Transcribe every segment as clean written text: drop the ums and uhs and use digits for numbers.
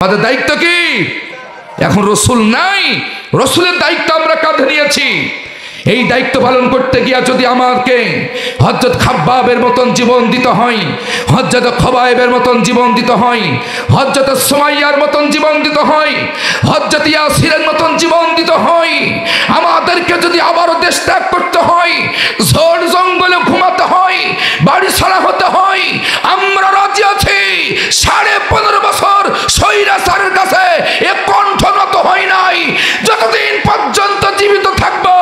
আমাদের দায়িত্ব কি? এখন রসুল নাই, রসুলের দায়িত্ব আমরা কাঁধে নিয়েছি। এই দায়িত্ব পালন করতে গিয়া যদি আমাকে হযরত খাব্বাবের মতন জীবন দিতে হয়, হযরত খবায়েবের মতন জীবন দিতে হয়, হযরত সুমাইয়ার মতন জীবন দিতে হয়, হযরত ইয়াসিরের মতন জীবন দিতে হয়, আমাদেরকে যদি আবারও দেশ ত্যাগ করতে হয়, ঝড় জঙ্গলে ঘুমাতে হয়, বাড়ি ছাড়া হতে হয়, আমরা রাজি আছি। 15.5 বছর স্বৈরাচারের কাছে এ কণ্ঠ নত হয় নাই। যতদিন পর্যন্ত জীবিত থাকবো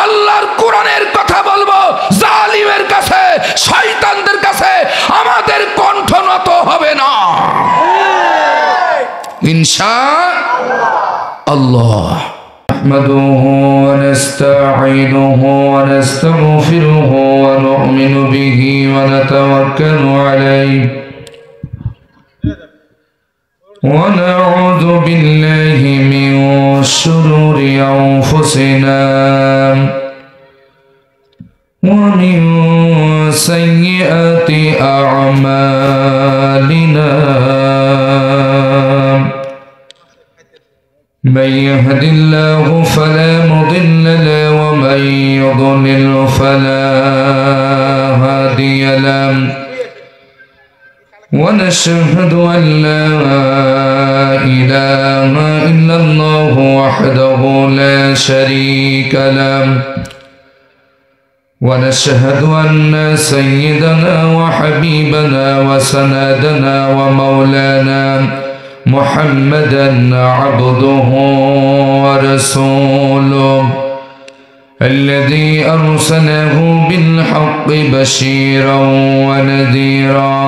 আল্লাহর কোরআনের কথা বলবো, জালিমের কাছে, শয়তানদের কাছে আমাদের কণ্ঠ নত হবে না ইনশাআল্লাহ। نحمده ونستعينه ونستغفره ونؤمن به ونتوكل عليه ونعوذ بالله من شرور أنفسنا ومن سيئات أعمالنا من يهد الله فلا مضل له ومن يضلل فلا هادي له ونشهد أن لا إله إلا الله وحده لا شريك له ونشهد أن سيدنا وحبيبنا وسندنا ومولانا محمدا عبده ورسوله الذي أرسله بالحق بشيرا ونذيرا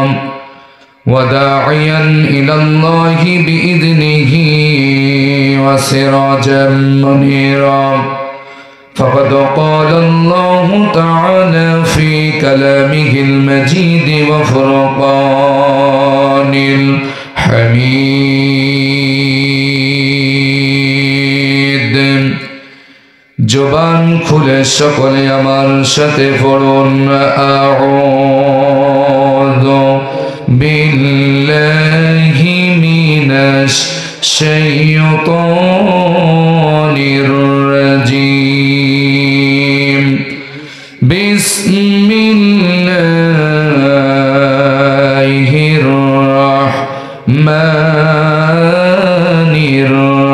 وداعيا إلى الله بإذنه وسراجا منيرا فقد قال الله تعالى في كلامه المجيد وفرقان الحميد জবান খুলে সকলে আমার সাথে পড়ুন আউযু বিল্লাহি মিনাশ শাইতানির রাজীম বিসমিল্লাহির রাহমানির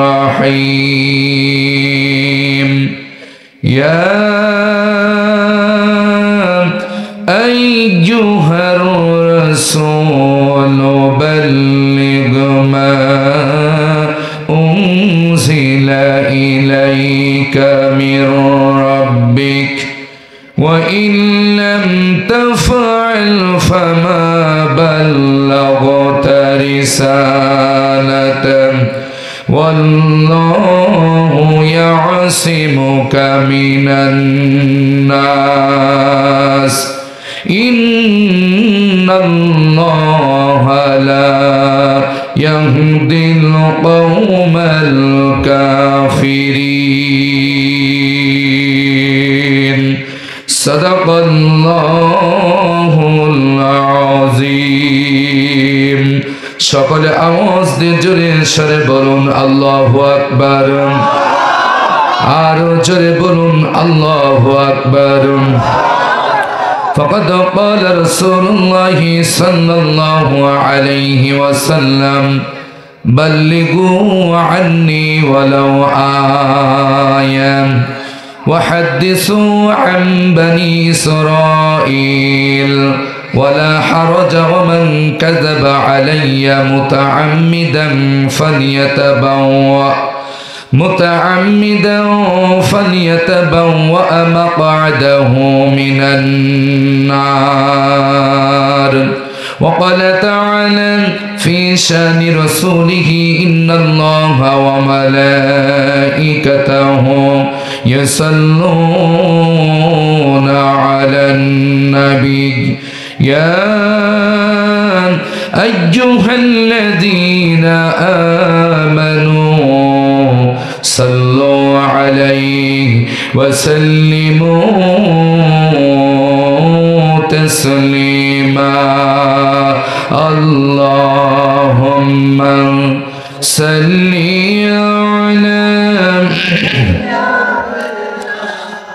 রাহিম ইয়া আইয়ুহার রাসূল বাল্লিগ মা উনজিলা ইলাইকা মির রাব্বিক ওয়া ইন লাম তাফআল ফামা বাল্লাগতা রিসালাতাহ ওয়াল্লাহু ইয়াসিমুকা মিনান নাস ইন্নাল্লাহা লা ইয়াহদিল কওমাল কাফিরিন সাদাকাল্লাহুল আযীম। সকলে আওয়াজ দিয়ে জোরে সরে বলুন আল্লাহু আকবার। আরো জোরে বলুন আল্লাহু আকবার। فقد قال رسول الله صلى الله عليه وسلم بلغوا عني ولو آية وحدثوا عن بني إسرائيل ولا حرج ومن كذب علي متعمدا فليتبوأ مقعده من النار. وقال تعالى في شان رسوله إن الله وملائكته يصلون على النبي يا أيها الذين آمنوا صلوا عليه وسلموا تسليما اللهم صل على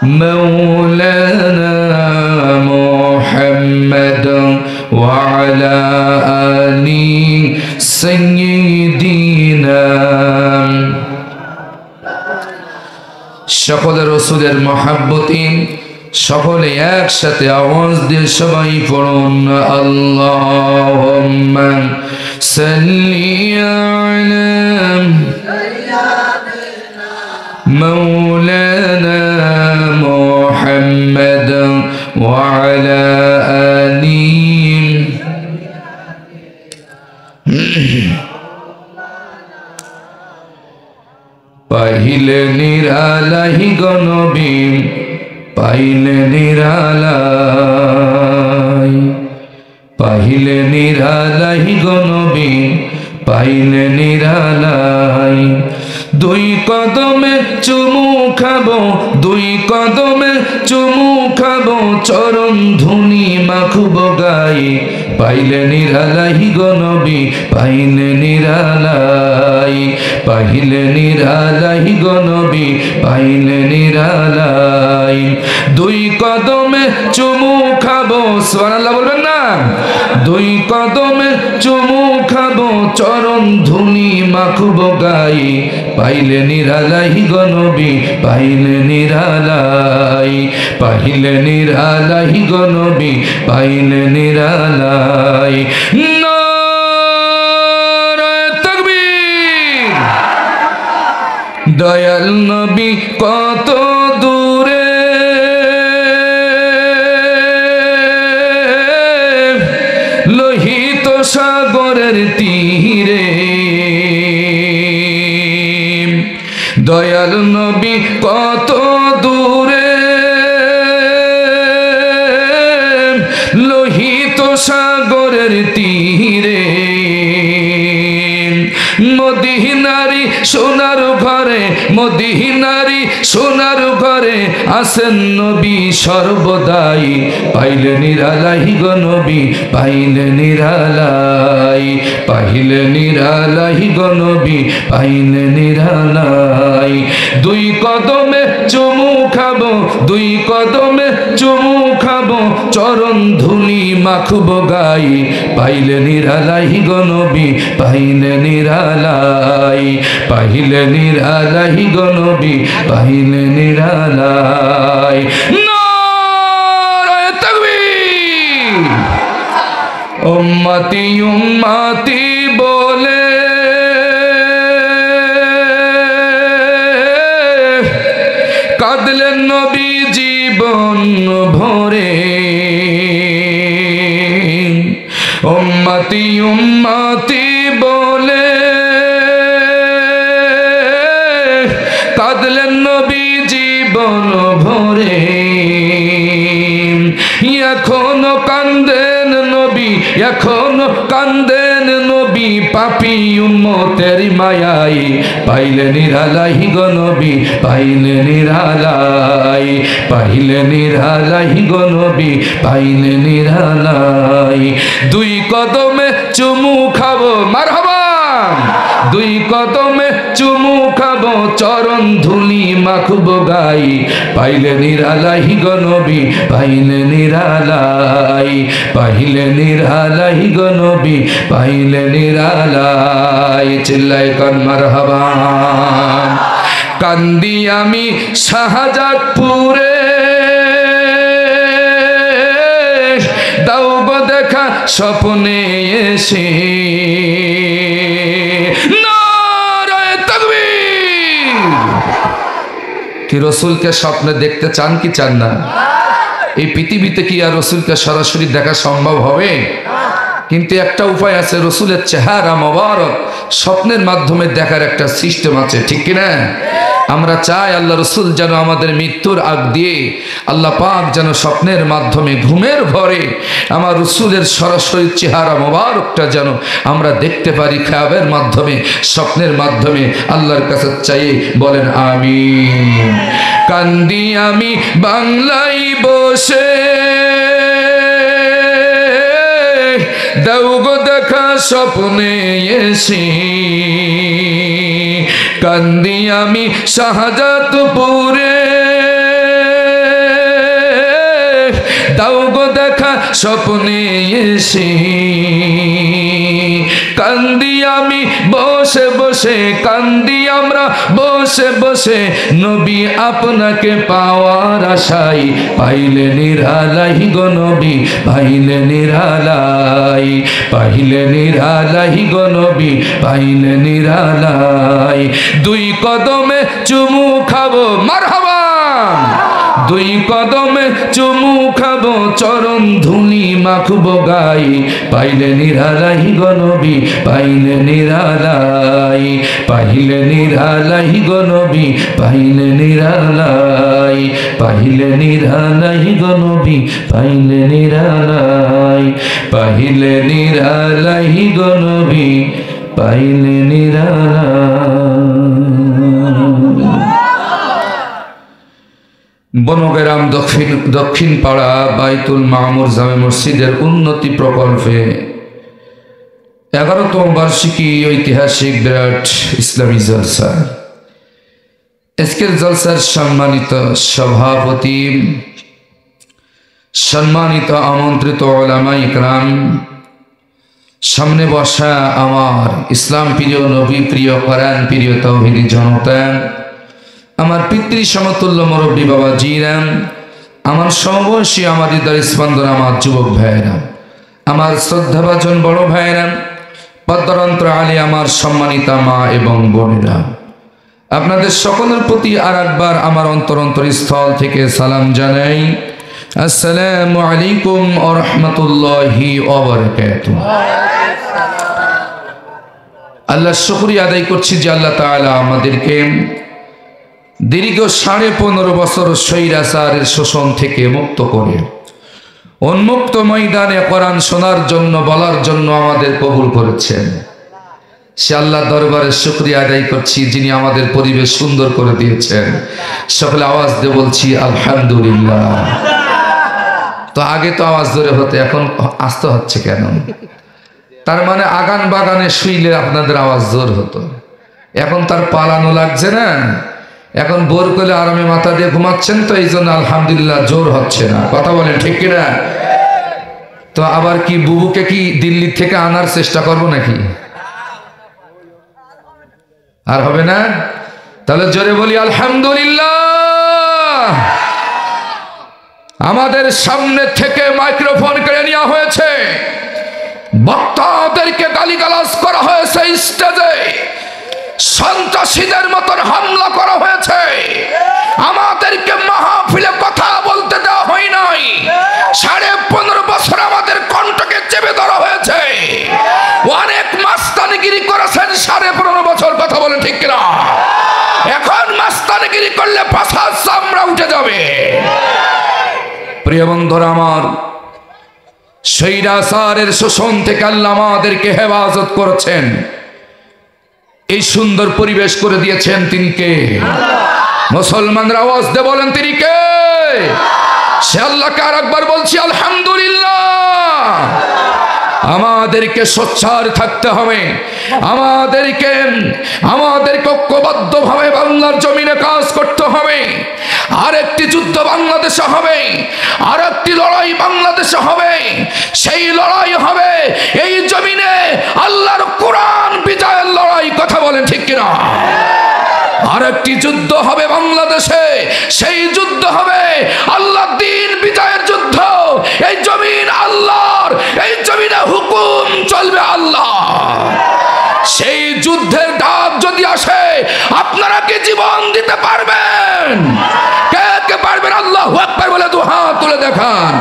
مولانا محمد وعلى آل سيدنا সকলে রসুলের মহব্বতে সকলে একসাথে আওয়াজ দিয়ে সবাই পড়ুন আল্লাহুম্মা সাল্লি আলা مولانا محمد وعلى آله পাইলে নিরালাই গনবী পাইলে নিরালাই পাইলে নিরালাই গনবী পাইলে নিরালাই দুই কদমে চুমু খাবো দুই কদমে চুমু খাবো চরণ ধুনি মাখবো গায়ে পাইলে নিরালাই গনবী পাইলে নিরালাই পাইলে নিরালাই গনবী পাইলে নিরালাই দুই কদমে চুমু খাবো সুবহানাল্লাহ বলবেন না দুই কদমে চুমু খাবো চরণ ধুনি মাখবো গায়ে পাইলে নিরালাই গনবী পাইলে নিরালাই পাইলে নিরালাই গনবী পাইলে নিরালাই নারায়ে তাকবীর দয়াল নবী কত দূরে লোহিত সাগরের তীরে দয়াল নবী কত দূরে লোহিত সাগরের তীরে মদিনারি সোনার ঘরে মদিনারি সোনার ঘরে আসেন নবী সর্বদাই পাইলে নিরালাই গনবী পাইলে নিরালাই পাইলে নিরালাই গনবী পাইলে নিরালাই দুই কদমে চুমু খাবো দুই কদমে চুমু খাবো চরণ ধুলি মাখবো গাই পাইলে নিরালাই গনবী পাইলে নিরালাই পাইলে নিরালাই গনবী পাইলে নিরালাই নারায়ে তাকবীর উম্মতি উম্মতি বলে কাঁদলেন নবী জীবন ভরে উম্মতি উম্মতি বলে কাঁদলেন নবী জীবন ভরে এখনো কান্দেন নবী এখনো কান্দেন নবী পাপী উম্মতের মায়াই পাইলে নিরালাই গনবী পাইলে নিরালাই পাইলে নিরালাই গনবী পাইলে নিরালাই দুই কদমে চুমু খাবো মারহাবা দুই কদমে চুমু খাবো চরণ ধুলি মাখবো গাই পাইলে নিরালাই গনবী পাইলে নিরালাই পাইলে নিরালাই গনবী পাইলে নিরালাই চিল্লায় কান মারহাবা কান্দি আমি শাহজাদপুরে দাও গো দেখা স্বপ্নে এসে নারায়ে তাকবীর কি রসুলকে স্বপ্নে দেখতে চান কি চান না এই পৃথিবীতে কি আর রসুলকে সরাসরি দেখা সম্ভব হবে কিন্তু একটা উপায় আছে রসুলের চেহারা মোবারক স্বপ্নের মাধ্যমে দেখার একটা সিস্টেম আছে ঠিক কি না আমরা চাই আল্লাহ রসুল যেন আমাদের মৃত্যুর আগ দিয়ে আল্লাহ পাক যেন স্বপ্নের মাধ্যমে ঘুমের ঘরে আমার রসুলের সরাসরি চেহারা মোবারকটা যেন আমরা দেখতে পারি খ্যাবের মাধ্যমে স্বপ্নের মাধ্যমে আল্লাহর কাছে চাই বলেন আমিন কান্দি আমি বাংলায় বসে দাও গো দেখা স্বপ্নে এসে, কান্দি আমি শাহজাদপুরে, দাও গো দেখা স্বপ্নে এসে, কান্দি আমি বসে বসে, কান্দি আমরা বসে বসে, নবী আপনাকে পাওয়ার আশায়, পাইলে নিরালাই গো নবী, পাইলে নিরালাই, পাইলে নিরালাই গো নবী, পাইলে নিরালাই। দুই কদমে চুমু খাবো, মারহাবা, দুই কদমে চুমু খাবো, চরণ ধুলি মাখবো গাই, পাইলে নিরালাই গো নবী, পাইলে নিরালাই, পাইলে নিরালাই গো নবী, পাইলে নিরালাই, পাইলে নিরালাই গো নবী, পাইলে নিরালাই, পাইলে নিরালাই গো নবী, পাইলে নিরালাই। বনগ্রাম দক্ষিণ পাড়া বাইতুল মামুর জামে মসজিদের উন্নতি প্রকল্পে 11তম বার্ষিকী ঐতিহাসিক বিরাট ইসলামী জলসা। আজকের জলসার সম্মানিত সভাপতি, সম্মানিত আমন্ত্রিত উলামা ইকরাম, সামনে বসা আমার ইসলাম প্রিয়, নবী প্রিয়, কোরআন প্রিয় তাওহীদি জনতা, আমার পিতৃ সমতুল্য মুরব্বী বাবা জিরাম, আমার সমবয়সী, আমার হৃদয় স্পন্দন, আমার যুবক ভাইয়েরা, আমার শ্রদ্ধাভাজন বড় ভাইয়েরা, পদ্মরন্ত্র আলী, আমার সম্মানিতা মা এবং বোনেরা, আপনাদের সকলের প্রতি আর একবার আমার অন্তরস্থল থেকে সালাম জানাই। আসসালামু আলাইকুম ওয়া রাহমাতুল্লাহি ওয়া বারাকাতুহু। আল্লাহর শুকরিয়া আদায় করছি যে আল্লাহ তাআলা আমাদেরকে দীর্ঘ 15.5 বছর স্বৈরাচারের শোষণ থেকে মুক্ত করে উন্মুক্ত ময়দানে কোরআন শোনার জন্য, বলার জন্য আমাদের কবুল করেছেন। সে আল্লাহর দরবারে শুকরিয়া আদায় করছি যিনি আমাদের পরিবেশ সুন্দর করে দিয়েছেন। সকলে আওয়াজ দিয়ে বলছি আলহামদুলিল্লাহ। তো আগে তো আওয়াজ ধরে হতো, এখন আসতে হচ্ছে কেন? তার মানে আগান বাগানে শুইলে আপনাদের আওয়াজ জোর হতো, এখন তার পালানো লাগছে না, এখন বোর করলে আরামে মাথা দিয়ে ঘুমাচ্ছেন, তো এই জন্য আলহামদুলিল্লাহ জোর হচ্ছে না। কথা বলেন ঠিক কিনা? তো আবার কি বুবুকে কি দিল্লি থেকে আনার চেষ্টা করব নাকি? আর হবে না? তাহলে জোরে বলি আলহামদুলিল্লাহ। আমাদের সামনে থেকে মাইক্রোফোন কেড়ে নেওয়া হয়েছে, বক্তাদেরকে গালিগালাজ করা হয়েছে, স্টেজে সন্ত্রাসীদের মতন হামলা করা হয়েছে, আমাদেরকে মাহফিলে কথা বলতে দেওয়া হয় নাই, 15.5 বছর আমাদের কণ্ঠকে চেপে ধরা হয়েছে, অনেক মাস্তানিগিরি করেছেন 15.5 বছর। কথা বলেন ঠিক কিনা? এখন মাস্তানিগিরি করলে পাছার চামড়া উঠে যাবে। প্রিয় বন্ধুরা আমার, স্বৈরাচারের শোষণ থেকে আল্লাহ আমাদেরকে হেফাজত করেছেন, এই সুন্দর পরিবেশ করে দিয়েছেন। তিনি কে? মুসলমানরা আওয়াজ দিয়ে বলেন তিনি কে? সে আল্লাহকে আর একবার বলছি আলহামদুলিল্লাহ। আমাদেরকে সোচ্চার থাকতে হবে, আমাদেরকে ঐক্যবদ্ধভাবে বাংলার জমিনে কাজ করতে হবে। আরেকটি যুদ্ধ বাংলাদেশে হবে, আরেকটি লড়াই বাংলাদেশে হবে, সেই লড়াই হবে এই জমিনে আল্লাহর কোরআন বিজয়ের লড়াই। কথা বলেন ঠিক কিনা? আরেকটি যুদ্ধ হবে বাংলাদেশে, সেই যুদ্ধ হবে আল্লাহর দ্বীন বিজয়ের যুদ্ধ। এই জমিন আল্লাহর, এই জমিনে হুকুম চলবে আল্লাহ। সেই যুদ্ধের ডাক যদি আসে, আপনারা কি জীবন দিতে পারবেন? কে কে পারবেন? আল্লাহু আকবার বলে 2 হাত তুলে দেখান।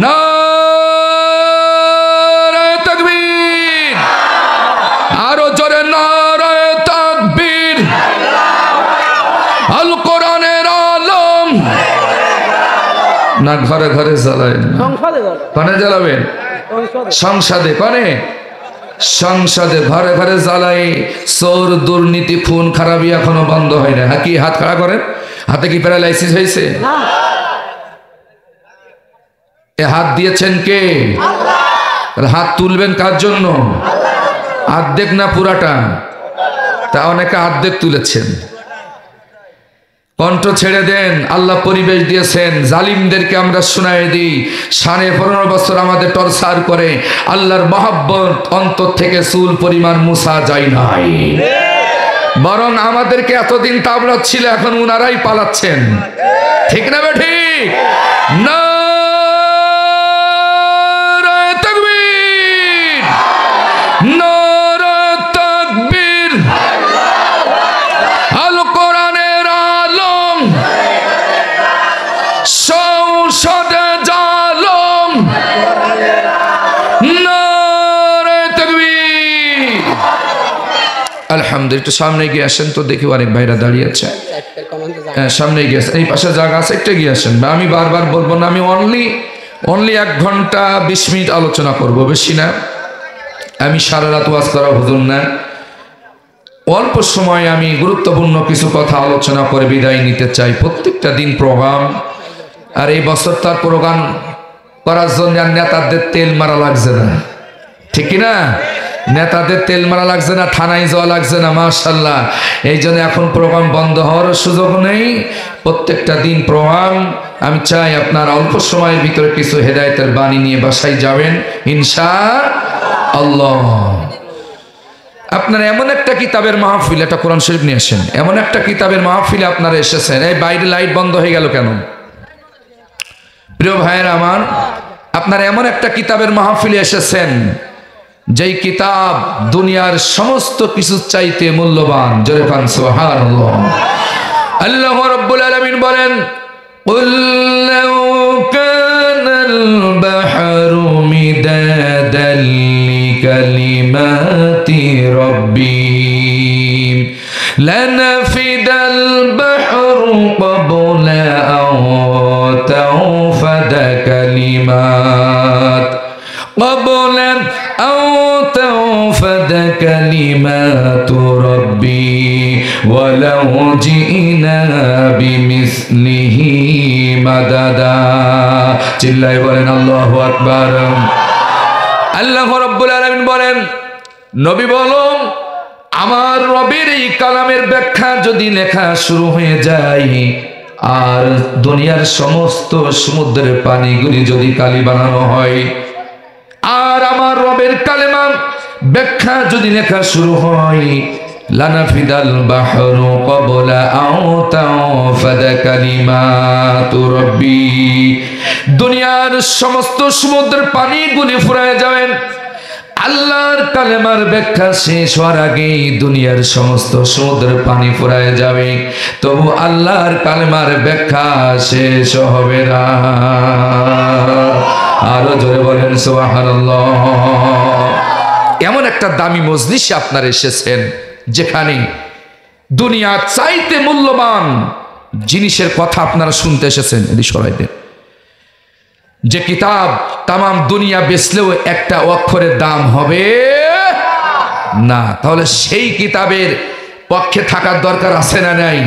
নারায়ে তাকবীর, আরো জোরে নারায়ে তাকবীর। আল কোরআনের আলম না ঘরে ঘরে জ্বালাবেন, কনে জ্বালাবেন? সংসদে। কনে? সংসদে ঘরে ঘরে জ্বালাই। চোর, দুর্নীতি, খুন খারাপি এখনো বন্ধ হয় না। কি হাত খাড়া করেন? হাতে কি প্যারালাইসিস হয়েছে? এ হাত দিয়েছেন কে? হাত তুলবেন কার জন্য? অর্ধেক না পুরাটা? তা অনেকে অর্ধেক তুলেছেন। কণ্ঠ ছেড়ে দেন, আল্লাহ পরিবেশ দিয়েছেন। জালিমদেরকে আমরা শোনায় দিই 15.5 বছর আমাদের টর্চার করে, আল্লাহর মহব্বত অন্তর থেকে চুল পরিমাণ মুছা যায় নাই, বরং আমাদেরকে এতদিন তাবড়া ছিল, এখন উনারাই পালাচ্ছেন। ঠিক না ঠিক? নারায়ে তাকবীর, নারায়ে তাকবীর। আল কোরআনের আলম সংসদে জালম, নারায়ে তাকবীর। আলহামদুলিল্লাহ। একটু সামনে গিয়ে আসেন তো, দেখি অনেক ভাইরা দাঁড়িয়ে আছে। সামনে গিয়ে আসেন, এই পাশে জায়গা আছে, একটা গিয়ে আসেন। আমি বারবার বলবো না, আমি অনলি 1 ঘন্টা 20 মিনিট আলোচনা করব, বেশি না। আমি সারা রাত ওয়াজ করা হুজুর না। অল্প সময় আমি গুরুত্বপূর্ণ কিছু কথা আলোচনা করে বিদায় নিতে চাই। প্রত্যেকটা দিন প্রোগ্রাম, আর এই বছর তার প্রোগ্রাম করার জন্য নেতাদের তেল মারা লাগছে না, ঠিক না? নেতাদের তেল মারা লাগছে না, থানায় যাওয়া লাগছে না, মাশাআল্লাহ। এই জন্য এখন প্রোগ্রাম বন্ধ হওয়ার সুযোগ নেই। প্রত্যেকটা দিন প্রোগ্রাম। আমি চাই আপনারা অল্প সময়ের ভিতরে কিছু হেদায়েতের বাণী নিয়ে বাসায় যাবেন ইনশাআল্লাহ। আপনারা এমন একটা কিতাবের মাহফিল, একটা কোরআন শরীফ নিয়ে আসেন, এমন একটা কিতাবের মাহফিলে আপনারা এসেছেন। এই বাইরে লাইট বন্ধ হয়ে গেল কেন? প্রিয় ভাইয়েরা আমার, আপনারা এমন একটা কিতাবের মাহফিলে এসেছেন যেই কিতাব দুনিয়ার সমস্ত কিছু চাইতে মূল্যবান। জোরে কান সুবহানাল্লাহ। আল্লাহ রাব্বুল আলামিন বলেন, কুল লাউ কানাল বাহরু মিদাদাল লিকালিমাতি রাব্বি লানাফিদাল বাহরু ক্বাবলা আন তানফাদা কালিমাত ক্বাবলা আন তানফাদা কালিমাতু রাব্বি ওয়ালাউ জিনা বিমিসলিহি মাদাদা। চিল্লায় বলেন আল্লাহু আকবার। আল্লাহ রাব্বুল আলামিন বলেন, নবী বলুন, আমার রবের এই কালামের ব্যাখ্যা যদি লেখা শুরু হয়ে যায়, আর দুনিয়ার সমস্ত সমুদ্রের পানিগুলি যদি কালি বানানো হয়, আর আমার রবের কালেমা ব্যাখ্যা যদি লেখা শুরু হয়, লানাফিদাল বাহরু ক্বাবলা আন তানফাদা কালিমাতু রাব্বি, দুনিয়ার সমস্ত সমুদ্রের পানিগুলি ফুরায় যাবেন। আল্লাহর কালেমার ব্যাখ্যা শেষ হওয়ার আগেই দুনিয়ার সমস্ত সমুদ্রের পানি ফুরায় যাবে, তবু আল্লাহর কালেমার ব্যাখ্যা শেষ হবে না। আরো জোরে বলেন সুবহানাল্লাহ। এমন একটা দামি মজলিসে আপনারা এসেছেন যেখানে দুনিয়ার চাইতে মূল্যবান জিনিসের কথা আপনারা শুনতে এসেছেন। এটি সরাই দেন। যে কিতাব তামাম দুনিয়া বেচলেও একটা অক্ষরের দাম হবে না, তাহলে সেই কিতাবের পক্ষে থাকার দরকার আছে না নাই?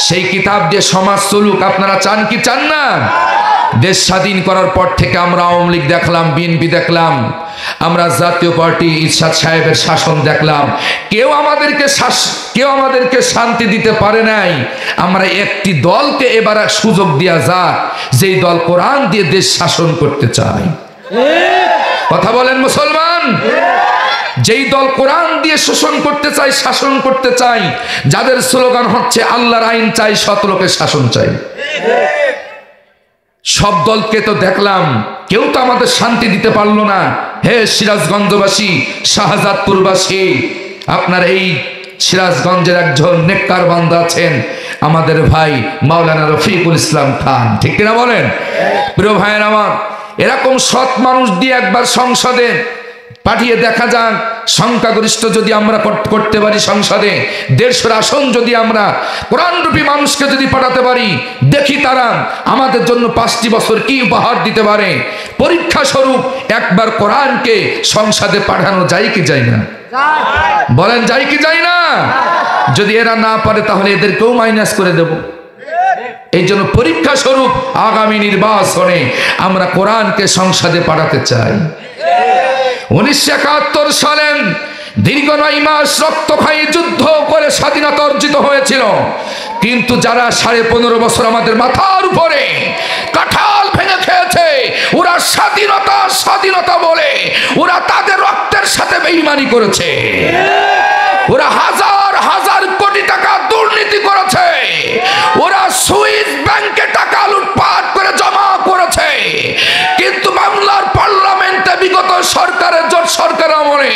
সেই কিতাব দিয়ে সমাজ চলুক আপনারা চান কি চান না? দেশ স্বাধীন করার পর থেকে আমরা আওয়ামী লীগ দেখলাম, বিএনপি দেখলাম, আমরা জাতীয় পার্টি ইরশাদ সাহেবের শাসন দেখলাম, কেউ আমাদেরকে শান্তি দিতে পারে নাই। আমরা একটি দলকে এবার সুযোগ দেয়া যাক, যেই দল কোরআন দিয়ে দেশ শাসন করতে চায়। কথা বলেন মুসলমান। যেই দল কোরআন দিয়ে শোষণ করতে চায়, শাসন করতে চায়, যাদের স্লোগান হচ্ছে আল্লাহর আইন চাই, সৎ লোকের শাসন চাই। সব দলকে তো দেখলাম, কেউ তো আমাদের শান্তি দিতে পারলো না। হে সিরাজগঞ্জবাসী, শাহজাদপুরবাসী, আপনার এই সিরাজগঞ্জের একজন নেককার বান্দা আছেন, আমাদের ভাই মাওলানা রফিকুল ইসলাম খান, ঠিক কিনা বলেন? প্রিয় ভাইয়ের আমার, এরকম সৎ মানুষ দিয়ে একবার সংসদে পাঠিয়ে দেখা যাক, সংখ্যাগরিষ্ঠ যদি আমরা করতে পারি, সংসদে 150 আসন যদি আমরা কোরআনরূপী মানুষকে যদি পাঠাতে পারি, দেখি তারা আমাদের জন্য 5টি বছর কি উপহার দিতে পারে। পরীক্ষা স্বরূপ একবার কোরআনকে সংসদে পাঠানো যায় কি যায় না? বলেন যায় কি যায় না? যদি এরা না পারে তাহলে এদেরকেও মাইনাস করে দেব। এই জন্য পরীক্ষা স্বরূপ আগামী নির্বাচনে আমরা কোরআনকে সংসদে পাঠাতে চাই। 1971 সালে দীর্ঘ 9 মাস রক্তক্ষয়ী যুদ্ধ করে স্বাধীনতা অর্জিত হয়েছিল, কিন্তু যারা 15.5 বছর আমাদের মাথার উপরে কাঁঠাল ভেঙে খেয়েছে, ওরা স্বাধীনতা স্বাধীনতা বলে ওরা তাদের রক্তের সাথে বেঈমানি করেছে। ওরা হাজার হাজার কোটি টাকা দুর্নীতি করেছে, ওরা সুইস ব্যাংকে টাকা লুটপাট করে জমা করেছে। কিন্তু বাংলার পার্লামেন্টে বিগত সরকারের জোট সরকার আমলে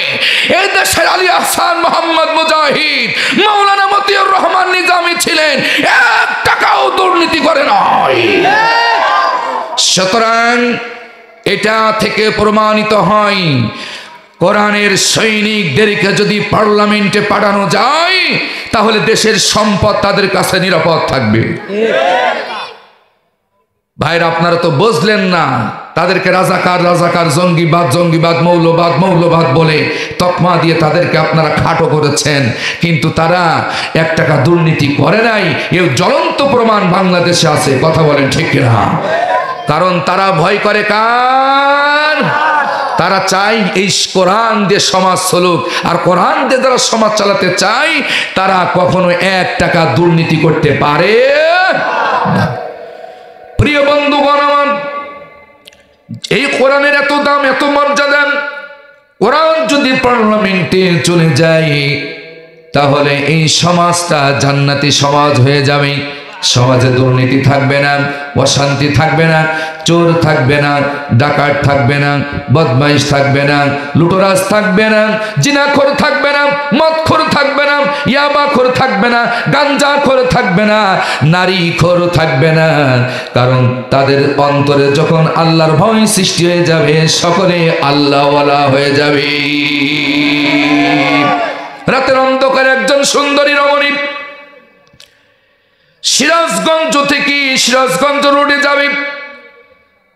এই দেশের আলী আহসান মোহাম্মদ মুজাহিদ, মাওলানা মতিউর রহমান নিজামী ছিলেন, 1 টাকাও দুর্নীতি করে নাই। সুতরাং এটা থেকে প্রমাণিত হয় কোরআনের সৈনিকদেরকে যদি পার্লামেন্টে পাঠানো যায় তাহলে দেশের সম্পদ তাদের কাছে নিরাপদ থাকবে। ভাইরা, আপনারা তো বুঝলেন না, তাদেরকে রাজাকার রাজাকার, জঙ্গিবাদ জঙ্গিবাদ, মৌলবাদ মৌলবাদ বলে তকমা দিয়ে তাদেরকে আপনারা খাটো করেছেন, কিন্তু তারা 1 টাকা দুর্নীতি করে নাই। এর জ্বলন্ত প্রমাণ বাংলাদেশে আছে। কথা বলেন ঠিক কিনা? কারণ তারা ভয় করে কার? তারা চাই এই কোরআন দিয়ে সমাজ চলুক, আর কোরআন দিয়ে যারা সমাজ চালাতে চায় তারা কখনো 1 টাকা দুর্নীতি করতে পারে না। প্রিয় বন্ধুগণ আমার, এই কোরআনের এত দাম, এত মর্যাদা, কোরআন যদি পার্লামেন্টে চলে যায় তাহলে এই সমাজটা জান্নাতি সমাজ হয়ে যাবে। সমাজে দুর্নীতি থাকবে না, অশান্তি থাকবে না, চোর থাকবে না, ডাকাত থাকবে না, বদমাইশ থাকবে না, লুটোরাজ থাকবে না, জিনাখোর থাকবে না, মদখোর থাকবে না, ইয়াবাখোর থাকবে না, গাঞ্জাখোর থাকবে না, নারীখোর থাকবে না। কারণ তাদের অন্তরে যখন আল্লাহর ভয় সৃষ্টি হয়ে যাবে, সকলে আল্লাহওয়ালা হয়ে যাবে। রাতের অন্ধকারে একজন সুন্দরী রমণী সিরাজগঞ্জ থেকে সিরাজগঞ্জ রোডে যাবে,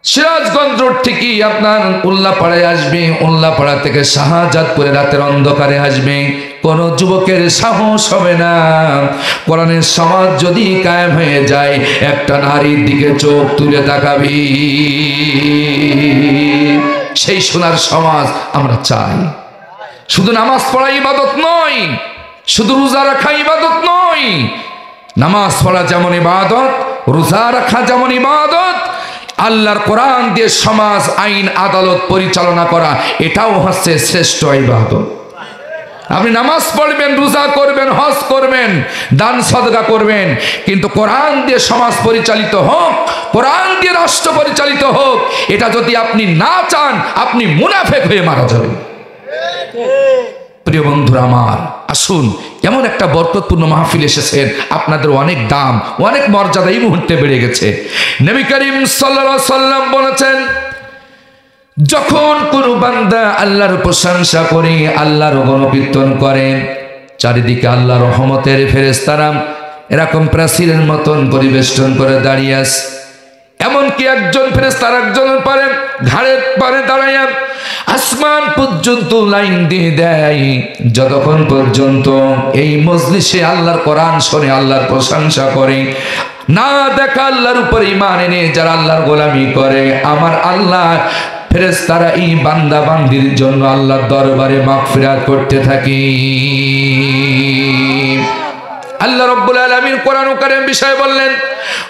সিরাজগঞ্জ রোড থেকে আপনার উল্লাপাড়ায় আসবে, উল্লাপাড়া থেকে শাহজাদপুরে রাতের অন্ধকারে আসবে। কোন যুবকের সাহস হবে না। কোরআনের সমাজ যদি কায়েম হয়ে যায়, একটা নারীর দিকে চোখ তুলে তাকাবি। সেই সোনার সমাজ আমরা চাই। শুধু নামাজ পড়া ইবাদত নয়, শুধু রোজা রাখা ইবাদত নয়। নামাজ পড়া যেমন ইবাদত, রোজা রাখা যেমন ইবাদত, আল্লাহর কোরআন দিয়ে সমাজ আইন আদালত পরিচালনা করা এটাও হচ্ছে শ্রেষ্ঠ ইবাদত। আপনি নামাজ পড়বেন, রোজা করবেন, হজ করবেন, দান সদকা করবেন, কিন্তু কোরআন দিয়ে সমাজ পরিচালিত হোক, কোরআন দিয়ে রাষ্ট্র পরিচালিত হোক, এটা যদি আপনি না চান আপনি মুনাফেক হয়ে মারা যাবেন। প্রিয় বন্ধুরা আমার, আসুন, এমন একটা বরকতপূর্ণ মাহফিল এসেছেন, আপনাদের অনেক দাম, অনেক মর্যাদা এই মুহূর্তে বেড়ে গেছে। নবী করিম সাল্লাল্লাহু আলাইহি ওয়াসাল্লাম বলেছেন, যখন কোন বান্দা আল্লাহর প্রশংসা করে, আল্লাহর গুণকীর্তন করে, চারিদিকে আল্লাহর রহমতের ফেরেশতারা এরকম প্রাচীরের মতন পরিবেষ্টন করে দাঁড়িয়ে আছে। এমনকি একজন ফেরেশতা আরেকজনের পারে ঘাড়ের পারে দাঁড়াইয়া আসমান পর্যন্ত লাইন দিয়ে দেয়, যতক্ষণ পর্যন্ত এই মজলিসে আল্লাহর কোরআন শুনে, আল্লাহর প্রশংসা করে, না দেখা আল্লাহর উপর ঈমান এনে যারা আল্লাহর গোলামি করে, আমার আল্লাহ ফেরেশতারা এই বান্দা বান্দির জন্য আল্লাহর দরবারে মাগফিরাত করতে থাকি। আল্লাহ রাব্বুল আলামিন কোরআন কারীম বিষয় বললেন,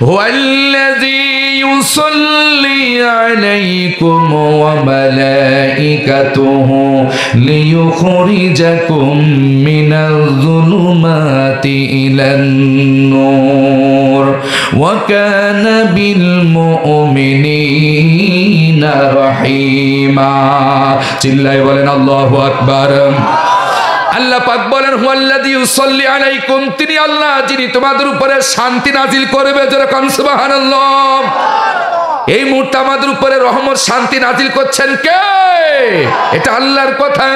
হুয়াল্লাযী ইউসাল্লি আলাইকুম ওয়া মালাইকাতুহু লিইখরিজাকুম মিনাল যুলুমাতি ইলান নূর ওয়া কানা বিল মুমিনিনা রাহিমা। চিল্লায়ে বলেন আল্লাহু আকবার। আল্লাহ পাক বলেন, হুয়াল্লাযী ইউসাল্লি আলাইকুম, তিনি আল্লাহ যিনি তোমাদের উপরে শান্তি নাজিল করবে। যেরকম সুবহানাল্লাহ। এই মুহূর্তে আমাদের উপরে রহমত শান্তি নাজিল করছেন কে? এটা আল্লাহর কথা।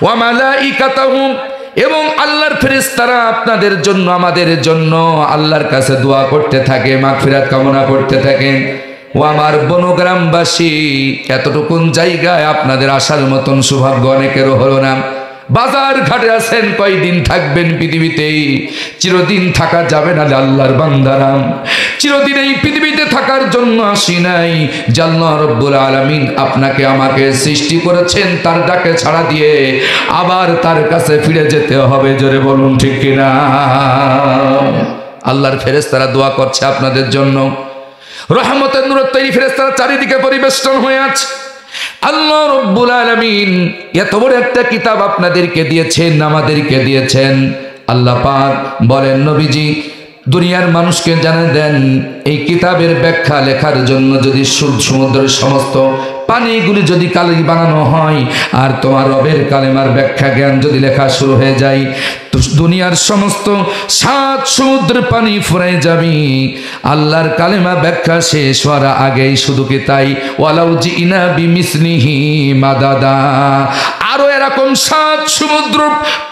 ওয়া মালাইকাতুহু, এবং আল্লাহর ফেরেশতারা আপনাদের জন্য, আমাদের জন্য আল্লাহর কাছে দোয়া করতে থাকে, মাগফিরাত কামনা করতে থাকেন। ও আমার বনগ্রামবাসী, এতটুকুন জায়গায় আপনাদের আসার মতন সৌভাগ্য অনেকেরও হলো না। বাজার ঘাটে আছেন, কয়দিন থাকবেন পৃথিবীতে? চিরদিন থাকা যাবে না আল্লাহর বান্দারা। চিরদিন এই পৃথিবীতে থাকার জন্য আসি নাই। আল্লাহ রব্বুল আলামিন আপনাকে আমাকে সৃষ্টি করেছেন তার ডাকে ছাড়া দিয়ে, আবার তার কাছে ফিরে যেতে হবে। জোরে বলুন ঠিক কিনা? আল্লাহর ফেরেশতারা দোয়া করছে আপনাদের জন্য। রহমতের নূরের তৈরি ফেরেশতারা চারিদিকে পরিবেষ্টন হয়ে আছে। আল্লাহ রব্বুল আলামিন এত বড় একটা কিতাব আপনাদেরকে দিয়েছেন, আমাদেরকে দিয়েছেন। আল্লাহ পাক বলেন, নবীজি দুনিয়ার মানুষকে জানা দেন, এই কিতাবের ব্যাখ্যা লেখার জন্য যদি সমুদ্রের সমস্ত পানিগুলি যদি কালি বানানো হয়, আর তোমার রবের কালেমার ব্যাখ্যা জ্ঞান যদি লেখা শুরু হয়ে যায়, তো দুনিয়ার সমস্ত 7 সমুদ্র পানি ফুরাই যাবি। আল্লাহর কালেমা ব্যাখ্যা শেষ হওয়ার আগেই শুধু কি তাই, ওয়ালাউ জিনা বিমিসলিহি মাদাদা, আরো এরকম 7 সমুদ্র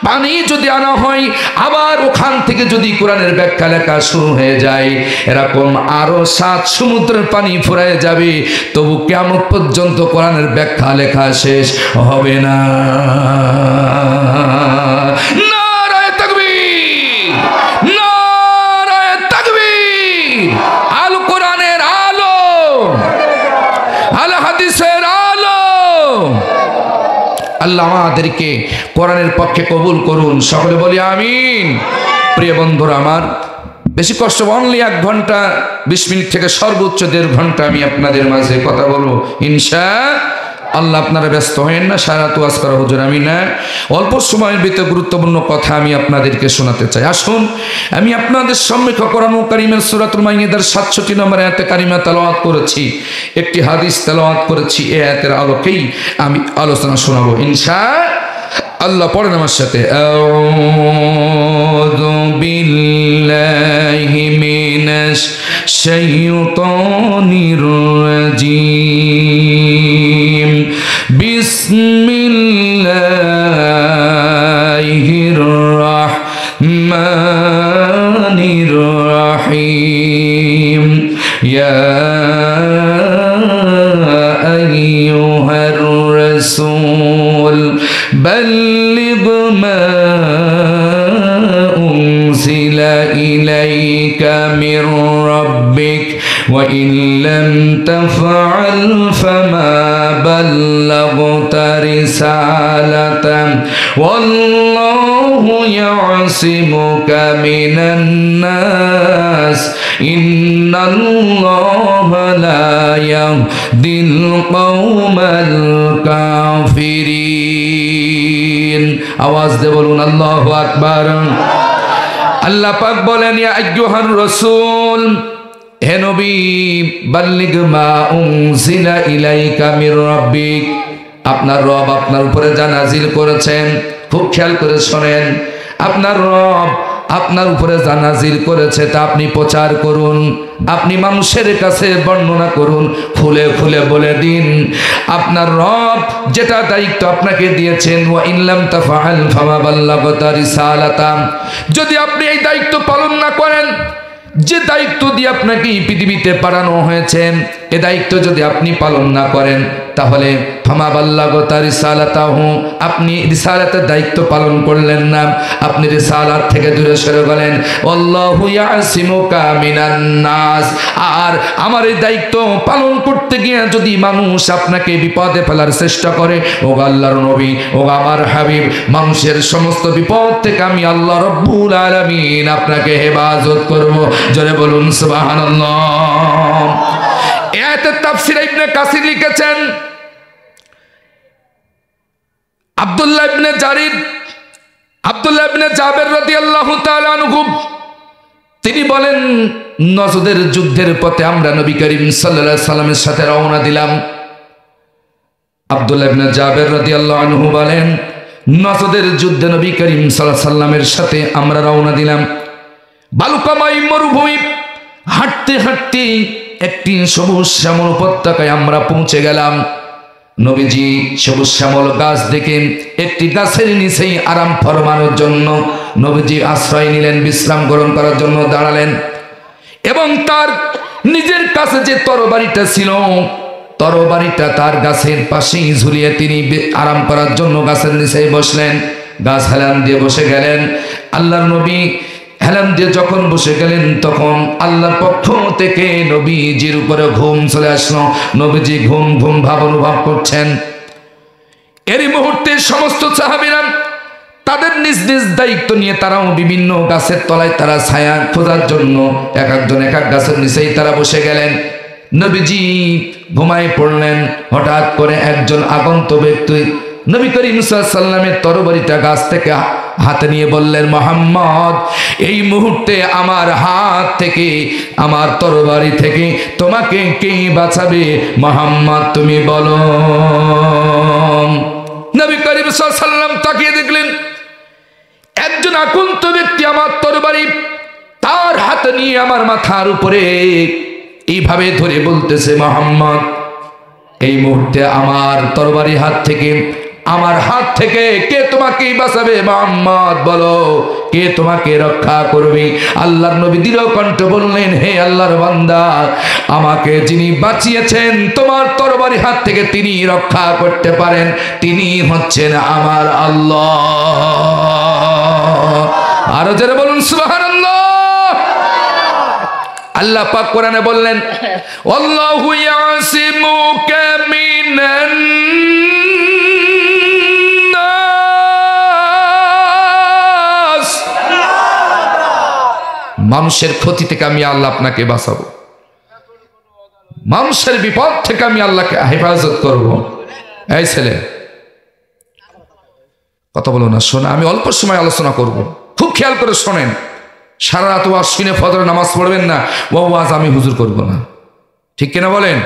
পানি যদি আনা হয়, আবার ওখান থেকে যদি কোরআনের ব্যাখ্যা লেখা শুরু হয়ে যায়, এরকম আরো 7 সমুদ্রের পানি ফুরায় যাবে, তবু কিয়ামত পর্যন্ত কোরআনের ব্যাখ্যা লেখা শেষ হবে না। নারায়ে তাকবীর, নারায়ে তাকবীর। আল কোরআনের আলো, আল হাদিসের আলো। আল্লাহ আমাদেরকে কোরআনের পক্ষে কবুল করুন, সকলে বলি আমিন। প্রিয় বন্ধুরা আমার, বেশি কষ্ট অনলি 1 ঘন্টা 20 মিনিট থেকে সর্বোচ্চ 1.5 ঘন্টা আমি আপনাদের মাঝে কথা বলবো ইনশাআল্লাহ। আপনারা ব্যস্ত হয়েন না, সারা তো আজ করা হুজুর আমি না। অল্প সময়ের ভিতরে গুরুত্বপূর্ণ কথা আমি আপনাদেরকে শোনাতে চাই। আসুন আমি আপনাদের সম্মুখে কোরআন কারীমের সূরাতুল মাইদার 67 নম্বর আয়াতে কারিমা তেলাওয়াত করেছি, একটি হাদিস তেলাওয়াত করেছি। এই আয়াতের আলোকেই আমি আলোচনা শোনাবো ইনশাআল্লাহ। পড়েন আমার সাথে, আউযু বিল্লাহি মিনাশ শাইতানির রাজীম, বিসমিল্লাহির রাহমানির রাহিম। ইয়া আইয়ুহার রাসূল বাল্লিগ মা উনজিলা ইলাইকা মির রাব্বিক ওয়া ইন লাম তাফআল ফামা বাল্লাগতা রিসালাতান ওয়াল্লাহু ইয়াসিমুকা মিনান নাস ইন্নাল্লাহা লা ইয়াহদিল কওমাল কাফিরিন। আওয়াজ দিয়ে বলুন আল্লাহু আকবার। আল্লাহ পাক বলেন, ইয়া আইয়ুহার রাসূল, হে নবী, বাল্লিগ মা উনজিলা ইলাইকা মির রাব্বিক, আপনার রব আপনার উপরে যা নাজিল করেছেন, খুব খেয়াল করে শোনেন, আপনার রব আপনার উপরে যা নাজিল করেছে তা আপনি প্রচার করুন, আপনি মানুষের কাছে বর্ণনা করুন, খুলে খুলে বলে দিন আপনার রব যেটা দায়িত্ব আপনাকে দিয়েছেন। ওয়া ইন লাম তাফআল ফামা বাল্লাগতা রিসালাতাম, যদি আপনি এই দায়িত্ব পালন না করেন, যে দায়িত্ব দিয়ে আপনাকে এই পৃথিবীতে পাঠানো হয়েছে, এ দায়িত্ব যদি আপনি পালন না করেন, তাহলে ফামা বাল্লাগতা রিসালাতাহু, আপনি রিসালাতের দায়িত্ব পালন করলেন না, আপনি রিসালাত থেকে দূরে সরে গেলেন। আল্লাহু ইয়াসিমুকা মিনান নাস, আর আমার এই দায়িত্ব পালন করতে গিয়ে যদি মানুষ আপনাকে বিপদে ফেলার চেষ্টা করে, ও আল্লাহর নবী, ও আমার হাবিব, মানুষের সমস্ত বিপদ থেকে আমি আল্লাহ রব্বুল আলামিন আপনাকে হেফাজত করব। জোরে বলুন সুবহানাল্লাহ। আয়াতের তাফসীর ইবনে কাসির লিখেছেন, আব্দুল্লাহ ইবনে জাবের রাদিয়াল্লাহু তাআলা আনহু তিনি বলেন, নজদের যুদ্ধের পথে আমরা নবী করিম সাল্লাল্লাহু আলাইহি সাল্লামের সাথে রওনা দিলাম। আব্দুল্লাহ ইবনে জাবের রাদিয়াল্লাহু আনহু বলেন, নজদের যুদ্ধে নবী করিম সাল্লাল্লাহু আলাইহি সাল্লামের সাথে আমরা রওনা দিলাম। বালুকাময় মরুভূমি হাঁটতে হাঁটতে একটি সবুজ শ্যামল উপত্যকায় আমরা পৌঁছে গেলাম। নবীজি সবুজ শ্যামল গাছ দেখে একটি গাছের নিচেই আরাম ফরমানোর জন্য নবীজি আশ্রয় নিলেন, বিশ্রাম গ্রহণ করার জন্য দাঁড়ালেন, এবং তার নিজের কাছে যে তরবারিটা ছিল, তরবারিটা তার গাছের পাশেই ঝুলিয়ে তিনি আরাম করার জন্য গাছের নিচেই বসলেন। গাছ হেলান দিয়ে বসে গেলেন। আল্লাহর নবী হেলান দিয়ে যখন বসে গেলেন তখন আল্লাহর পক্ষ থেকে নবীজির উপরে ঘুম চলে আসলো। নবীজি ঘুম ঘুম ভাব অনুভব করছেন। এরই মুহূর্তে সমস্ত সাহাবীরা তাদের নিজ নিজ দায়িত্ব নিয়ে তারাও বিভিন্ন গাছের তলায় তারা ছায়া খোঁজার জন্য এক একজন এক এক গাছের নিচেই তারা বসে গেলেন। নবীজি ঘুমায় পড়লেন। হঠাৎ করে একজন আগন্ত ব্যক্তি নবী করিম সাল্লাল্লাহু আলাইহি ওয়াসাল্লামের তরবারিটা গাছ থেকে হাতে নিয়ে বললেন, মুহাম্মদ, এই মুহূর্তে আমার হাত থেকে, আমার তরবারি থেকে তোমাকে কে বাঁচাবে? মুহাম্মদ, তুমি বলো। নবী করিম সাল্লাল্লাহু আলাইহি ওয়াসাল্লাম তাকিয়ে দেখলেন একজন আগন্ত ব্যক্তি আমার তরবারি তার হাতে নিয়ে আমার মাথার উপরে এইভাবে ধরে বলতেছে, মুহাম্মদ, এই মুহূর্তে আমার তরবারি হাত থেকে, আমার হাত থেকে কে তোমাকে বাঁচাবে? মুহাম্মদ, বলো, কে তোমাকে রক্ষা করবে? আল্লাহর নবী দৃঢ় কণ্ঠে বললেন, হে আল্লাহর বান্দা, আমাকে যিনি বাঁচিয়েছেন তোমার তরবারি হাত থেকে তিনি রক্ষা করতে পারেন, তিনি হচ্ছেন আমার আল্লাহ। আরো যারা বলুন সুবহানাল্লাহ। আল্লাহ পাক কোরআনে বললেন, আল্লাহু ইয়াসিমুকা মিনান নাস। মানুষের ক্ষতি থেকে আমি আল্লাহ আপনাকে বাঁচাবো, মানুষের বিপদ থেকে আমি আল্লাহকে হেফাজত করব। এই ছেলে কথা বলো না, শোনা, আমি অল্প সময় আলোচনা করব, খুব খেয়াল করে শোনেন। সারা রাত ওয়াজ শুনে ফজরের নামাজ পড়বেন না, ওয়াজ আমি হুজুর করব না, ঠিক কিনা বলেন?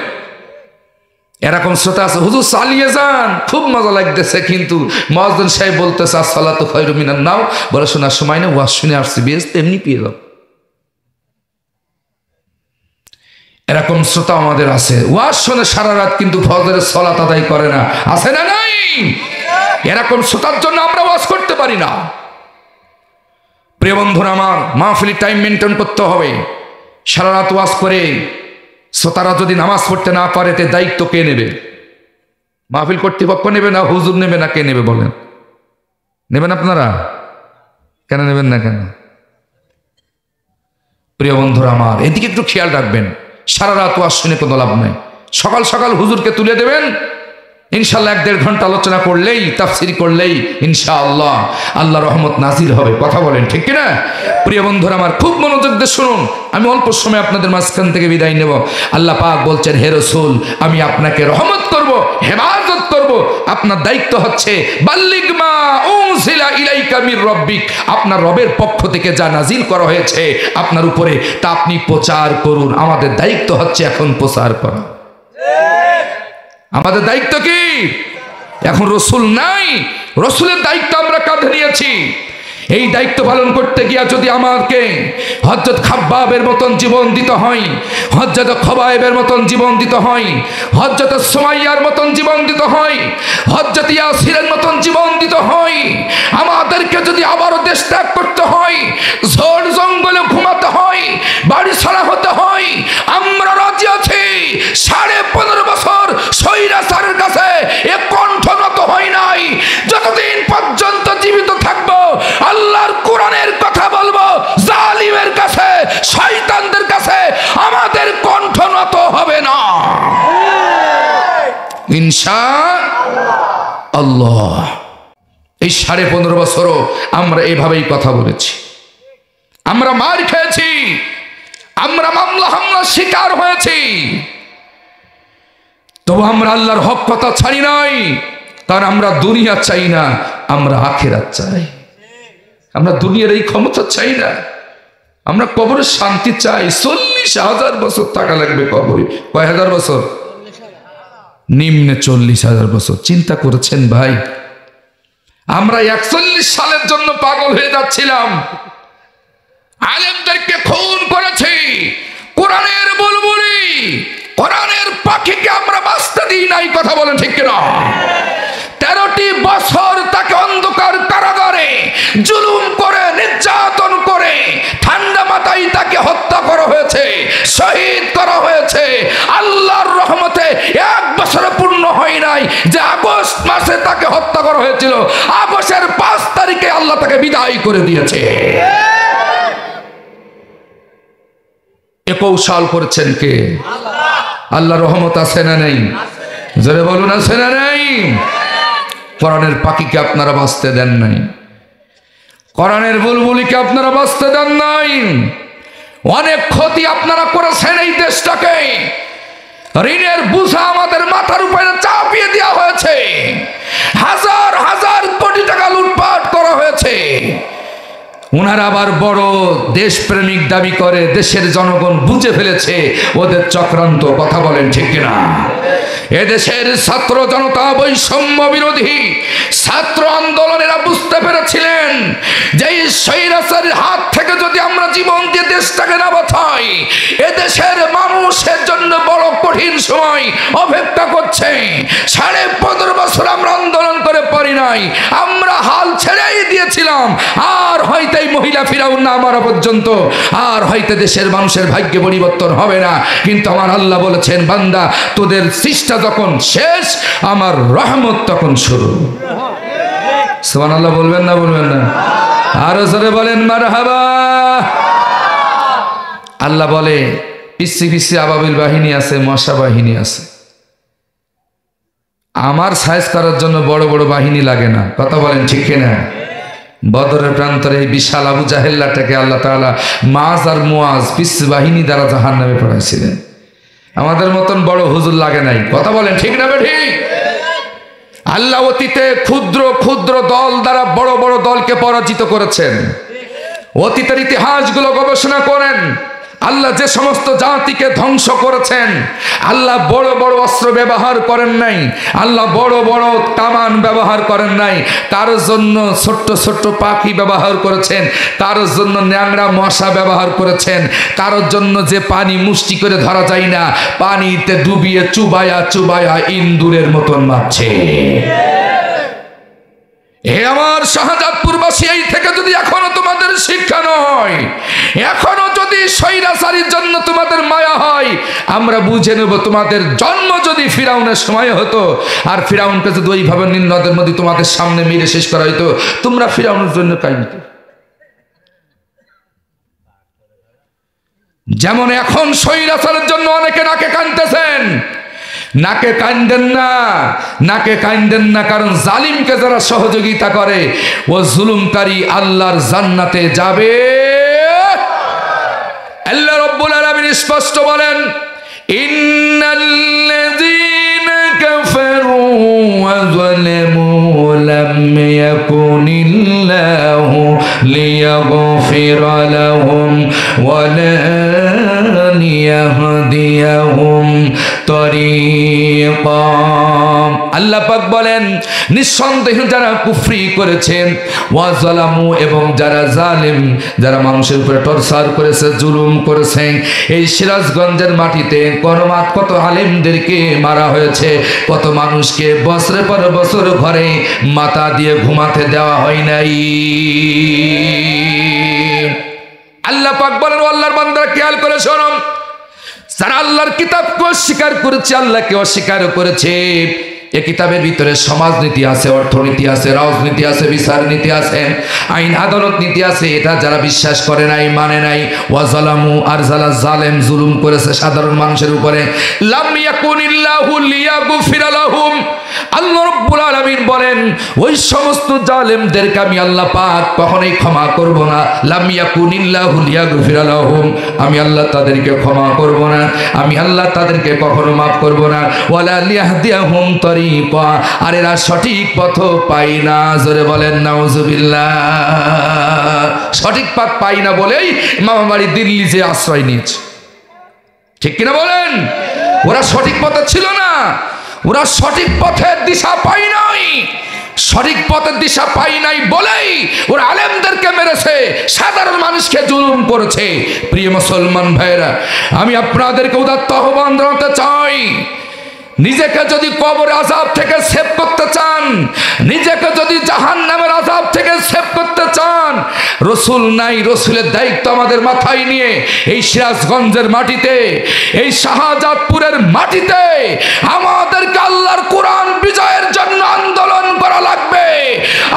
এরকম শ্রোতা আছে, হুজুর চালিয়ে যান, খুব মজা লাগতেছে, কিন্তু মুয়াজ্জিন সাহেব বলতেছে আসসালাতু খায়রুম মিনান নাওম, বলে শোনার সময় না, ওয়াজ শুনে আসছি, বেশ এমনি পেয়ে যাও। এরকম শ্রোতা আমাদের আছে, ওয়াজ শুনে সারা রাত কিন্তু ফজরের সালাত আদায় করে না, আছে না নাই? এরকম শ্রোতার জন্য আমরা ওয়াজ করতে পারি না। প্রিয় বন্ধুরা আমার, মাহফিলের টাইম মেনটেন করতে হবে। সারা রাত ওয়াজ করে শ্রোতারা যদি নামাজ পড়তে না পারে তে দায়িত্ব কে নেবে? মাহফিল কর্তৃপক্ষ নেবে না হুজুর নেবে না কে নেবে বলেন? নেবেন আপনারা? কেন নেবেন না কেন? প্রিয় বন্ধুরা আমার, এদিকে একটু খেয়াল রাখবেন। সারা রাত ওয়াজ শুনে কোনো লাভ নাই। সকাল সকাল হুজুরকে তুলে দেবেন, ইনশাআল্লাহ 1-1.5 ঘন্টা আলোচনা করলেই, তাফসীর করলেই ইনশাআল্লাহ আল্লাহ রহমত নাজিল হবে। কথা বলেন ঠিক কিনা? প্রিয় বন্ধুরা আমার, খুব মনোযোগ দিয়ে শুনুন, আমি অল্প সময় আপনাদের মাঝখান থেকে বিদায় নেব। আল্লাহ পাক বলছেন, হে রাসূল, আমি আপনাকে রহমত করব, হেফাজত করব। আপনার দায়িত্ব হচ্ছে বাল্লিগ মা উনজিলা ইলাইকা মির রাব্বিক, আপনার রবের পক্ষ থেকে যা নাজিল করা হয়েছে আপনার উপরে তা আপনি প্রচার করুন। আমাদের দায়িত্ব হচ্ছে এখন প্রচার করা। আমাদের দায়িত্ব কি? এখন রসুল নাই, রসুলের দায়িত্ব আমরা কাঁধে নিয়েছি। এই দায়িত্ব পালন করতে গিয়া যদি আমাকে হযরত খাব্বাবের মতন জীবন দিতে হয়, হযরত খবায়েবের মতন জীবন দিতে হয়, হযরত সুমাইয়ার মতন জীবন দিতে হয়, হযরত ইয়াসিরের মতন জীবন দিতে হয়, আমাদেরকে যদি আবারও দেশ ত্যাগ করতে হয়, ঝড় জঙ্গলে ঘুমাতে হয়, বাড়ি ছাড়া হতে হয়, আমরা রাজি আছি। 15.5 বছর স্বৈরাচারের কাছে এ কণ্ঠ নত হয় নাই। যতদিন পর্যন্ত জীবিত থাকবো আল্লাহর কোরআনের কথা বলবো, জালিমের কাছে, শয়তানদের কাছে আমাদের কণ্ঠ নত হবে না ইনশাআল্লাহ। এই 15.5 বছরও আমরা এভাবেই কথা বলেছি, আমরা মার খেয়েছি, আমরা মামলা হামলার শিকার হয়েছি, তবু আমরা আল্লাহর হক কথা ছাড়ি নাই। কারণ আমরা দুনিয়া চাই না, আমরা আখিরাত চাই। আমরা দুনিয়ার এই ক্ষমতা চাই না, আমরা কবরের শান্তি চাই। 40,000 বছর থাকা লাগবে কবরে। কয় হাজার বছর? নিম্নে 40,000 বছর। চিন্তা করেছেন ভাই? আমরা 41 সালের জন্য পাগল হয়ে যাচ্ছিলাম, আলেমদেরকে খুন করেছি, কোরআনের বুলবুলি, কোরআনের পাখিকে আমরা বাঁচতে দিই নাই। কথা বলেন ঠিক কিনা? 13টি বছর তাকে অন্ধকার কারাগারে জুলুম করে, নির্যাতন করে, ঠান্ডা মাথায় তাকে হত্যা করা হয়েছে, শহীদ করা হয়েছে। আল্লাহর রহমতে 1 বছর পূর্ণ হয় নাই, যে আগস্ট মাসে তাকে হত্যা করা হয়েছিল, আগস্টের 5 তারিখে আল্লাহ তাকে বিদায় করে দিয়েছে। এ কৌশল করেছেন কে? আল্লাহ। রহমত আছে না নেই? জোরে বলুন আছে না নেই? কোরআনের পাখিকে আপনারা বাঁচতে দেন নাই, কোরআনের বুলবুলিকে আপনারা বাঁচতে দেন নাই। অনেক ক্ষতি আপনারা করেছেন এই দেশটাকে। ঋণের বোঝা আমাদের মাথার উপরে চাপিয়ে দেওয়া হয়েছে, হাজার হাজার কোটি টাকা লুটপাট করা হয়েছে। ওনারা আবার বড় দেশপ্রেমিক দাবি করে, দেশের জনগণ বুঝে ফেলেছে ওদের চক্রান্ত। কথা বলেন ঠিক কিনা? এদেশের ছাত্র জনতা বৈষম্য বিরোধী ছাত্র আন্দোলনেরা বুঝতে পেরেছিলেন যে এই স্বৈরাচারের হাত থেকে যদি আমরা জীবন দিয়ে দেশটাকে না বাঁচাই, এদেশের মানুষের জন্য বড় কঠিন সময় অপেক্ষা করছে। 15.5 বছর আমরা আন্দোলন করে পারি নাই, আমরা হাল ছেড়েই দিয়েছিলাম। আর হয়তো এই মহিলা ফিরাউন না মারা পর্যন্ত আর হয়তো দেশের মানুষের ভাগ্য পরিবর্তন হবে না। কিন্তু আমার আল্লাহ বলেছেন, বান্দা তোদের সৃষ্টি যখন শেষ, আমার রহমত তখন শুরু। সুবহানাল্লাহ বলবেন না? বলবেন না? আরো জোরে বলেন মারহাবা। আল্লাহ বলে পিছি পিছি আবাবিল বাহিনী আছে, মশা বাহিনী আছে। আমার সাইজ করার জন্য বড় বড় বাহিনী লাগে না। কথা বলেন ঠিক কিনা? বদরের প্রান্তরে এই বিশাল আবু জাহেল্লাটাকে আল্লাহ তাআলা মাজ আর মুয়াজ পিছি বাহিনী দ্বারা জাহান্নামে পড়াইছিলেন। আমাদের মতন বড় হুজুর লাগে নাই। কথা বলেন ঠিক না ঠিক? আল্লাহ অতীতে ক্ষুদ্র ক্ষুদ্র দল দ্বারা বড় বড় দলকে পরাজিত করেছেন। অতীতের ইতিহাসগুলো গবেষণা করেন। আল্লাহ যে সমস্ত জাতিকে ধ্বংস করেছেন, আল্লাহ বড় বড় অস্ত্র ব্যবহার করেন নাই, আল্লাহ বড় বড় কামান ব্যবহার করেন নাই। তার জন্য ছোট্ট ছোট্ট পাখি ব্যবহার করেছেন, তার জন্য ন্যাংরা মশা ব্যবহার করেছেন, কারোর জন্য যে পানি মুষ্টি করে ধরা যায় না, পানিতে ডুবিয়ে চুবায়া চুবায়া ইন্দুরের মতন মারছে। হে আমার শাহজাদপুরবাসী, এই থেকে যদি এখনো তোমাদের শিক্ষা নয়, এখনো যদি স্বৈরাচারীর জন্য তোমাদের মায়া হয়, আমরা বুঝে নেব তোমাদের জন্ম যদি ফিরাউনের সময় হতো, আর ফিরাউনকে যদি ওইভাবে নিম্নদের মধ্যে তোমাদের সামনে মেরে শেষ করা হইতো, তোমরা ফিরাউনের জন্য কাঁদতে। যেমন এখন স্বৈরাচারের জন্য অনেকে নাকে কাঁদতেছেন, নাকে কান্দেন না, নাকে কান্দেন না, কারণ জালিমকে যারা সহযোগিতা করে ও জুলুমকারী আল্লাহর জান্নাতে যাবে। আল্লাহ রাব্বুল আলামিন স্পষ্ট বলেন, ইন্নাল্লাযীনা কাফারু ওয়া যালামু লাম ইয়াকুনিল্লাহু লিয়াগফিরা লাহুম ওয়া লা লিয়াহদিয়াহুম তরিকা। আল্লাহ পাক বলেন, নিঃসন্দেহে যারা কুফরি করেছেন, ওয়া যালামু, এবং যারা জালিম, যারা মানুষের উপরে টর্চার করেছে, জুলুম করেছে। এই সিরাজগঞ্জের মাটিতে কত আলেমদেরকে মারা হয়েছে, কত মানুষকে বছরের পর বছর ঘরে মাথা দিয়ে ঘুমাতে দেওয়া হয় নাই। আল্লাহ পাক বলেন, আল্লাহর বান্দারা খেয়াল করে শোনো, যারা আল্লাহর কিতাবকে অস্বীকার করেছে, আল্লাহকে অস্বীকার করেছে, এ কিতাবের ভিতরে সমাজনীতি আছে, অর্থনীতি আছে, রাজনীতি আছে, বিচার নীতি আছে, আইন আদালত নীতি আছে। এটা যারা বিশ্বাস করে নাই, মানে নাই, ওয়াজালামু, আর যারা জালেম জুলুম করেছে সাধারণ মানুষের উপরে, লাম ইয়াকুনিল্লাহু লিয়াগফিরা লাহুম, আল্লাহ রাব্বুল আলামিন বলেন ওই সমস্ত জালেমদেরকে আমি আল্লাহ পাক কখনোই ক্ষমা করব না। লাম ইয়াকুনিল্লাহু লিয়াগফিরা লাহুম, আমি আল্লাহ তাদেরকে ক্ষমা করব না, আমি আল্লাহ তাদেরকে কখনো মাফ করব না। ওয়ালা লিয়াহদিয়াহুম তরিকা, আর এরা সঠিক পথ পায় না। জোরে বলেন নাউজুবিল্লাহ। সঠিক পথ পায় না বলেই মামা বাড়ি দিল্লি যে আশ্রয় নিয়েছে, ঠিক কিনা বলেন? ওরা সঠিক পথে ছিল না, ওরা সঠিক পথের দিশা পায় নাই। সঠিক পথের দিশা পাই নাই বলেই ওরা আলেমদেরকে মেরেছে, সাধারণ মানুষকে জুলুম করেছে। প্রিয় মুসলমান ভাইরা, আমি আপনাদেরকে উদাত্ত আহ্বান জানাতে চাই, নিজেকে যদি কবর আযাব থেকে সেভ করতে চান, নিজেকে যদি জাহান্নামের আযাব থেকে সেভ করতে চান, রসুল নাই, রসুলের দায়িত্ব আমাদের মাথায় নিয়ে এই সিরাজগঞ্জের মাটিতে, এই শাহজাদপুরের মাটিতে আমাদেরকে আল্লাহর কোরআন বিজয়ের জন্য আন্দোলন করা লাগবে।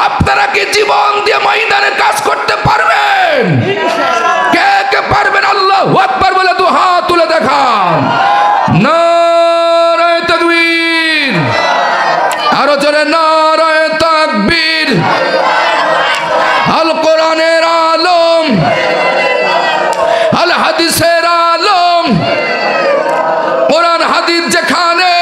আপনারা কি জীবন দিয়ে ময়দানে কাজ করতে পারবেন? কে কে পারবেন? আল্লাহু আকবার বলে দু হাত তুলে দেখান। নারায়ে তাকবীর, আরো জোরে নারায়ে তাকবীর। আল কোরআনের আলম, আল হাদিসের আলম, কোরআন হাদিস যেখানে,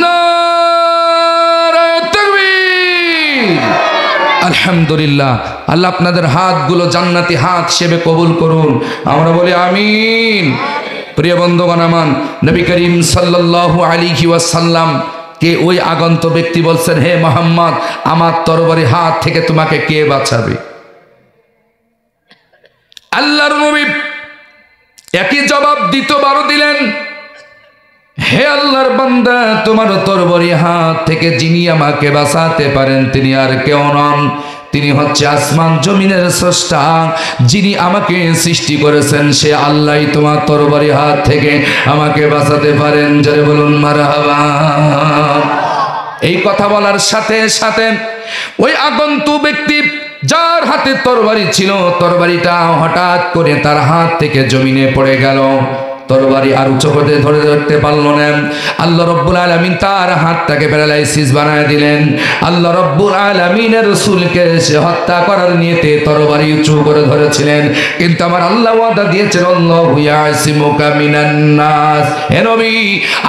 নারায়ে তাকবীর। আলহামদুলিল্লাহ। আল্লাহ আপনাদের হাতগুলো জান্নাতি হাত হিসেবে কবুল করুন, আমরা বলি আমিন। প্রিয় বন্ধুগণ আমার, নবী করিম সাল্লাল্লাহু আলাইহি ওয়াসাল্লাম কে ওই আগন্ত ব্যক্তি বলছেন, হে মুহাম্মদ, আমার তরবারি হাত থেকে তোমাকে কে বাঁচাবে? আল্লাহর নবী একই জবাব দ্বিতীয়বারও দিলেন, হে আল্লাহর বান্দা, তোমার তরবারি হাত থেকে যিনি আমাকে বাঁচাতে পারেন তিনি আর কেউ নন, তিনি হচ্ছে আসমান জমিনের স্রষ্টা, যিনি আমাকে সৃষ্টি করেছেন সে আল্লাহই তোমার তরবারি হাত থেকে আমাকে বাঁচাতে পারেন। জোরে বলুন মারহাবা। এই কথা বলার সাথে সাথে ওই আগন্তুক ব্যক্তি যার হাতে তরবারি ছিল, তরবারিটা হঠাৎ করে তার হাত থেকে জমিনে পড়ে গেল। তরবারি আর উঁচু করে ধরতে পারল না। আল্লাহ রব্বুল আলামিন তার হাতটাকে প্যারালাইসিস বানায় দিলেন। আল্লাহ রব্বুল আলামিনের রাসূলকে সে হত্যা করার নিয়তে তরবারি উঁচু করে ধরেছিলেন, কিন্তু আমার আল্লাহ ওয়াদা দিয়েছেন, আল্লাহু ইয়াসিমুকা মিনান নাস। হে নবী,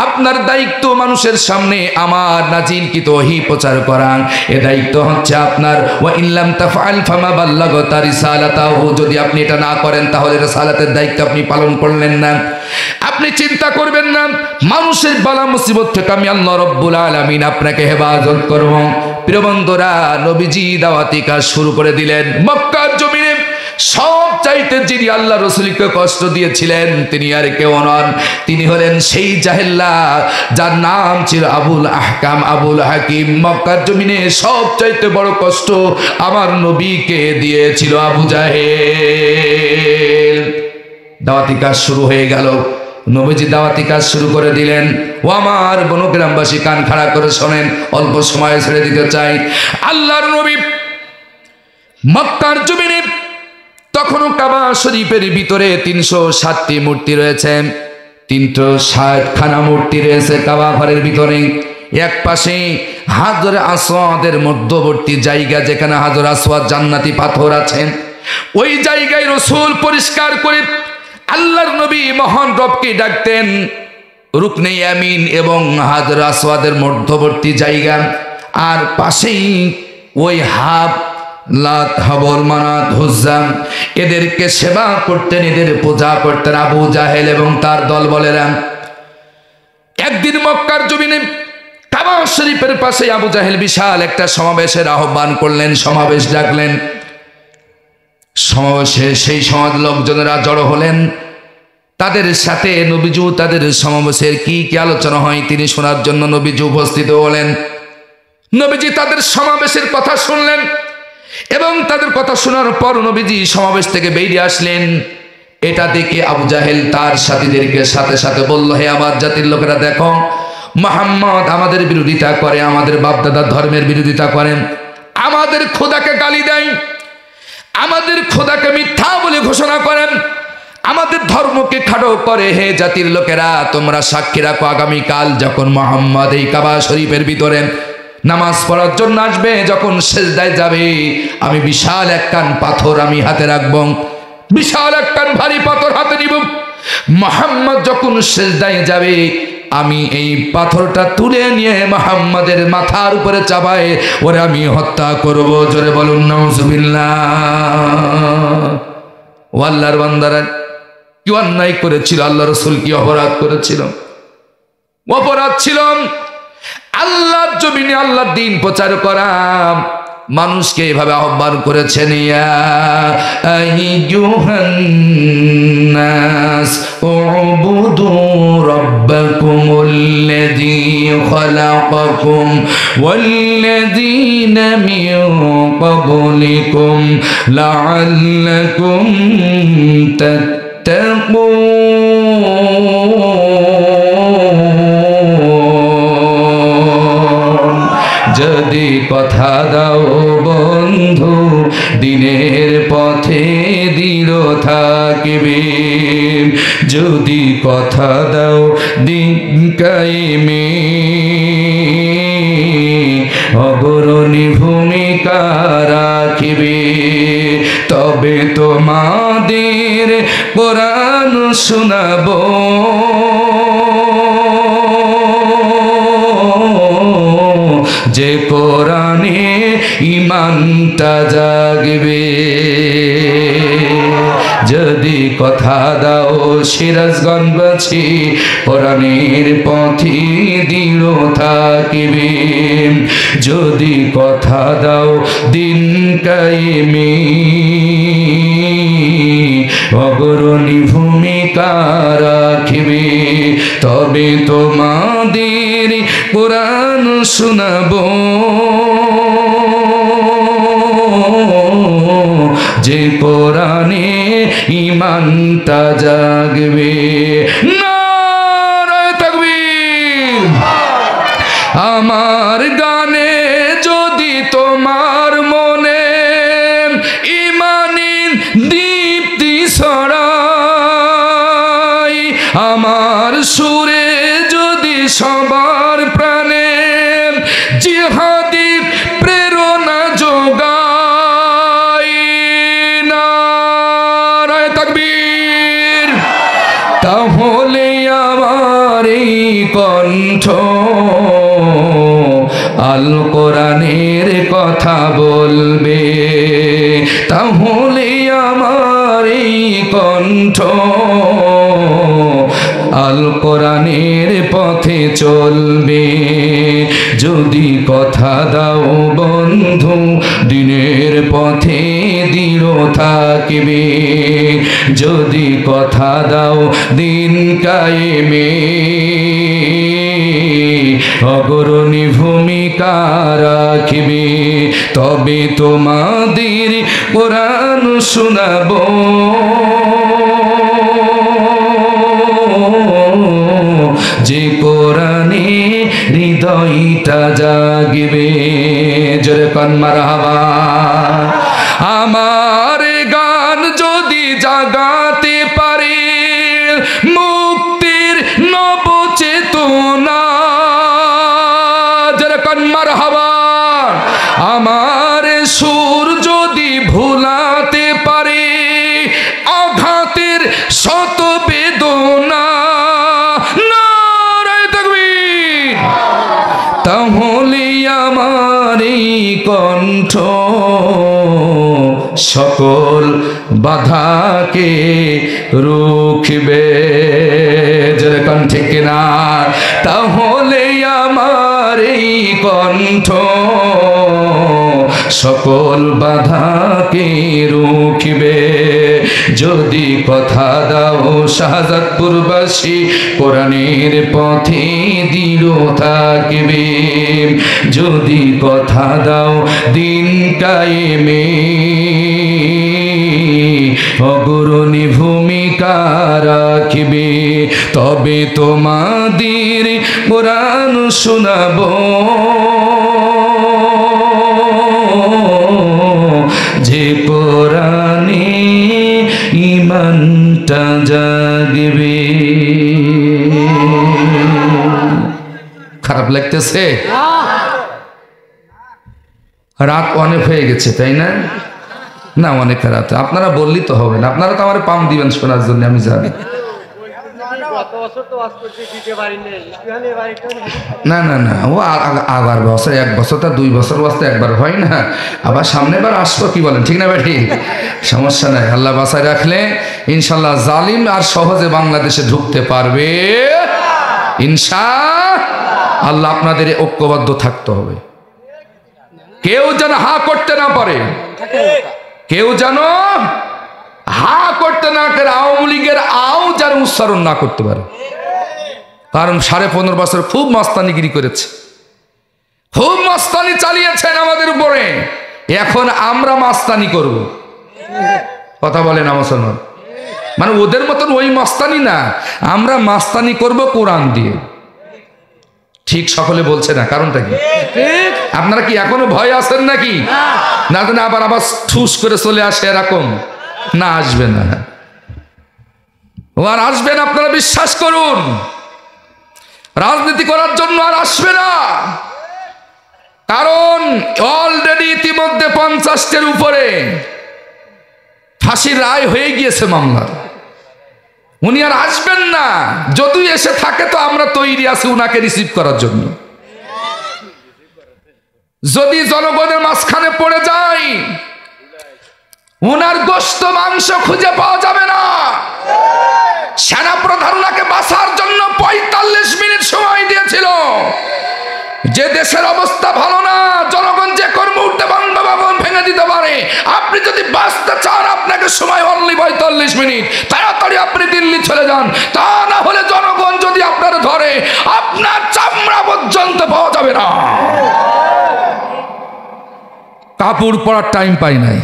আপনার দায়িত্ব মানুষের সামনে আমার নাজিলকৃত ওহী প্রচার করা। এ দায়িত্ব হচ্ছে আপনার। ওয়া ইল্লাম তাফআল ফামা বাল্লাগতা রিসালাতাহু, যদি আপনি এটা না করেন তাহলে রিসালাতের দায়িত্ব আপনি পালন করলেন না। আপনি চিন্তা করবেন না, মানুষের বালা মুসিবত থেকে আমি আল্লাহ রব্বুল আলামিন আপনাকে হেফাজত করব। প্রিয় বন্ধুরা, নবীজি দাওয়াতি কাজ শুরু করে দিলেন। মক্কার জমিনে সব চাইতে যিনি আল্লাহ রাসূলকে কষ্ট দিয়েছিলেন তিনি আর কেউ নন, তিনি হলেন সেই জাহেল্লা যার নাম ছিল আবুল আহকাম, আবুল হাকিম। মক্কার জমিনে সব চাইতে বড় কষ্ট আমার নবীকে দিয়েছিল আবু জাহেল। দাওয়াতি কাজ শুরু হয়ে গেল। নবীজি দাওয়াতি কাজ শুরু করে দিলেন। ও আমার বনগ্রামবাসী, কান খাড়া করে শোনেন, অল্প সময়ে ছেড়ে দিতে চাই। আল্লাহর নবী মক্কার জমিনে তখনও কাবা শরীফের ভিতরে 307টি মূর্তি রয়েছে, 360খানা মূর্তি রয়েছে কাবা ঘরের ভিতরে। এক পাশে হাজরে আসওয়াদের মধ্যবর্তী জায়গা, যেখানে হাজর আসওয়াদ জান্নাতি পাথর আছে, ওই জায়গায় রাসূল পরিষ্কার করে আল্লাহর নবী মহান রবকে ডাকতেন। রুকনে ইয়ামিন এবং হাজর আসওয়াদের মধ্যবর্তী জায়গা, আর পাশেই ওই লাত, হাবল, মানাত, হুজ্জা, এদেরকে সেবা করতেন, এদের পূজা করতেন আবু জাহেল এবং তার দলবলেরা। একদিন মক্কার জমিনে কাবা শরীফের পাশে আবু জাহেল বিশাল একটা সমাবেশের আহ্বান করলেন, সমাবেশ ডাকলেন। সমাবেশে সেই সমাজ লোকজনেরা জড়ো হলেন। তাদের সাথে নবীজু তাদের সমাবেশের কি কি আলোচনা হয় তিনি শোনার জন্য নবীজু উপস্থিত হলেন। নবীজি তাদের সমাবেশের কথা শুনলেন এবং তাদের কথা শোনার পর নবীজি সমাবেশ থেকে বেরিয়ে আসলেন। এটা দেখে আবু জাহেল তার সাথীদেরকে সাথে সাথে বলল, হে আমার জাতির লোকেরা, দেখো মুহাম্মদ আমাদের বিরোধিতা করে, আমাদের বাপদাদার ধর্মের বিরোধিতা করেন, আমাদের খোদাকে গালি দেয়, আমাদের খোদাকে মিথ্যা বলে ঘোষণা করেন, আমাদের ধর্মকে খাটো করে। হে জাতির লোকেরা, তোমরা সাক্ষী রাখো, আগামীকাল যখন মুহাম্মদ এই কাবা শরীফের ভিতরে নামাজ পড়ার জন্য আসবে, যখন সেজদায় যাবে, আমি বিশাল একখান পাথর আমি হাতে রাখবো, বিশাল একখান ভারী পাথর হাতে নিব। মুহাম্মদ যখন সেজদায় যাবে, আমি এই পাথরটা তুলে নিয়ে মুহাম্মাদের মাথার উপরে চাপায় ওরে আমি হত্যা করব। জোরে বলুন নাউজুবিল্লাহ। ও আল্লাহর বান্দারা, কি অন্যায় করেছিল আল্লাহ রাসূল, কি অপরাধ করেছিল? অপরাধ ছিল আল্লাহর জমিনে আল্লাহর দ্বীন প্রচার করা। মানুষকে এইভাবে আহ্বান করেছেন, ইয়া আইয়ুহান নাস উবুদু রাব্বাকুমুল্লাযী খালাকাকুম ওয়াল্লাযীনা মিন ক্বাবলিকুম লাআল্লাকুম তাত্তাকুন। যদি কথা দাও বন্ধু দিনের পথে দৃঢ় থাকবে, যদি কথা দাও দিন কায়েমে অগ্রণী ভূমিকা রাখিবে, তবে তোমাদের কোরআন শোনাবো, যে কোরআনে ঈমানটা জাগবে। যদি কথা দাও সিরাজগঞ্জবাসী কোরআনের পথে দৃঢ় থাকিবে, যদি কথা দাও দিন কায়েমে অগ্রণী ভূমিকা রাখিবে, তবে তোমাদের কোরআন শোনাবো, যে কোরআনে ঈমানটা জাগবে। নারায়ে তাকবীর। আমার গানে যদি তোমার মনে ঈমানের দীপ্তি ছড়ায়, আমার সুরে যদি সবার প্রাণে জিহাদের প্রেরণা যোগায়, নারায়ে তাকবীর, তাহলে আমার এই কণ্ঠ আল কোরআনের কথা বলবে, তাহলে আমার এই কণ্ঠ আল কোরআনের পথে চলবে, যদি কথা দাও বন্ধু দিনের পথে দৃঢ় থাকিবে, যদি কথা দাও দিন কায়েমে অগ্রণী ভূমিকা রাখিবে, তবে তোমাদের কোরআন শোনাবো, যে কোরআনে হৃদয়টা জাগবে। জোরে কোন মারহাবা। আমার গান যদি জাগাতে পারে মুক্তির নবচেতনা, জোরে কোন মারহাবা। আমার সুর যদি ভুলাতে পারে আঘাতের শত বেদনা, তাহলে আমার এই কণ্ঠ সকল বাধাকে রুখবে। যেরকম ঠিক না, তাহলে আমার এই কণ্ঠ সকল বাধাকে রুখবে, যদি কথা দাও শাহজাদপুরবাসী কোরআনের পথে দৃঢ় থাকবে, যদি কথা দাও দিন কায়েমে অগ্রণী ভূমিকা রাখিবে, তবে তোমাদের কোরআন শোনাবো, যে কোরআনে ঈমানটা জাগবে। খারাপ লাগতেছে? রাত অনেক হয়ে গেছে তাই না? না অনেক রাত, আপনারা বললেই তো হবে না, আপনারা তো আমার পাম দিবেন শোনার জন্য আমি জানি। না না না, ও আবার বছর এক বছর তা 2 বছর বাঁচতে একবার হয় না, আবার সামনে বার আসবো, কি বলেন ঠিক না বেঠি? সমস্যা নাই, আল্লাহ বাঁচায় রাখলে ইনশাল্লাহ জালিম আর সহজে বাংলাদেশে ঢুকতে পারবে ইনশাআল্লাহ। আপনাদের ঐক্যবদ্ধ থাকতে হবে, কেউ যেন হা করতে না পারে, কেউ যেন হা করতে না পারে, আওয়ামী লীগের আও যেন উচ্চারণ না করতে পারে, কারণ 15.5 বছর খুব মাস্তানিগিরি করেছে, খুব মাস্তানি চালিয়েছেন আমাদের উপরে, এখন আমরা মাস্তানি করব। কথা বলে না মুসলমান? মানে ওদের মতন ওই মাস্তানি না, আমরা মাস্তানি করব কোরআন দিয়ে, ঠিক সকলে বলছে না, কারণটা কি? আপনারা কি এখনো ভয় আছেন নাকি? না জানে আবার আবার ঠুস করে চলে আসে এরকম? না, আসবে না, ও আর আসবেন, আপনারা বিশ্বাস করুন। রাজনীতি করার জন্য আর আসবে না, কারণ অলরেডি ইতিমধ্যে 50টির উপরে ফাঁসির রায় হয়ে গিয়েছে মামলার। উনি আর আসবেন না, যদি এসে থাকে তো আমরা তৈরি আছি উনাকে রিসিভ করার জন্য। যদি জনগণের মাঝখানে পড়ে যায়, উনার গোশত মাংস খুঁজে পাওয়া যাবে না। সেনা প্রধান উনাকে বাঁচার জন্য 45 মিনিট সময় দিয়েছিল। যে দেশের অবস্থা ভালো না, জনগণ যে কোন মুহূর্তে বঙ্গভবন ভেঙে দিতে পারে, আপনি যদি বাঁচতে চান আপনাকে সময় অনলি 45 মিনিট, তাড়াতাড়ি আপনি দিল্লি চলে যান। তা না হলে জনগণ যদি আপনার ধরে, আপনার চামড়া পর্যন্ত পাওয়া যাবে না। কাপড় পরার টাইম পাই নাই,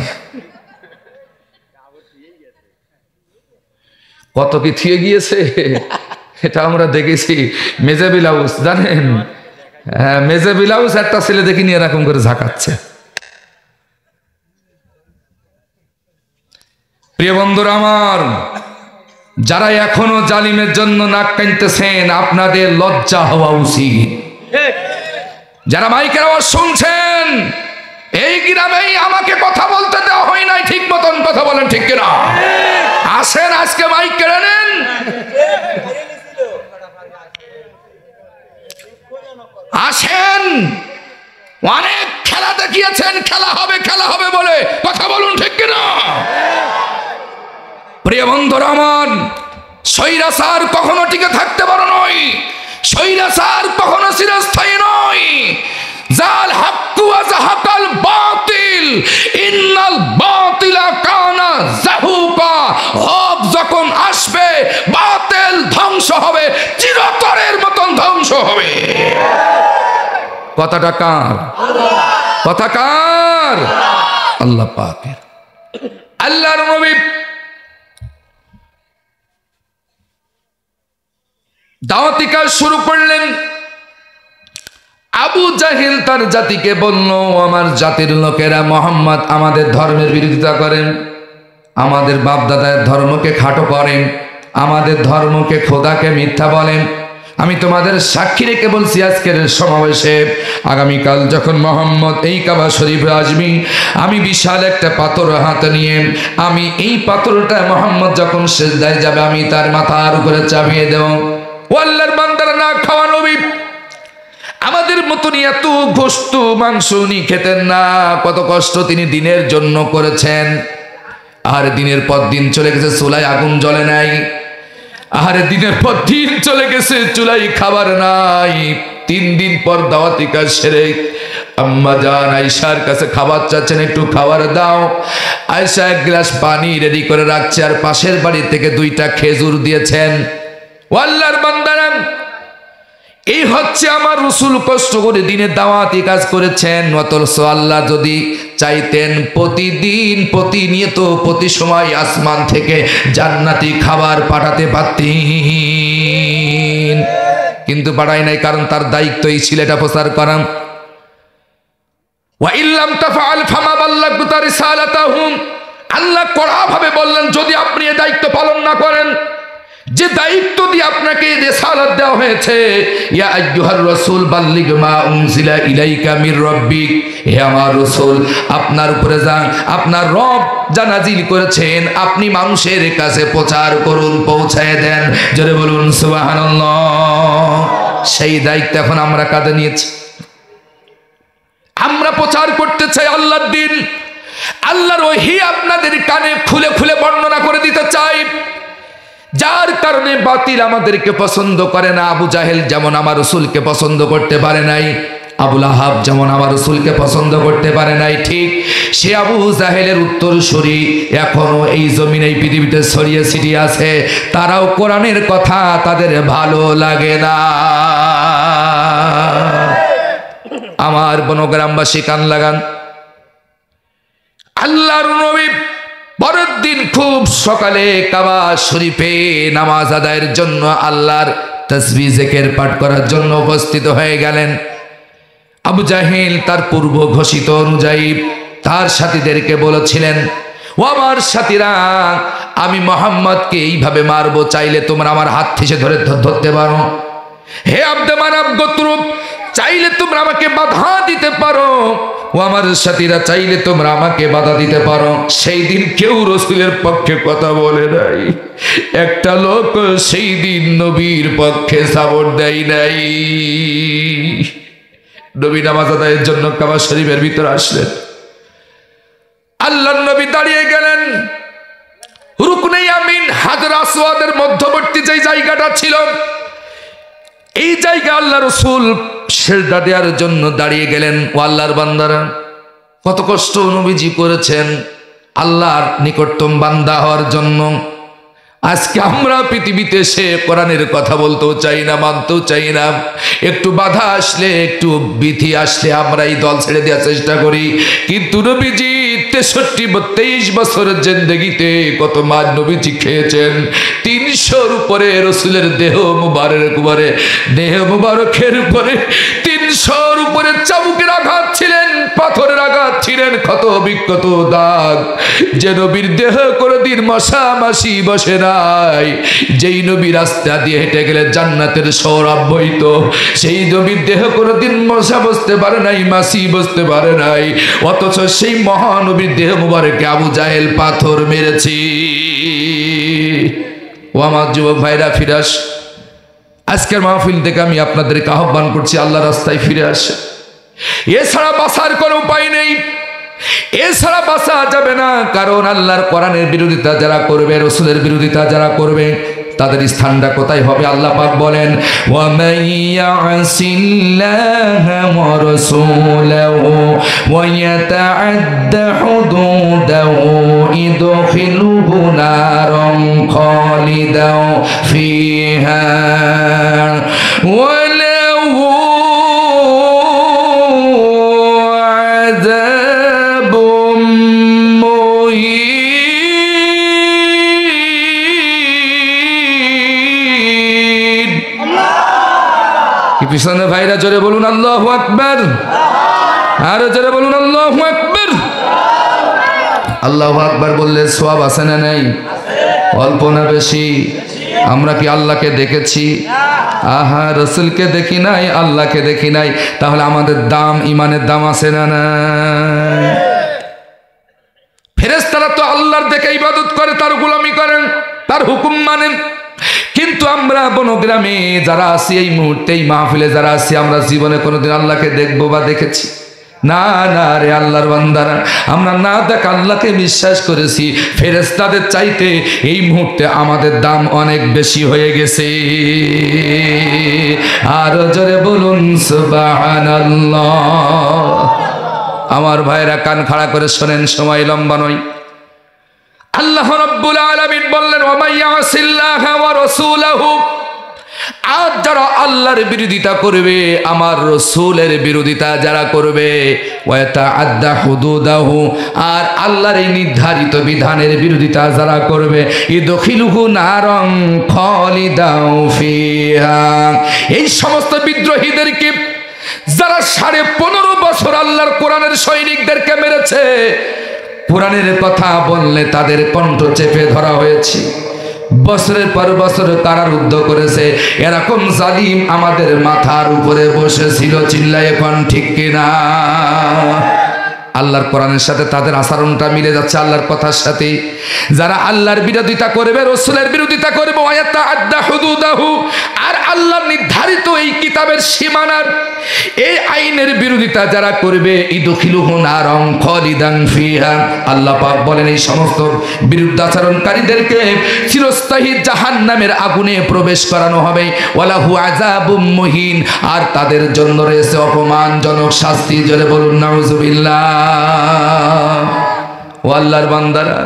কত কি থিয়ে গিয়েছে এটা আমরা দেখেছি। মেজে ব্লাউজ জানেন, হ্যাঁ মেজে ব্লাউজ একটা ছেলে দেখিনি এরকম করে ঝাঁকাচ্ছে। প্রিয় বন্ধুরা আমার, যারা এখনো জালিমের জন্য নাক টানতেছেন, আপনাদের লজ্জা হওয়া উচিত। যারা মাইকের আওয়াজ শুনছেন, এই গ্রামেই আমাকে কথা বলতে দেওয়া হয় নাই ঠিক মতন, কথা বলেন ঠিক কিনা? আসেন আজকে মাইক কেড়ে নেন। আসেন, অনেক খেলা দেখিয়েছেন, খেলা হবে বলে, কথা বলুন ঠিক কিনা? প্রিয় বন্ধুরা আমার, স্বৈরাচার কখনো টিকে থাকতে পারে নয়, স্বৈরাচার কখনো চিরস্থায়ী নয়। জাল হাক্কু ওয়া যাহাকাল বাতিল ইন্নাল বাতিলা কানা যাহুকা। হক যখন আসবে, বাতিল ধ্বংস হবে, চিরতরের মতন ধ্বংস হবে। কথাটা কার? কথা কার? আল্লাহ পাকের। আল্লাহর নবী দাওয়াতি কাজ শুরু করলেন। আবু জাহিল তার জাতিকে বলল, আমার জাতির লোকেরা মোহাম্মদ আমাদের ধর্মের বিরোধিতা করেন, আমাদের বাপ দাদার ধর্মকে খাটো করেন, আমাদের ধর্মকে খোদাকে মিথ্যা বলেন। আমি তোমাদের সাক্ষী রেখে বলছি, আজকের সমাবেশে আগামীকাল যখন মোহাম্মদ এই কাবা শরীফে আসবি, আমি বিশাল একটা পাথর হাতে নিয়ে, আমি এই পাথরটা মোহাম্মদ যখন সিজদায় যাবে, আমি তার মাথার উপরে চাপিয়ে দেব। ও আল্লাহর বান্দারা, না খাওয়া নবী আমাদের মতন এত গোশত মাংস উনি খেতেন না। কত কষ্ট তিনি দিনের জন্য করেছেন। আর দিনের পর দিন চলে গেছে, চুলায় আগুন জ্বলে নাই। আরে দিনের পর দিন চলে গেছে, চুলাই খাবার নাই। 3 দিন পর দাওয়াতি কাজ সেরে আম্মা জান আয়েশার কাছে খাবার চাচ্ছেন, একটু খাবার দাও। আয়েশা 1 গ্লাস পানি রেডি করে রাখছে, আর পাশের বাড়ি থেকে 2টা খেজুর দিয়েছেন। ও আল্লাহর বান্দারা, এই হচ্ছে আমার রাসূল কষ্ট করে দিনের দাওয়াতি কাজ করেছেন। অথচ আল্লাহ যদি চাইতেন প্রতিদিন প্রতিনিয়ত প্রতি সময় আসমান থেকে জান্নাতি খাবার পাঠাতে পারতেন, কিন্তু পাঠায় নাই, কারণ তার দায়িত্বই ছিল এটা প্রচার করা। ওয়া ইল্লাম তাফআল ফামা বাল্লাগতা রিসালাতাহুম। আল্লাহ কড়া ভাবে বললেন, যদি আপনি এই দায়িত্ব পালন না করেন, যে দায়িত্ব দিয়ে আপনাকে রিসালাত দেওয়া হয়েছে, ইয়া আইয়ুহার রাসূল বাল্লিগ মা উনজিলা ইলাইকা মির রাব্বিক, হে আমার রাসূল আপনার উপরে যা আপনার রব যা নাজিল করেছেন আপনি মানুষের কাছে প্রচার করুন, পৌঁছায় দেন। জোরে বলুন সুবহানাল্লাহ। সেই দায়িত্ব এখন আমরা কাঁধে নিয়েছি। আমরা প্রচার করতে চাই আল্লাহর দ্বীন, আল্লাহর ওহী আপনাদের কানে খুলে খুলে বর্ণনা করে দিতে চাই। যার কারণে বাতিল আমাদেরকে পছন্দ করে না। আবু জাহেল যেমন আমার রাসূলকে পছন্দ করতে পারে নাই, আবুল আহাব যেমন আমার রাসূলকে পছন্দ করতে পারে নাই, ঠিক সে আবু জাহেলের উত্তরসূরি এখনো এই জমিনে এই পৃথিবীতে ছড়িয়ে ছিটিয়ে আছে। তারাও কোরআনের কথা তাদের ভালো লাগে না। আমার বনগ্রামবাসী কান লাগান। আল্লাহর নবী পরের দিন খুব সকালে কাবা শরীফে নামাজ আদায়ের জন্য আল্লাহর তাসবিহ জিকির পাঠ করার জন্য উপস্থিত হয়ে গেলেন। আবু জাহেল তার পূর্ব ঘোষিত অনুযায়ী তার সাথীদেরকে বলেছিলেন, ও আমার সাথীরা, আমি মুহাম্মদকে এইভাবে মারবো, চাইলে তোমরা আমার হাত থেকে ধরতে পারো। হে আব্দে মানাব গোত্র, চাইলে তোমরা আমাকে বাধা দিতে পারো। ও আমার সাথীরা, চাইলে তোমরা আমাকে বাধা দিতে পারো। সেই দিন কেউ রাসূলের পক্ষে কথা বলে নাই, একটা লোক সেই দিন নবীর পক্ষে সাপোর্ট দেয় নাই। নবী নামাজ আদায়ের জন্য কাবা শরীফের ভিতরে আসলেন। আল্লাহর নবী দাঁড়িয়ে গেলেন। রুকনে ইয়ামিন হাজর আসওয়াদের মধ্যবর্তী যে জায়গাটা ছিল, এই জায়গা আল্লাহ রাসূল সিজদা দেওয়ার জন্য দাঁড়িয়ে গেলেন। ও আল্লাহর বান্দারা, কত কষ্ট নবীজি করেছেন আল্লাহর নিকটতম বান্দা হওয়ার জন্য। আজকে আমরা পৃথিবীতে এসে কোরআনের কথা বলতেও চাই না, মানতেও চাই না। একটু বাধা আসলে, একটু বিধি আসলে আমরা এই দল ছেড়ে দেওয়ার চেষ্টা করি। কিন্তু নবীজি 23 বছরের জিন্দেগিতে কত মার নবীজি খেয়েছেন। 300-র উপরে রসুলের দেহ মুবারকের উপরে 300-র উপরে চাবুকের আঘাত ছিলেন, পাথরের আঘাত ছিলেন, ক্ষত বিক্ষত দাগ। যে নবীর দেহ কোনদিন মশা মাছি বসে নাই, যেই নবী রাস্তা দিয়ে হেঁটে গেলে জান্নাতের সৌরভ বইত, সেই নবীর দেহ কোনদিন মশা বসতে পারে নাই, মাছি বসতে পারে নাই। অথচ সেই মহানবীর দেহ মুবারকে আবু জাহেল পাথর মেরেছি। ও আমার যুবক ভাইরা, ফিরে আস। আজকের মাহফিল থেকে আমি আপনাদেরকে আহ্বান করছি, আল্লাহ রাস্তায় ফিরে আসে। এছাড়া বাঁচার কোনো উপায় নেই, এছাড়া বাঁচা যাবে না। কারণ আল্লাহর কোরআনের বিরোধিতা যারা করবে, রাসূলের বিরোধিতা যারা করবে, তাদের স্থানটা কোথায় হবে? আল্লাহ পাক বলেন, ওয়া মাইয়াসিল্লাহা ওয়া রাসূলাহু ওয়া ইয়াতাআদ্দা হুদুদাহু ইদখিলুহু নারান খালিদান ফিহা ওয়া লাহু আযাবুম মুহিন। কি পিছনে ভাইরা জোরে বলুন আল্লাহু আকবার, আর জোরে বলুন আল্লাহু আকবার। আল্লাহু আকবার বললে সওয়াব আছে না নাই? অল্প না বেশি? আমরা কি আল্লাহকে দেখেছি? আহা, রাসূলকে দেখি নাই, আল্লাহকে দেখি নাই। তাহলে আমাদের দাম, ইমানের দাম আছে না নাই? ফেরেশতারা তো আল্লাহর দেখে ইবাদত করে, তার গোলামি করেন, তার হুকুম মানেন। কিন্তু আমরা বনগ্রামে যারা আছি, এই মুহূর্তে এই মাহফিলে যারা আছি, আমরা জীবনে কোনোদিন আল্লাহকে দেখবো বা দেখেছি? না না রে আল্লাহর বান্দারা, আমরা না দেখ আল্লাহকে বিশ্বাস করেছি। ফেরেশতাদের চাইতে এই মুহূর্তে আমাদের দাম অনেক বেশি হয়ে গেছে। আর জোরে বলুন সুবহানাল্লাহ। আমার ভাইরা কান খাড়া করে শোনেন, সময় লম্বা নয়। আল্লাহ রাব্বুল আলামিন বললেন, ওয়া মাইয়াসিল্লাহা ওয়া রাসূলাহু, আর যারা আল্লাহর বিরোধিতা করবে, আমার রাসূলের বিরোধিতা যারা করবে, ওয়া ইয়াতাআদ্দা হুদুদাহু, আর আল্লাহর এই নির্ধারিত বিধানের বিরোধিতা যারা করবে, ইদখিলুহু নারান খালিদান ফিহা, এই সমস্ত বিদ্রোহীদেরকে যারা 15.5 বছর আল্লাহর কোরআনের সৈনিকদেরকে মেরেছে, কোরআনের কথা বললে তাদের কণ্ঠ চেপে ধরা হয়েছে, বছরের পর বছর কারারুদ্ধ করেছে, এরকম জালিম আমাদের মাথার উপরে বসেছিল। চিল্লায়ে কোন ঠিক কিনা? আল্লাহর কোরআনের সাথে তাদের আচরণটা মিলে যাচ্ছে আল্লাহর কথার সাথে। যারা আল্লাহর বিরোধিতা করবে, রাসূলের বিরোধিতা করবে, ওয়া ইয়াতাআদ্দা হুদুদাহু, আর আল্লাহর নির্ধারিত এই কিতাবের সীমানার এই আইনের বিরোধিতা যারা করবে, ইদখিলুহু নারান খালিদান ফিহা, আল্লাহ পাক বলেন এই সমস্ত বিরুদ্ধাচরণকারীদেরকে চিরস্থায়ী জাহান্নামের আগুনে প্রবেশ করানো হবে। ওয়ালাহু আযাবুম মুহিন, আর তাদের জন্য রয়েছে অপমানজনক শাস্তি। জোরে বলুন নাউযুবিল্লাহ। ও আল্লাহর বান্দারা,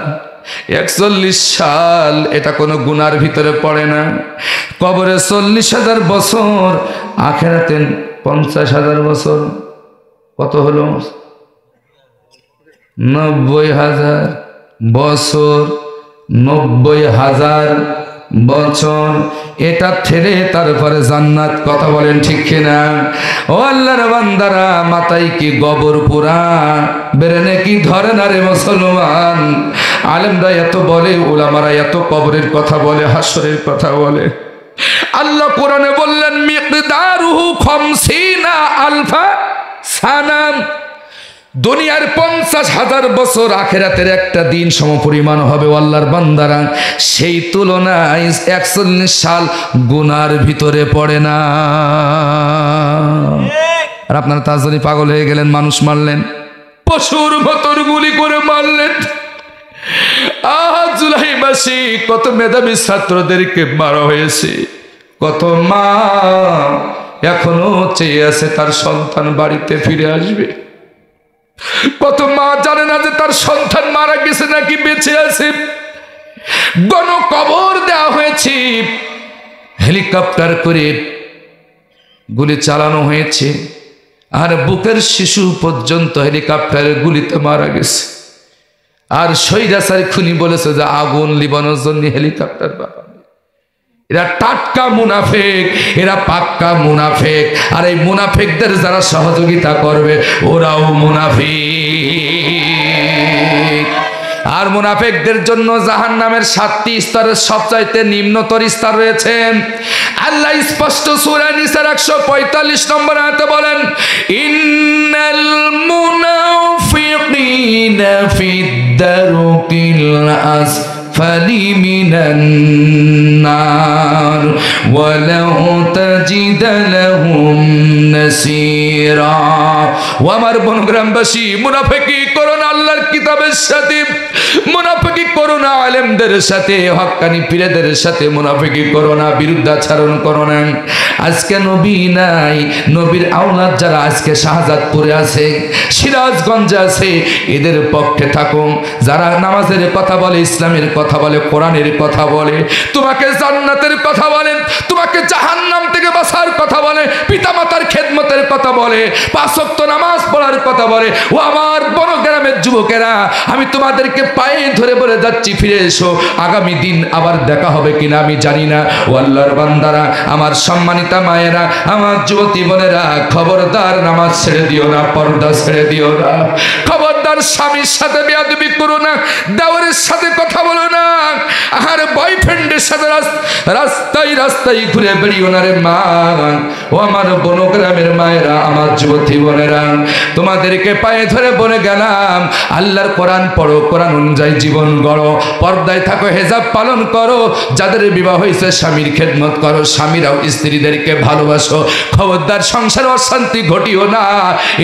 41 সাল এটা কোনো গুনার ভিতরে পড়ে না। কবরে 40,000 বছর, আখিরাতে 50,000 বছর। কত হলো? 90,000 বছর। 90,000 বছর, এটা ঠেলে তারপরে জান্নাত। কথা বলেন ঠিক কিনা? ও আল্লাহর বান্দারা, মাথায় কি গোবর পোড়া, ব্রেনে কি ধরে না রে মুসলমান? আলেমরা এত বলে, উলামারা এত কবরের কথা বলে, হাসরের কথা বলে। আল্লাহ কোরআনে বললেন মিকদারুহু 50 আলফা সানাম, দুনিয়ার 50,000 বছর আখেরাতের একটা দিন সমপরিমাণ হবে আল্লাহর বান্দারা। সেই তুলনায় 41 সাল গুনার ভিতরে পড়ে না। আর আপনারা তার জন্য পাগল হয়ে গেলেন, মানুষ মারলেন, পশুর মতন গুলি করে মারলেন। জুলাই মাসে কত মেধাবী ছাত্রদেরকে মারা হয়েছে, কত মা এখনো চেয়ে আছে তার সন্তান বাড়িতে ফিরে আসবে। কত মা জানে না যে তার সন্তান মারা গেছে নাকি বেঁচে আছে। গণকবর দেওয়া হয়েছে, হেলিকপ্টার করে গুলি চালানো হয়েছে, আর বুকের শিশু পর্যন্ত হেলিকপ্টারের গুলিতে মারা গেছে। আর সৈরাচার খুনি বলেছে যে আগুন লিবানোর জন্য হেলিকপ্টার পাঠানো। এরা টাটকা মুনাফেক, এরা পাক্কা মুনাফেক। আর এই মুনাফেকদের যারা সহযোগিতা করবে ওরাও মুনাফিক। আর মুনাফেকদের জন্য জাহান্নামের 7টি স্তরের সবচাইতে নিম্নতর স্তর রয়েছে। আল্লাহ স্পষ্ট সূরা নিসার 145 নম্বর আয়াতে বলেন, ইন্নাল মুনাফিকিনা ফিদ দারকিল আসফালি মিনান নার ওয়ালাউ তাজিদ লাহুম নাসীরা। ও আমার বনগ্রামবাসী, মুনাফিকি করো না আল্লাহর কিতাবের সাথে, মুনাফিকি করো না আলেমদের সাথে, হক্কানি পীরদের সাথে মুনাফিকি করো না, বিরুদ্ধাচরণ করো না। আজকে নবী নাই, নবীর আওলাদ যারা আজকে শাহজাদপুরে আছে, সিরাজগঞ্জে আছে, এদের পক্ষে থাকো। যারা নামাজের কথা বলে, ইসলামের কথা বলে, কোরআনের কথা বলে, তোমাকে জান্নাতের কথা বলে, তোমাকে জাহান্নাম থেকে বাঁচার কথা বলে, পিতামাতার খেদমতের কথা বলে, 5 ওয়াক্ত নামাজ পড়ার কথা বলে, ও আমার বনগ্রামের যুবকেরা, আমি তোমাদেরকে পায়ে ধরে বলে যাচ্ছি, ফিরে এসো। আগামী দিন আবার দেখা হবে কিনা আমি জানি না। ও আল্লাহর বান্দারা, আমার সম্মানিতা মায়েরা, আমার যুবতী বোনেরা, খবরদার নামাজ ছেড়ে দিও না, পর্দা ছেড়ে দিও না। খবরদার স্বামীর সাথে বেয়াদবি করো না, দেওরের সাথে কথা বলো না, আর বয়ফ্রেন্ডের সাথে রাস্তায় রাস্তায় ঘুরে বেরিও না রে মা। ও আমার বনগ্রামের মায়েরা, আমার যুবতী বোনেরা, তোমাদেরকে পায়ে ধরে বলে গেলাম, আল্লাহর কোরআন পড়ো, কোরআন অনুযায়ী জীবন গড়ো, পর্দায় থাকো, হেজাব পালন করো, যাদের বিবাহ হয়েছে স্বামীর খেদমত করো, স্বামীরাও স্ত্রীদেরকে ভালোবাসো। খবরদার সংসার অশান্তি ঘটিও না,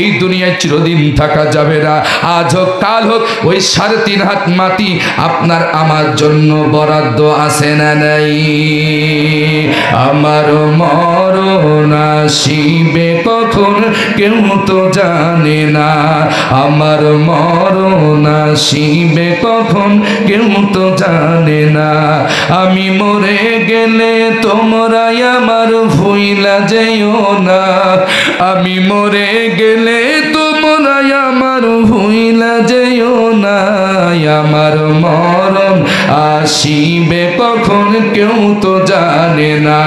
এই দুনিয়ায় চিরদিন থাকা যাবে না। আজ হোক কাল হোক, ওই 3.5 হাত মাটি আপনার আমার জন্য বরাদ্দ আছে না নাই? আমার মরণ আসিবে কখন কেউ তো জানে না, আমার মরণ আসিবে কখন কেউ তো জানে না। আমি মরে গেলে তোমরাই আমার ভুইলা যেও না, আমি মরে গেলে তোমরাই আমার ভুইলা যেও না। আমার মরণ আসিবে কখন কেউ তো জানে না,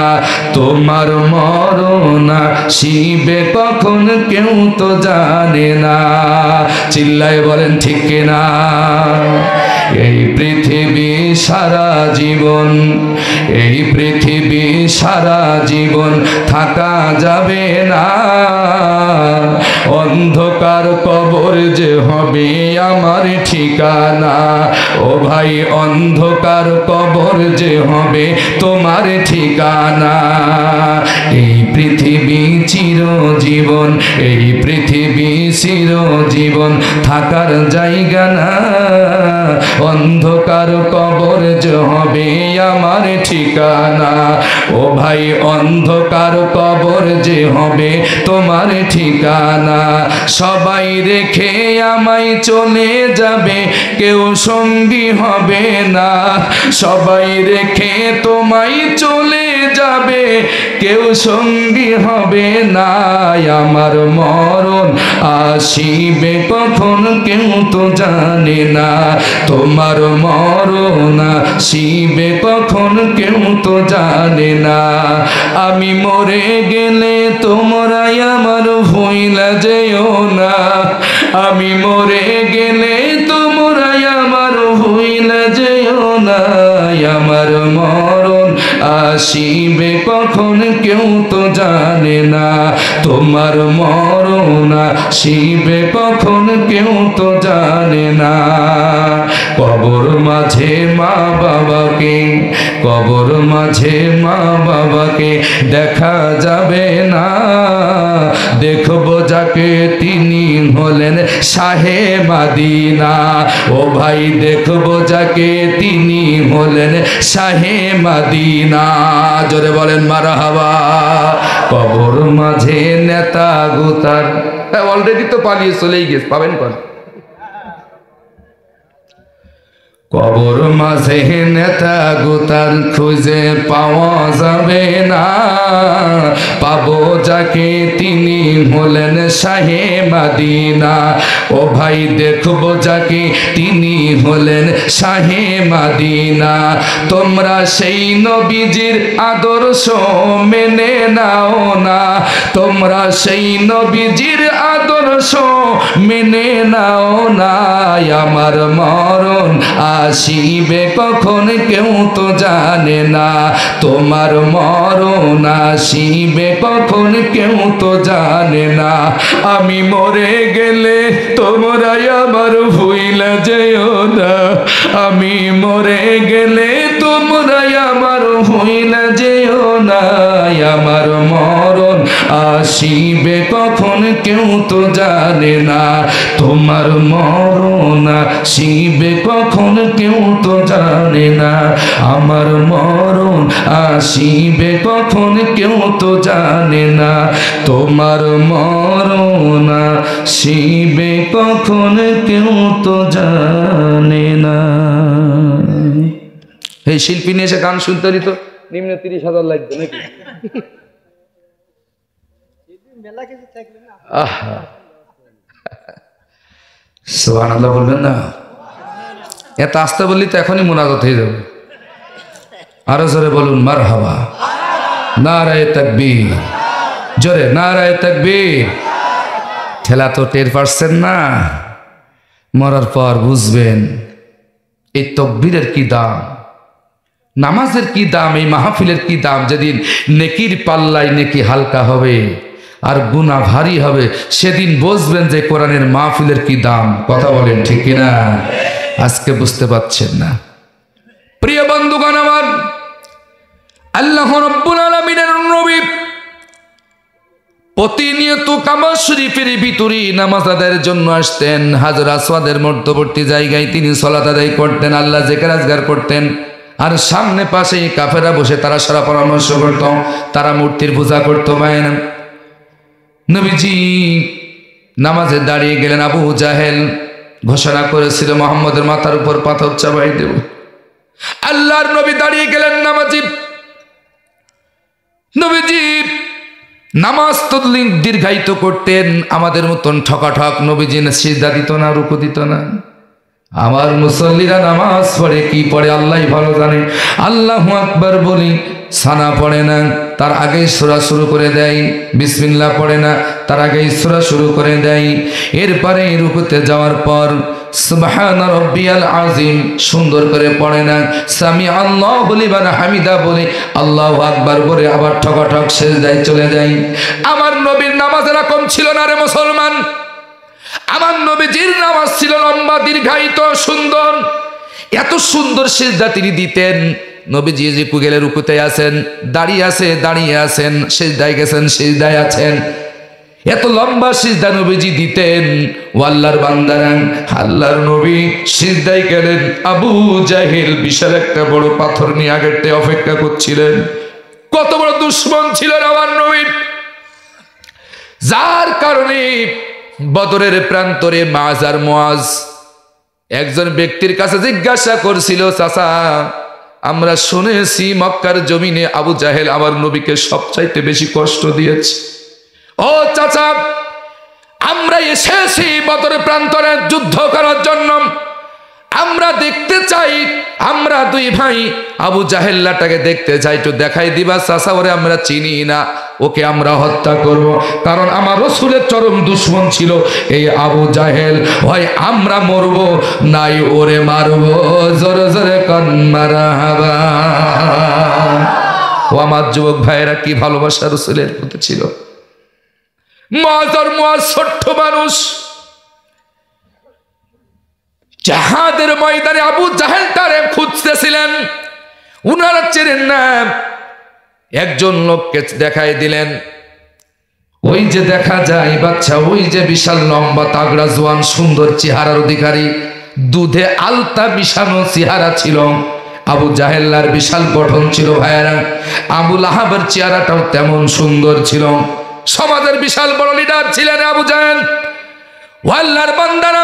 তোমার মরণ আসিবে কখন কেউ তো জানে না। চিল্লায় বলেন ঠিক কিনা? এই পৃথিবী সারা জীবন, এই পৃথিবী সারা জীবন থাকা যাবে না, অন্ধকার কবর যে হবে আমার ঠিকানা। ও ভাই, অন্ধকার কবর যে হবে তোমার ঠিকানা। এই পৃথিবী চিরজীবন, এই পৃথিবী চিরজীবন থাকার জায়গা না, অন্ধকার কবর যে হবে আমার ঠিকানা। ও ভাই, অন্ধকার কবর যে হবে তোমার ঠিকানা। সবাই রেখে আমায় চলে যাবে, কেউ সঙ্গী হবে না, সবাই রেখে তোমায় চলে যাবে, কেউ সঙ্গী হবে না। আমার মরণ আসিবে কখন কেউ তো জানে না, তোমার মরণ আসিবে কখন কখন কেউ তো জানে না। আমি মরে গেলে তোমরা আমার ভুইলা যেও না, আমি মরে গেলে তোমরা আমার ভুইলা যেও না। আমার মরণ আসিবে কখন কেউ তো জানে না, তোমার মরণ আসিবে কখন কেউ তো জানে না। কবর মাঝে মা বাবাকে, কবর মাঝে মা বাবাকে দেখা যাবে না। দেখবো যাকে তিনি হলেন শাহে মাদিনা। ও ভাই দেখবো যাকে তিনি হলেন শাহে মাদিনা। জোরে বলেন মারহাবা। কবর মাঝে নেতা গোতার অলরেডি তো পালিয়ে চলেই গেছে, পাবেন কোন? কবর মাঝে নেতা গোতার খুঁজে পাওয়া যাবে না। পাবো যাকে তিনি হলেন শাহে মাদিনা। ও ভাই দেখবো যাকে তিনি হলেন শাহে মাদিনা। তোমরা সেই নবীজির আদর্শ মেনে নাও না, তোমরা সেই নবীজির আদর্শ মেনে নাও না। আমার মরণ আসিবে কখন কেউ তো জানে না, তোমার মরণ আসিবে কখন কেউ তো জানে না। আমি মরে গেলে তোমরা আমার ভুইলা যেও না, আমি মরে গেলে তোমরা আমার ভুইলা যেও না। আমার মরণ আসিবে কখন কেউ তো জানে না, তোমার মরণ আসিবে কখন কেউ তো জানে না। আমার মরণ আসিবে কখন কেউ তো জানে না, তোমার মরণ আসিবে কখন কেউ তো জানে না। এই শিল্পী নিয়ে এসে গান শুনতে দিত নিম্ন 30,000 লাগবে নাকি? সুবহানাল্লাহ বলবেন না? এত আস্তে বললি তো এখনই মুনাজাত হয়ে যাবে। আরো জোরে বলুন মারহাবা। নারায়ে তাকবীর, জোরে নারায়ে তাকবীর। ঠেলা তো টের পারছেন না, মরার পর বুঝবেন এই তাকবীরের কি দাম, নামাজের কি দাম, এই মাহফিলের কি দাম। যেদিন নেকির পাল্লায় নেকি হালকা হবে আর গুনাহ ভারী হবে, সেদিন বুঝবেন যে কোরআনের মাহফিলের কি দাম। কথা বলেন ঠিক কিনা? আজকে বুঝতে পারছেন না। প্রিয় বন্ধুগণ আমার, আল্লাহ রাব্বুল আলামিনের নবী প্রতিনিয়ত কাবা শরীফের ভিতরে নামাজ আদায়ের জন্য আসতেন। হাজর আসওয়াদের মধ্যবর্তী জায়গায় তিনি সালাত আদায় করতেন, আল্লাহ জিকির আজগার করতেন। আর সামনে পাশে কাফেরা বসে তারা সারা পরামর্শ করত, তারা মূর্তির পূজা করত। মায়ের নবীজি নামাজে দাঁড়িয়ে গেলেন। আবু জাহেল ঘোষণা করেছিল মুহাম্মদের মাথার উপর পাথর চাপাই দেব। আল্লাহর নবী দাঁড়িয়ে গেলেন নামাজি। নবীজি নামাজ তো দীর্ঘায়িত করতেন, আমাদের মতন ঠকাঠক নবীজি সিজদা দিত না, রুকু দিত না। আমার মুসল্লিরা নামাজ পড়ে কি পড়ে আল্লাহই ভালো জানে। আল্লাহু আকবার বলি সানা পড়ে না, তার আগেই সূরা শুরু করে দেয়। বিসমিল্লাহ পড়ে না, তার আগেই সূরা শুরু করে দেয়। এরপরে রুকুতে যাওয়ার পর সুবহানা রাব্বিয়াল আযীম সুন্দর করে পড়ে না, সামি আল্লাহু লিমান হামিদা বলে আল্লাহু আকবার বলে আবার ঠকাঠক সিজদায় চলে যায়। আমার নবীর নামাজ এরকম ছিল না রে মুসলমান। আমার নবীজির নামাজ ছিল লম্বা, দীর্ঘায়িত, সুন্দর। এত সুন্দর সিজদা তিনি দিতেন। নবীজি রুকু গেলে রুকুতে আছেন, দাঁড়িয়ে আছে দাঁড়িয়ে আছেন, সিজদায় গেছেন সিজদায় আছেন। এত লম্বা সিজদা নবীজি দিতেন। ও আল্লাহর বান্দারা, আল্লাহর নবী সিজদায় গেলেন। আবু জাহেল বিশাল একটা বড় পাথর নিয়ে আগেরতে অপেক্ষা করছিলেন। কত বড় দুশমন ছিলেন আমার নবীর, যার কারণে বদরের প্রান্তরে মাজ আর মুআজ একজন ব্যক্তির কাছে জিজ্ঞাসা করছিল, চাচা আমরা শুনেছি মক্কার জমিনে আবু জাহেল আমার নবীকে সবচাইতে বেশি কষ্ট দিয়েছে। ও চাচা, আমরা এসেছি বদরের প্রান্তরে যুদ্ধ করার জন্য, আমরা দেখতে চাই, আমরা দুই ভাই আবু জাহেল্লাটাকে দেখতে চাই, একটু দেখাই দিবা চাচা, ওরে আমরা চিনি না, ওকে আমরা হত্যা করব, কারণ আমার রসুলের চরম দুশ্মন ছিল এই আবু জাহেল, হয় আমরা মরব নাই ওরে মারব। জোরে জোরে কান মারহাবা। ও আমার যুবক ভাইয়েরা, কি ভালোবাসা রসুলের প্রতি ছিল। মুআজ ছোট্ট মানুষ, জাহাদের ময়দানে আবু জাহেল তারে খুঁজতেছিলেন, উনারা চেনেন না, একজন লোককে দেখাই দিলেন, ওই যে দেখা যায় বাচ্চা, ওই যে বিশাল লম্বা তাগড়া জোয়ান সুন্দর চেহারার অধিকারী, দুধে আলতা মিশানো চেহারা ছিল আবু জাহেল্লার, বিশাল গঠন ছিল ভাইয়েরা। আবু লাহাবের চেহারাটাও তেমন সুন্দর ছিল, সমাজের বিশাল বড় লিডার ছিলেন আবু জাহেল। আল্লাহর বান্দারা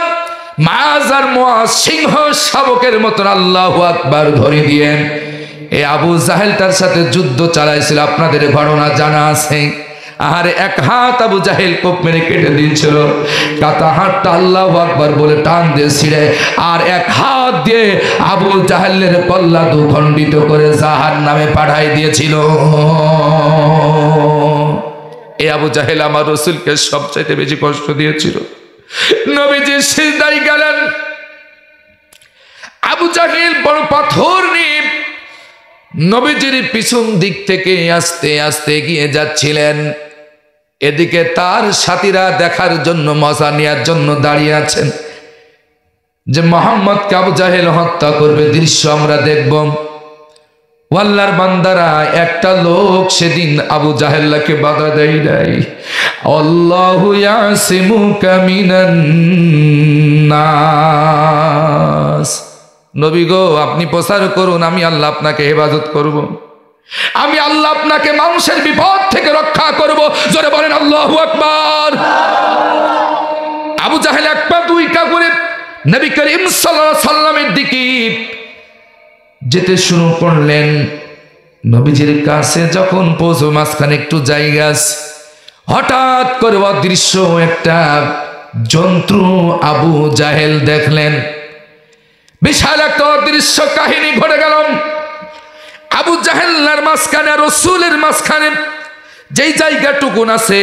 মুআজ আর মুআজ সিংহ শাবকের মতন আল্লাহু আকবার ধরে দিয়ে এই আবু জাহেল তার সাথে যুদ্ধ চালাইছিল, আপনাদের ঘটনা জানা আছে। আর এক হাত আবু জাহেল কোপ মেরে কেটে দিয়েছিল, কাটা হাতটা আল্লাহু আকবার বলে টান দিয়ে ছিঁড়ে, আর এক হাত দিয়ে আবু জাহেলের কল্লা দুখণ্ডিত করে জাহান্নামে পাঠাই দিয়েছিল। এই আবু জাহেল আমার রসুলকে সবচাইতে বেশি কষ্ট দিয়েছিল। নবীজি সিজদায় গেলেন, আবু জাহেল বড় পাথর নিয়ে নবীজির পিছন দিক থেকে আস্তে আস্তে এগিয়ে যাচ্ছিলেন। এদিকে তার সাথীরা দেখার জন্য, মজা নেওয়ার জন্য দাঁড়িয়ে আছেন যে মুহাম্মদকে আবু জাহেল হত্যা করবে, দৃশ্য আমরা দেখব। আল্লাহর বান্দারা, একটা লোক সেদিন আবু জাহেলকে বাধা দেয় নাই। আল্লাহু ইয়াসিমুকা মিনান নাস, নবী গো আপনি প্রচার করুন, আমি আল্লাহ আপনাকে হেফাজত করব, আমি আল্লাহ আপনাকে মানুষের বিপদ থেকে রক্ষা করব। জোরে বলেন আল্লাহু আকবার। আবু জাহেল এক পা দুই পা করে নবী করিম সাল্লাল্লাহু আলাইহি সাল্লামের দিকে যেতে শুরু করলেন। নবীজির কাছে যখন পৌঁছো, মাঝখানে একটু জায়গা, হঠাৎ করে অদৃশ্য একটা জন্তু আবু জাহেল দেখলেন। বিশাল একটা অদৃশ্য কাহিনী ঘটে গেল। আবু জাহেলের মাঝখানে, রসুলের মাঝখানে যেই জায়গাটুকুন আছে,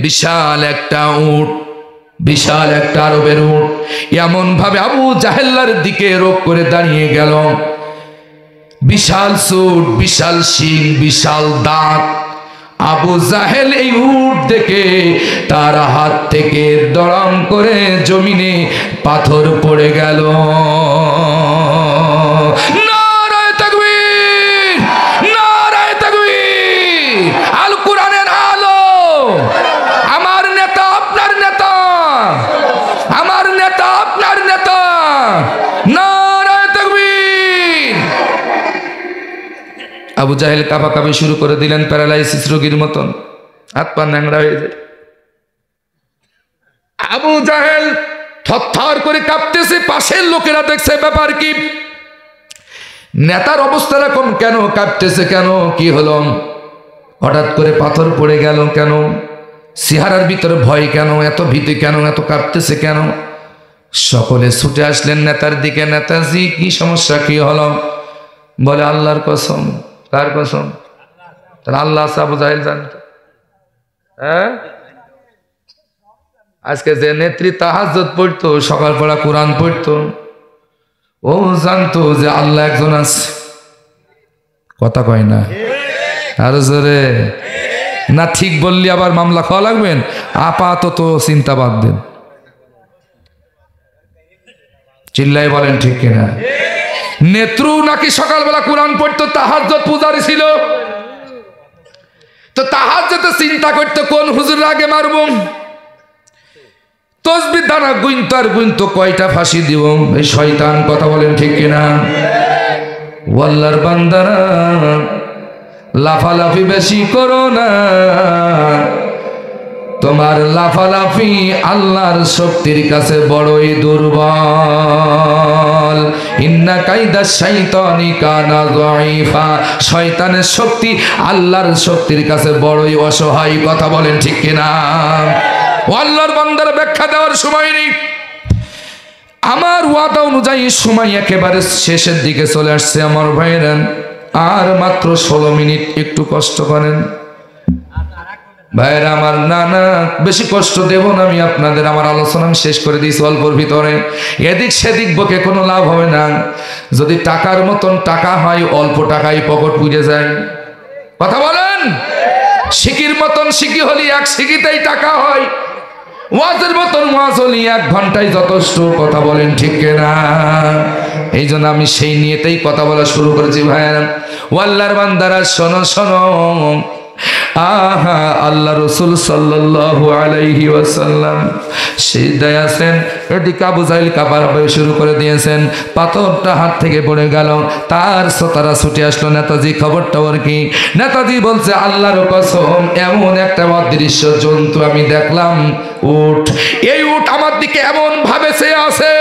বিশাল একটা উট, বিশাল একটা আরবের উট এমন ভাবে আবু জাহেলের দিকে রোগ করে দাঁড়িয়ে গেল। বিশাল চোট, বিশাল শিং, বিশাল দাঁত। আবু জাহেল এই উট দেখে তার হাত থেকে দড়াম করে জমিনে পাথর পড়ে গেল। নারায়ে তাকবীর, নারায়ে তাকবীর। আল কোরআনের আলো। আমার নেতা আপনার নেতা, আমার নেতা আপনার নেতা। নারায়ে তাকবীর। আবু জাহেল কাঁপাকাঁপি শুরু করে দিলেন, প্যারালাইসিস রোগীর মতন, হাত পা ন্যাংরা হয়ে যায়। আবু জাহেল থরথর করে কাঁপতেছে, পাশের লোকেরা দেখছে ব্যাপার কি, নেতার অবস্থা এরকম কেন, কাঁপতেছে কেন, কি হলো, হঠাৎ করে পাথর পড়ে গেল কেন, চেহারার ভিতরে ভয় কেন, এত ভীতি কেন, এত কাঁপতেছে কেন। সকলে ছুটে আসলেন নেতার দিকে। নেতাজি কি সমস্যা, কি হলো? বলে আল্লাহর কসম। কার কসম? আল্লাহ। আবু জাহেল জানতো, হ্যাঁ, আজকে যে নেত্রী তাহাজ্জুদ পড়তো, সকাল পড়া কোরআন পড়তো, ও জানতো যে আল্লাহ একজন আছে। কথা কয় না, আরো জোরে না। ঠিক বললি আবার মামলা খাওয়া লাগবেন। আপাতত চিন্তা বাদ দেন, চিল্লাই বলেন ঠিক কিনা। নেত্রু নাকি সকালবেলা কোরআন পড়তো, তাহাজ্জুদ পূজারি ছিল, তো তাহাজ্জুদে চিন্তা করতে কোন হুজুর আগে মারব, তসবিহ দানা গুনতো আর গুনতো কয়টা ফাঁসি দিব। এই শয়তান, কথা বলেন ঠিক কিনা। আল্লাহর বান্দারা, লাফালাফি বেশি করো না, তোমার লাফালাফি আল্লাহর শক্তির কাছে বড়ই দুর্বল। ইন্না কাইদা শাইতানি কানা যায়ীফা, শয়তানের শক্তি আল্লাহর শক্তির কাছে বড়ই অসহায়। কথা বলেন ঠিক কিনা। আল্লাহর বান্দার ব্যাখ্যা দেওয়ার সময় নেই। আমার ওয়াদা অনুযায়ী সময় একেবারে শেষের দিকে চলে আসছে আমার ভাইরা, আর মাত্র 16 মিনিট, একটু কষ্ট করেন ভাইরা আমার। না না, বেশি কষ্ট দেব না আমি আপনাদের, আমার আলোচনা আমি শেষ করে দিয়েছি অল্পর ভিতরে। এদিক সেদিক বকে কোনো লাভ হবে না। যদি টাকার মতন টাকা হয়, অল্প টাকায় পকেট পুড়ে যায়। কথা বলেন, সিকির মতন সিকি হলি 1 সিকিতেই টাকা হয়, ওয়াজের মতন ওয়াজ হলি 1 ঘন্টায় যথেষ্ট। কথা বলেন ঠিক কিনা? এই জন্য আমি সেই নিয়েতেই কথা বলা শুরু করেছি ভাইরা। ও আল্লাহর বান্দারা, শোনো শোনো, আহা আল্লাহ রসুল সাল্লাল্লাহু আলাইহি ওয়াসাল্লাম সিজদায় আছেন, এদিকে আবু জাহেল কাঁপা শুরু করে দিয়েছেন। পাথরটা হাত থেকে পড়ে গেল, তার সোতারা ছুটে আসলো। নেতাজি খবরটা ওর কি? নেতাজি বলছে, আল্লাহর কসম, এমন একটা অদৃশ্য জন্তু আমি দেখলাম, উট। এই উট আমার দিকে এমন ভাবে চেয়ে আছে,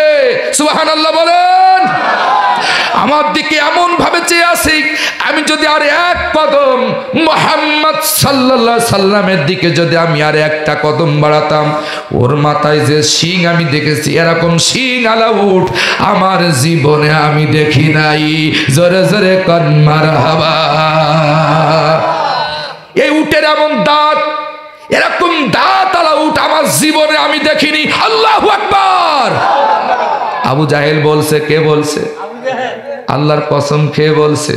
সুবহানাল্লাহ বলেন, আমার দিকে এমন ভাবে চেয়ে আছে, আমি যদি আর 1 কদম মুহাম্মদ সাল্লাল্লাহু আলাইহি সাল্লামের দিকে যদি আমি আর 1টা কদম বাড়াতাম, ওর মাথায় যে শিং আমি দেখেছি, এরকম শিং আলা উট আমার জীবনে আমি দেখি নাই। জোরে জোরে কন মারহাবা। এই উটের এমন দাঁত, এরকম দাঁত আলা উট আমার জীবনে আমি দেখিনি। আল্লাহু আকবার। আবু জাহেল বলছে, কে বলছে? আল্লাহর কসম খেয়ে বলছে।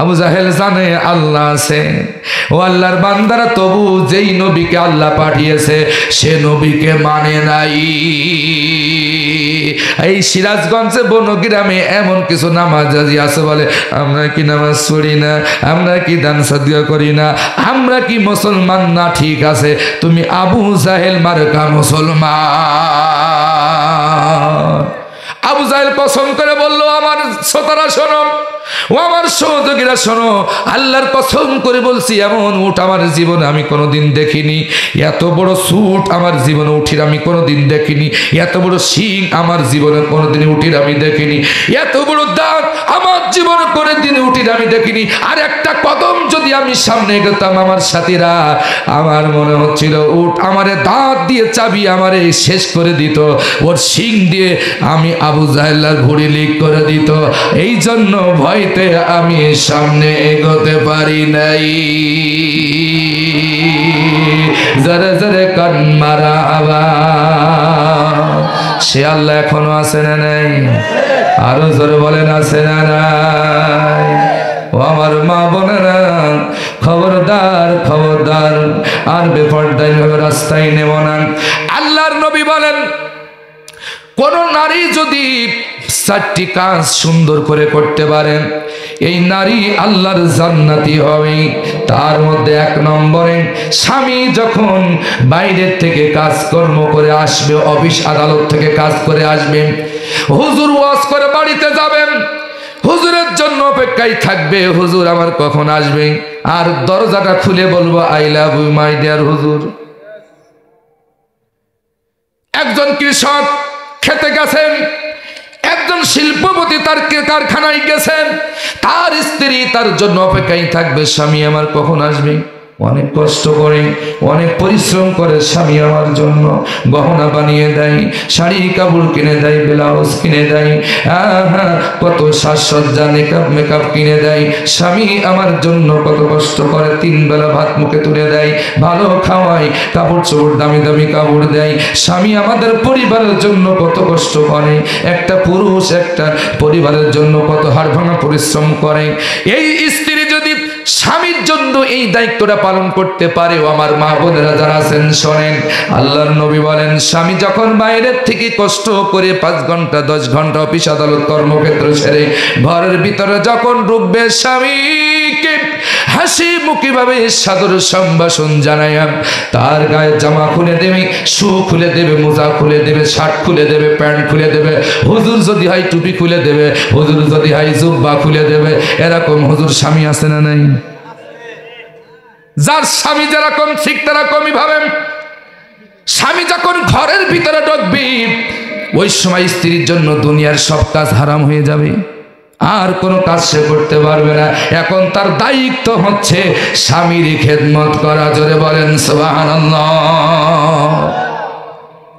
আবু জাহেল জানে আল্লাহ আছে। ও আল্লাহর বান্দারা, তবু যেই নবীকে আল্লাহ পাঠিয়েছে সে নবীকে মানে নাই। এই সিরাজগঞ্জে বনগ্রামে এমন কিছু নামাজি আছে, বলে আমরা কি নামাজ পড়ি না, আমরা কি দান সাদকা করি না, আমরা কি মুসলমান না? ঠিক আছে, তুমি আবু জাহেল মার্কা মুসলমান। আবু জাহেল কসম করে বলল, আমার শ্রোতারা শোনো, ও আমার সহযোগীরা শোনো, আল্লাহর কসম করে বলছি, এমন উট আমার জীবনে আমি কোনোদিন দেখিনি, এত বড় সুট আমার জীবনে উঠির আমি কোনোদিন দেখিনি, এত বড় শিং আমার জীবনে কোনোদিন উঠির আমি দেখিনি, এত বড় দাঁত আমার জীবনে কোনোদিন উঠির আমি দেখিনি। আর 1টা কদম যদি আমি সামনে এগোতাম, আমার সাথীরা, আমার মনে হচ্ছিল উট আমারে দাঁত দিয়ে চাবি আমারে শেষ করে দিত, ওর শিং দিয়ে আমি আবু জাহেলের ভুঁড়ি লিক করে দিত। এই জন্য ভয়তে আমি সামনে এগোতে পারি নাই। জরে জরে কান মারহাবা। সে আল্লাহ এখনো আছে না নাই? আরো জোরে বলেন, আছে না নাই? ও আমার মা বোনেরা, খবরদার খবরদার, আর বেপরদায় রাস্তায় নেব না। আল্লাহর নবী বলেন, কোন নারী যদি 4টি কাজ সুন্দর করে করতে পারেন, এই নারী আল্লাহর জান্নাতি হবে। তার মধ্যে 1 নম্বরে, স্বামী যখন বাইরের থেকে কাজকর্ম করে আসবে, অফিস আদালত থেকে কাজ করে আসবেন, হুজুর ওয়াজ করে বাড়িতে যাবেন, হুজুরের জন্য অপেক্ষায় থাকবে, হুজুর আমার কখন আসবে, আর দরজাটা খুলে বলবো, I love you my dear হুজুর। একজন কৃষক খেতে গেছেন, একজন শিল্পপতি তার কারখানায় গেছেন, তার স্ত্রী তার জন্য অপেক্ষায় থাকবে, স্বামী আমার কখন আসবে। অনেক কষ্ট করে, অনেক পরিশ্রম করে স্বামী আমার জন্য গহনা বানিয়ে দেয়, শাড়ি কাপড় কিনে দেয়, ব্লাউজ কিনে দেয়, কত সাজসজ্জা মেকআপ কিনে দেয়। স্বামী আমার জন্য কত কষ্ট করে, 3 বেলা ভাত মুখে তুলে দেয়, ভালো খাওয়ায়, কাপড় চোপড় দামি দামি কাপড় দেয়। স্বামী আমাদের পরিবারের জন্য কত কষ্ট করে, একটা পুরুষ একটা পরিবারের জন্য কত হাড় ভাঙা পরিশ্রম করে। এই স্ত্রী যদি স্বামীর জন্য এই দায়িত্বটা পালন করতে পারে, ও আমার মা বোনেরা যারা আছেন শোনেন, আল্লাহর নবী বলেন, স্বামী যখন বাইরের থেকে কষ্ট করে 5 ঘন্টা 10 ঘন্টা অফিস আদালত কর্মক্ষেত্র ছেড়ে ঘরের ভিতরে যখন ঢুকবে, স্বামীকে হাসি মুখী ভাবে সাদর সম্ভাষণ জানায়, তার গায়ে জামা খুলে দেবে, শু খুলে দেবে, মোজা খুলে দেবে, শার্ট খুলে দেবে, প্যান্ট খুলে দেবে, হুজুর যদি হয় টুপি খুলে দেবে, হুজুর যদি হয় জুব্বা খুলে দেবে। এরকম হুজুর স্বামী আছে না নাই? যার স্বামী যেরকম ঠিক তেরকমই ভাবেন। স্বামী যখন ঘরের ভিতরে ঢুকবে, ওই সময় স্ত্রীর জন্য দুনিয়ার সব কাজ হারাম হয়ে যাবে, আর কোনো কাজ সে করতে পারবে না। এখন তার দায়িত্ব হচ্ছে স্বামীর খেদমত করা। জোরে বলেন সুবহানাল্লাহ।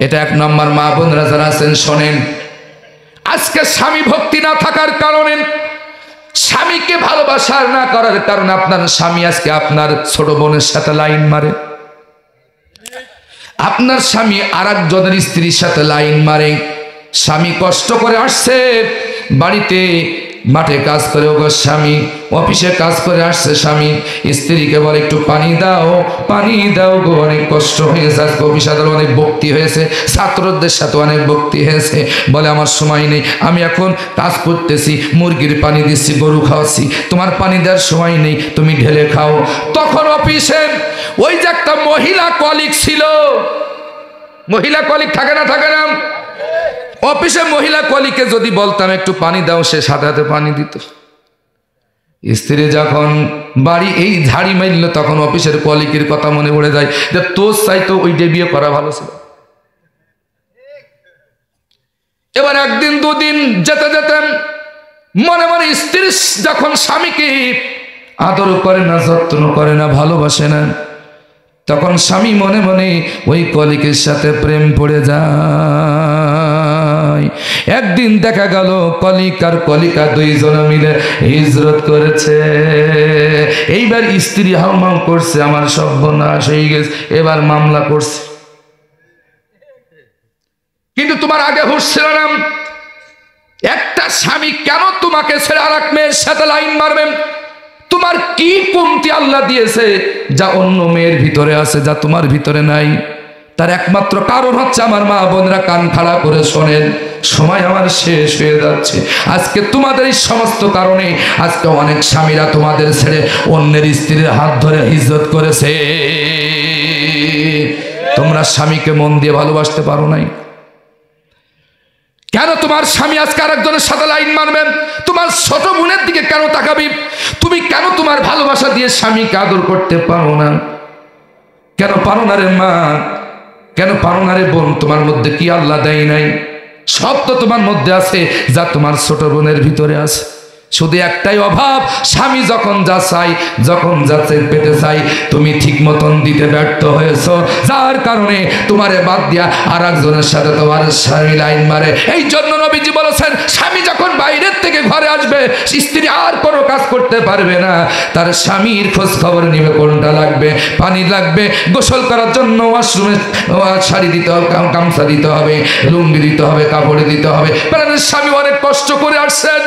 এটা এক নম্বর। মা বোনরা যারা আছেন শোনেন, আজকে স্বামী ভক্তি না থাকার কারণে, স্বামীকে ভালোবাসার না করার কারণে আপনার স্বামী আজকে আপনার ছোট বোনের সাথে লাইন মারে, আপনার স্বামী আর একজনের স্ত্রীর সাথে লাইন মারে। স্বামী কষ্ট করে আসছে বাড়িতে, মাঠে কাজ করে ওগো স্বামী, অফিসে কাজ করে আসছে স্বামী, স্ত্রীকে বলে একটু পানি দাও, পানি দাও গো, অনেক কষ্ট হয়েছে, আজকে অফিস আদালত অনেক ভক্তি হয়েছে, ছাত্রদের সাথে অনেক ভক্তি হয়েছে, বলে আমার সময় নেই, আমি এখন কাজ করতেছি, মুরগির পানি দিচ্ছি, গরু খাওয়াচ্ছি, তোমার পানি দেওয়ার সময় নেই, তুমি ঢেলে খাও। তখন অফিসে ওই যে একটা মহিলা কলিগ ছিল, মহিলা কলিগ থাকে না, থাকে না, অফিসে মহিলা কলিগকে যদি বলতাম একটু পানি দাও, সে সাথে সাথে পানি দিত। স্ত্রী যখন বাড়ি এই ঝাড়ি মারল, তখন অফিসের কলিগের কথা মনে পড়ে যায় যে তোর চাইতো ওইটা বিয়ে করা ভালো ছিল। এবার একদিন দুদিন যেতে যেতে মনে মনে স্ত্রী যখন স্বামীকে আদর করে না, যত্ন করে না, ভালোবাসে না, তখন স্বামী মনে মনে ওই কলিকের সাথে প্রেম পড়ে যায়। একদিন দেখা গেল কলিক আর কলিকা দুইজনে মিলে হিজরত করেছে। এইবার স্ত্রী হাউমাউ করছে, আমার সর্বনাশ হয়ে গেছে, এবার মামলা করছে। কিন্তু তোমার আগে হুঁশ ছিল না। একটা স্বামী কেন তোমাকে ছেড়ে আর এক মেয়ের সাথে লাইন মারবেন? তোমার কি কমতি আল্লাহ দিয়েছে যা অন্য মেয়ের ভিতরে আছে, যা তোমার ভিতরে নাই? তার একমাত্র কারণ হচ্ছে, আমার মা বোনরা কান খাড়া করে শোনেন, সময় আমার শেষ হয়ে যাচ্ছে। আজকে তোমাদের এই সমস্ত কারণে আজকে অনেক স্বামীরা তোমাদের ছেড়ে অন্যের স্ত্রীর হাত ধরে হিজরত করেছে। তোমরা স্বামীকে মন দিয়ে ভালোবাসতে পারো নাই। কেন তোমার স্বামী আজকে আরেকজনের সাথে লাইন মারবেন? তোমার ছোট বোনের দিকে কেন তাকাবি? তুমি কেন তোমার ভালোবাসা দিয়ে স্বামীকে আদর করতে পারো না? কেন পারো না রে মা? কেন পারো না রে বোন? তোমার মধ্যে কি আল্লাহ দেয় নাই? সব তো তোমার মধ্যে আছে, যা তোমার ছোট বোনের ভিতরে আছে। শুধু একটাই অভাব, স্বামী যখন যা চাই, যখন যা পেতে চাই, তুমি ঠিক মতন দিতে ব্যর্থ হয়েছ, যার কারণে তোমারে বাদ দিয়া আর একজনের সাথে তোমার স্বামী লাইন মারে। এই জন্য নবীজি বলেছেন, স্বামী যখন বাইরের থেকে ঘরে আসবে, স্ত্রী আর কোনো কাজ করতে পারবে না, তার স্বামীর খোঁজ খবর নিবে, কোনটা লাগবে, পানি লাগবে, গোসল করার জন্য ওয়াশরুমে শাড়ি দিতে হবে, গামছা দিতে হবে, লুঙ্গি দিতে হবে, কাপড় দিতে হবে। প্রাণের স্বামী অনেক কষ্ট করে আসছেন,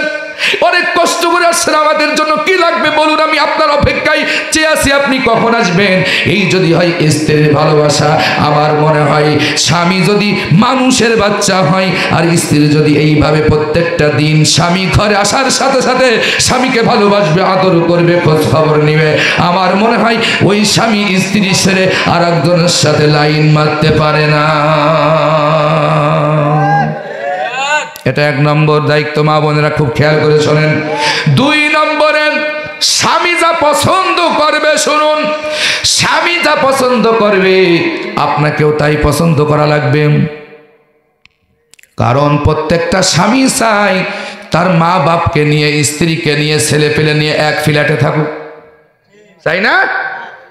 অনেক কষ্ট করে আসছেন, আমাদের জন্য কি লাগবে বলুন, আমি আপনার অপেক্ষায় চেয়ে আছি, আপনি কখন আসবেন। এই যদি হয় স্ত্রীর ভালোবাসা, আমার মনে হয় স্বামী যদি মানুষের বাচ্চা হয় আর স্ত্রী যদি এইভাবে প্রত্যেকটা দিন স্বামী ঘরে আসার সাথে সাথে স্বামীকে ভালোবাসবে, আদর করবে, খোঁজ খবর নিবে, আমার মনে হয় ওই স্বামী স্ত্রী ছেড়ে আর একজনের সাথে লাইন মারতে পারে না। এটা এক নম্বর দায়িত্ব, মা বোনেরা খুব খেয়াল করে শোনেন। দুই নম্বরে, স্বামী যা পছন্দ করবে, শুনুন, স্বামী যা পছন্দ করবে আপনাকেও তাই পছন্দ করা লাগবে। কারণ প্রত্যেকটা স্বামী চাই তার মা বাপকে নিয়ে, স্ত্রীকে নিয়ে, ছেলে পেলে নিয়ে এক ফ্ল্যাটে থাকুক, তাই না?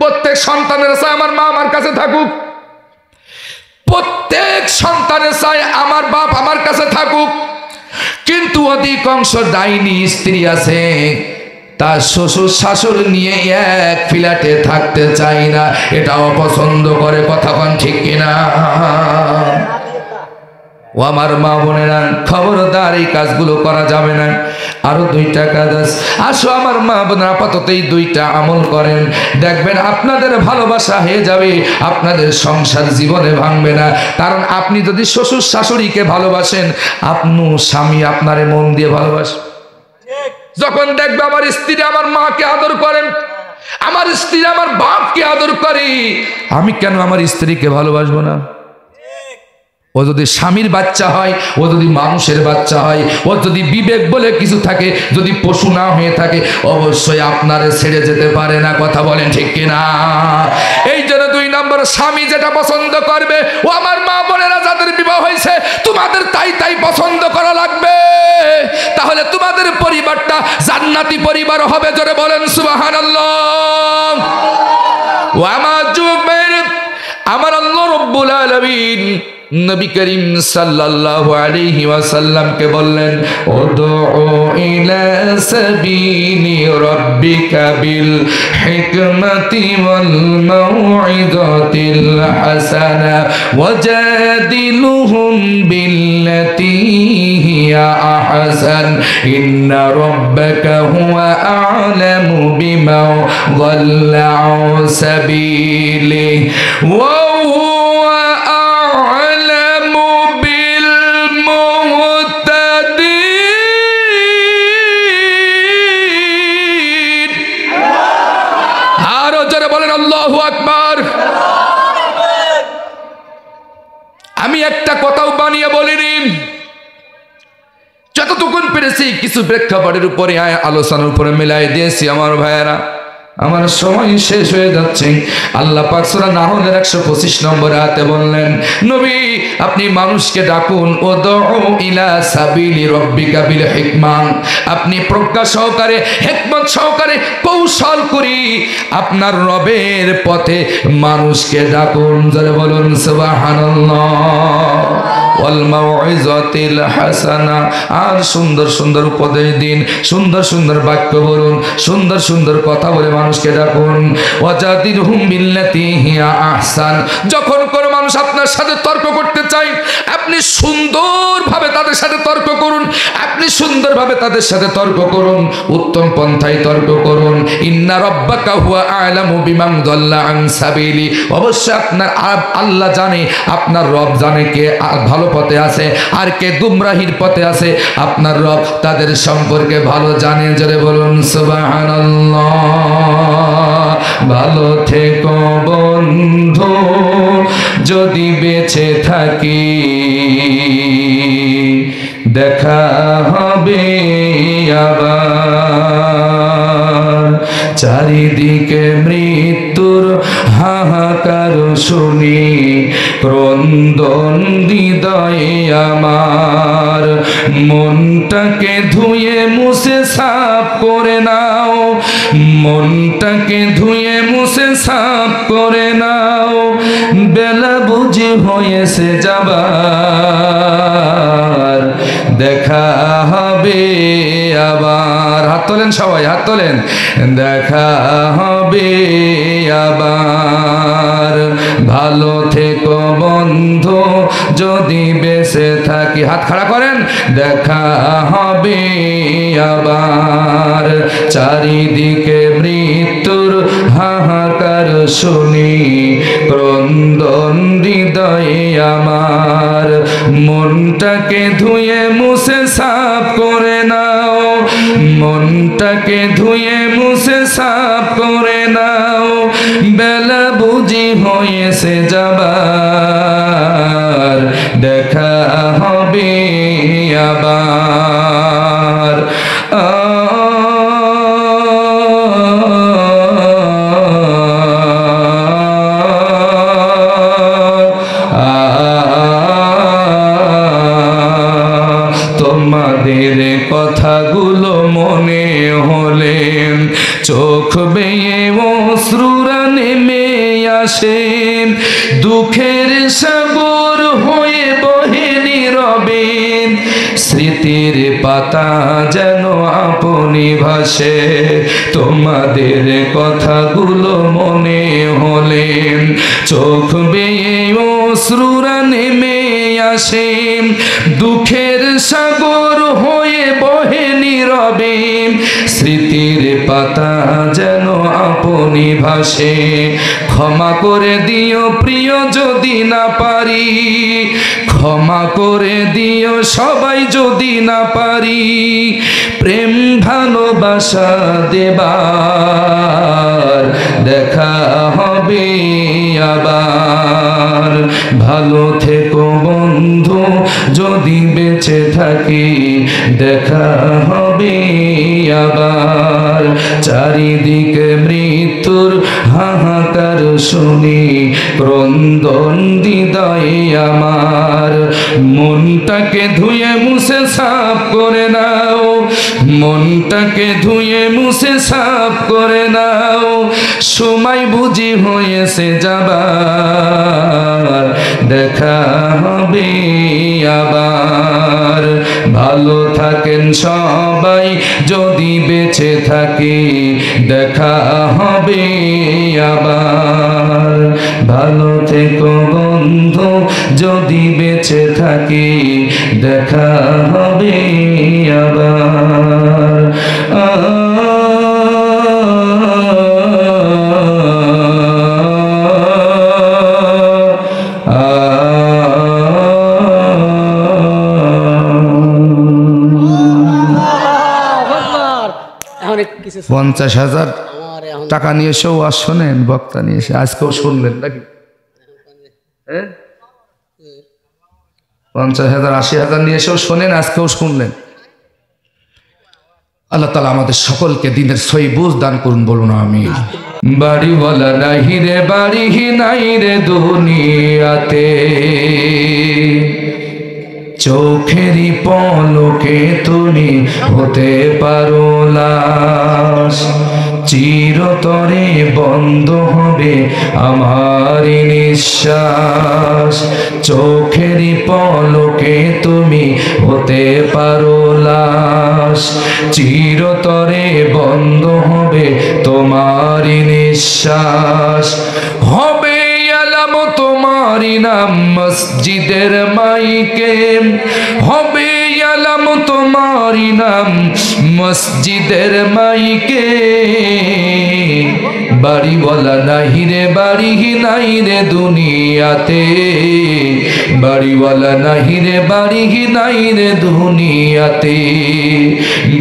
প্রত্যেক সন্তানের চাই আমার মা আমার কাছে থাকুক, প্রত্যেক সন্তানের চাই আমার বাপ আমার কাছে থাকুক। কিন্তু অধিকাংশ ডাইনি স্ত্রী আছে, তার শ্বশুর শাশুড়ি নিয়ে এক ফ্ল্যাটে থাকতে চায় না, এটাও পছন্দ করে। কথা কোন ঠিক কিনা? ও আমার মা বোনেরা, খবরদার এই কাজগুলো করা যাবে না। আরো দুইটা কাজ আছে, আসো আমার মা বোনেরা, আপাতত এই দুইটা আমল করেন, দেখবেন আপনাদের ভালোবাসা হয়ে যাবে, আপনাদের সংসার জীবনে ভাঙবে না। কারণ আপনি যদি শ্বশুর শাশুড়িকে ভালোবাসেন, আপনি স্বামী আপনারে মন দিয়ে ভালোবাসেন। যখন দেখবে আমার স্ত্রী আমার মাকে আদর করেন, আমার স্ত্রী আমার বাপকে আদর করে, আমি কেন আমার স্ত্রীকে ভালোবাসবো না? ও যদি স্বামীর বাচ্চা হয়, ও যদি মানুষের বাচ্চা হয়, ও যদি বিবেক বলে কিছু থাকে, যদি পশু না হয়ে থাকে, অবশ্যই আপনারে ছেড়ে যেতে পারে না। কথা বলেন ঠিক কিনা? এই জন্য দুই নম্বর, স্বামী যেটা পছন্দ করবে, ও আমার মা বোনেরা যাদের বিবাহ হয়েছে, তোমাদের তাই তাই পছন্দ করা লাগবে, তাহলে তোমাদের পরিবারটা জান্নাতি পরিবার হবে। জোরে বলেন সুবহানাল্লাহ। ও আমার যুবক, আমার আল্লাহ রব্বুল আলামিন নবী করিম সাল্লাল্লাহু আলাইহি ওয়াসাল্লামকে বললেন, উদউ ইলা সাবিলি রাব্বিকা বিল হিকমাতি ওয়াল মাউইযাতিল হাসানা ওয়াজাদিলহুম বিল্লাতী হিয়া আহসান ইন্না রাব্বাকা হুয়া আ'লামু বিমান ضلّ عن سبيله وهو أعلم بالمهتدين আরো জোরে বলেন আল্লাহু আকবার। আমি একটা কথাও বানিয়ে বলিনি, যতটুকুন পেরেছি কিছু প্রেক্ষাপটের উপরে আলোচনার উপরে মিলাই দিয়েছি। আমার ভাইয়েরা, আমার সময় শেষ হয়ে যাচ্ছে। আল্লাহ পাক সূরা নাহলের 125 নম্বর আয়াতে বললেন, নবী আপনি মানুষকে ডাকুন, উদউ ইলা সাবিলি রাব্বিকা বিল হিকমা, আপনি প্রজ্ঞা সহকারে, হিকমত সহকারে, কৌশল করি আপনার রবের পথে মানুষকে ডাকুন। জোরে বলুন সুবহানাল্লাহ। ওয়াল মাউইযাতিল হাসানা, আর সুন্দর সুন্দর উপদেশ দিন, সুন্দর সুন্দর বাক্য বলুন, সুন্দর সুন্দর কথা বলে মানুষকে ডাকুন। ওয়াজাদিলহুম বিল্লাতী হিয়া আহসান, যখন কোনো মানুষ আপনার সাথে তর্ক করতে চায় আপনি সুন্দরভাবে তাদের সাথে তর্ক করুন, আপনি সুন্দরভাবে তাদের সাথে তর্ক করুন, উত্তম পন্থায় তর্ক করুন। ইন্না রাব্বাকা হুয়া আ'লামু বিমান দাল্লা আন সাবিলি, অবশ্যই আপনার আল্লাহ জানে, আপনার রব জানে কে ভালো পথে আছে আর কে গুমরাহির পথে আছে। আপনার রব তাদের সম্পর্কে ভালো জানে। জোরে বলুন সুবহানাল্লাহ। ভালো থেকো বন্ধু যদি বেঁচে থাকি, দেখা হবে আবার। চারিদিকে মৃত্যুর হাহাকার শুনি, ক্রন্দন হৃদয়ে আমার। মনটাকে ধুয়ে মুছে সাফ করে নাও, মনটাকে ধুয়ে মুছে সাফ করে নাও, বেলা বুঝি হয়েছে যাবার, দেখা হবে আবার। হাত তোলেন সবাই, হাত তোলেন। দেখা হবে আবার। ভালো থেকো বন্ধু যদি বেঁচে থাকি, হাত খাড়া করেন। দেখা হবে আবার। চারিদিকে মৃত্যুর হাহাকার শুনি, ক্রন্দন হৃদয়ে আমার। মনটাকে ধুয়ে মুছে সাফ করে নাও, মনটাকে ধুয়ে মুছে সাফ করে নাও, বেলা বুঝি হয়েছে যাবার, দেখা হবে আবার। তোমাদের কথাগুলো মনে হলে চোখ বেয়ে অশ্রুরা নেমে আসে, দুঃখের সাগর হয়ে বহে নীরবে, স্মৃতির পাতা যেন আপনি ভাসে। তোমাদের কথাগুলো মনে হলে চোখ বেয়ে অশ্রুরা নেমে আসে, দুঃখের সাগর হয়ে বহে নীরবে, স্মৃতির পাতা যেন আপনি ভাসে। ক্ষমা করে দিও প্রিয় যদি না পারি, ক্ষমা করে দিও সবাই যদি না পারি, প্রেম ভালোবাসা দেবার, দেখা হবে আবার। ভালো থেকো বন্ধু যদি বেঁচে থাকি, দেখা হবে আবার। চারিদিকে মৃত্যুর হাহাকার শুনি ক্রন্দন হৃদয়ে আমার। মনটাকে ধুয়ে মুছে সাফ করে নাও, মনটাকে ধুয়ে মুছে সাফ করে নাও, সময় বুঝি হয়েছে যাবার, দেখা হবে আবার। ভালো থাকেন সবাই যদি বেঁচে থাকি, দেখা হবে আবার। ভালো থেকো বন্ধু যদি বেঁচে থাকি, দেখা হবে আবার। কিছু 50,000 টাকা নিয়ে এসেও আর শোনেন, বক্তা নিয়ে এসে আজকেও শুনলেন নাকি? 50,000 80,000 নিয়ে এসেও শোনেন, আজকেও শুনলেন। আল্লাহ তাআলা আমাদের সকলকে দিনের সহি বুঝ দান করুন, বলুন আমিন। বাড়িওয়ালা নাহি রে বাড়ি নাই রে দুনিয়াতে, চোখেরই পলকে তুমি হতে পারো লাশ, চিরতরে বন্ধ হবে আমার নিঃশ্বাস। চোখেরই পলকে তুমি হতে পারো লাশ, চিরতরে বন্ধ হবে তোমার নিঃশ্বাস। হবে আলাম তোমারি নাম মসজিদের মাইকে, হবে আলাম তোমারি নাম মসজিদের মাইকে। বাড়িওয়ালা নাহি রে বাড়ি নাই রে দুনিয়াতে, বাড়িওয়ালা নাহি রে বাড়ি নাই রে দুনিয়াতে,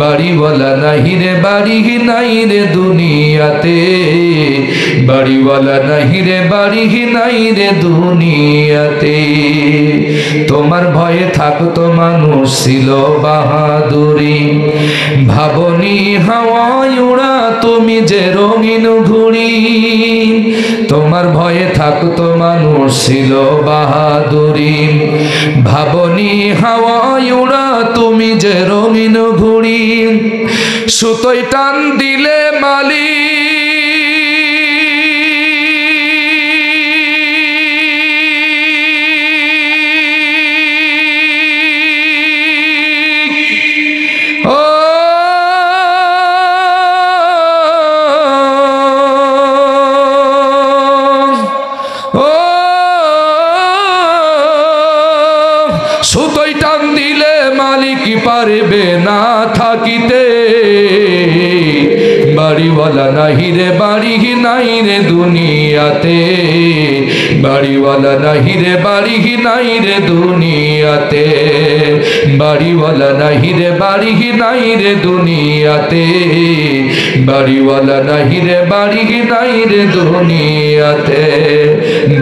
বাড়িওয়ালা নাহি রে বাড়ি নাই রে দুনিয়াতে, বাড়িওয়ালা নাহি রে বাড়ি নাই রে দুনিয়াতে। তোমার ভয়ে থাকতো মানুষ ছিল বাহাদুরি, ভাবনি হাওয়ায় উড়া তুমি যে রঙিন ঘুড়ি। তোমার ভয়ে থাকতো মানুষ ছিল বাহাদুরি, ভাবনি হাওয়ায় উড়া তুমি যে রঙিন ঘুড়ি। সুতোয় টান দিলে মালি সুতোয় টান দিলে মালিক পারবে না থাকিতে। বাড়িওয়ালা নাহি রে বাড়ি নাই রে দুনিয়াতে, বাড়িওয়ালা নাহি রে বাড়ি নাই রে দুনিয়াতে, বাড়িওয়ালা নাহি রে বাড়ি নাই রে দুনিয়াতে, বাড়িওয়ালা নাহি রে বাড়ি নাই রে দুনিয়াতে।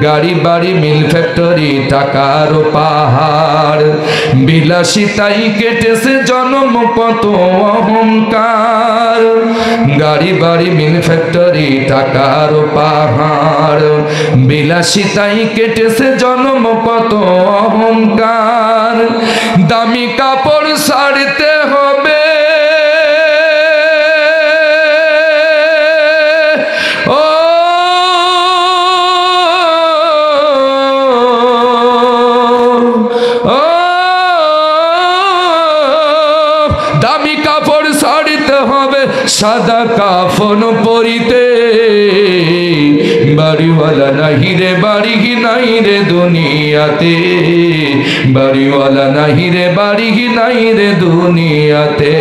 গাড়ি বাড়ি মিল ফ্যাক্টরি টাকার পাহাড়, বিলাসিতাই কেটেছে জন্ম কত অহংকার। গাড়ি বাড়ি মিল ফ্যাক্টরি টাকার পাহাড়, বিলাসিতাই কেটেছে জন্ম কত অহংকার। দামি কাপড় ছাড়তে হবে, দামি কাপড় ছাড়তে হবে, সাদা কাফন পরিতে। বাড়িওয়ালা নাহি রে বাড়ি নাই রে দুনিয়াতে, বাড়িওয়ালা নাহি রে বাড়ি নাই রে দুনিয়াতে।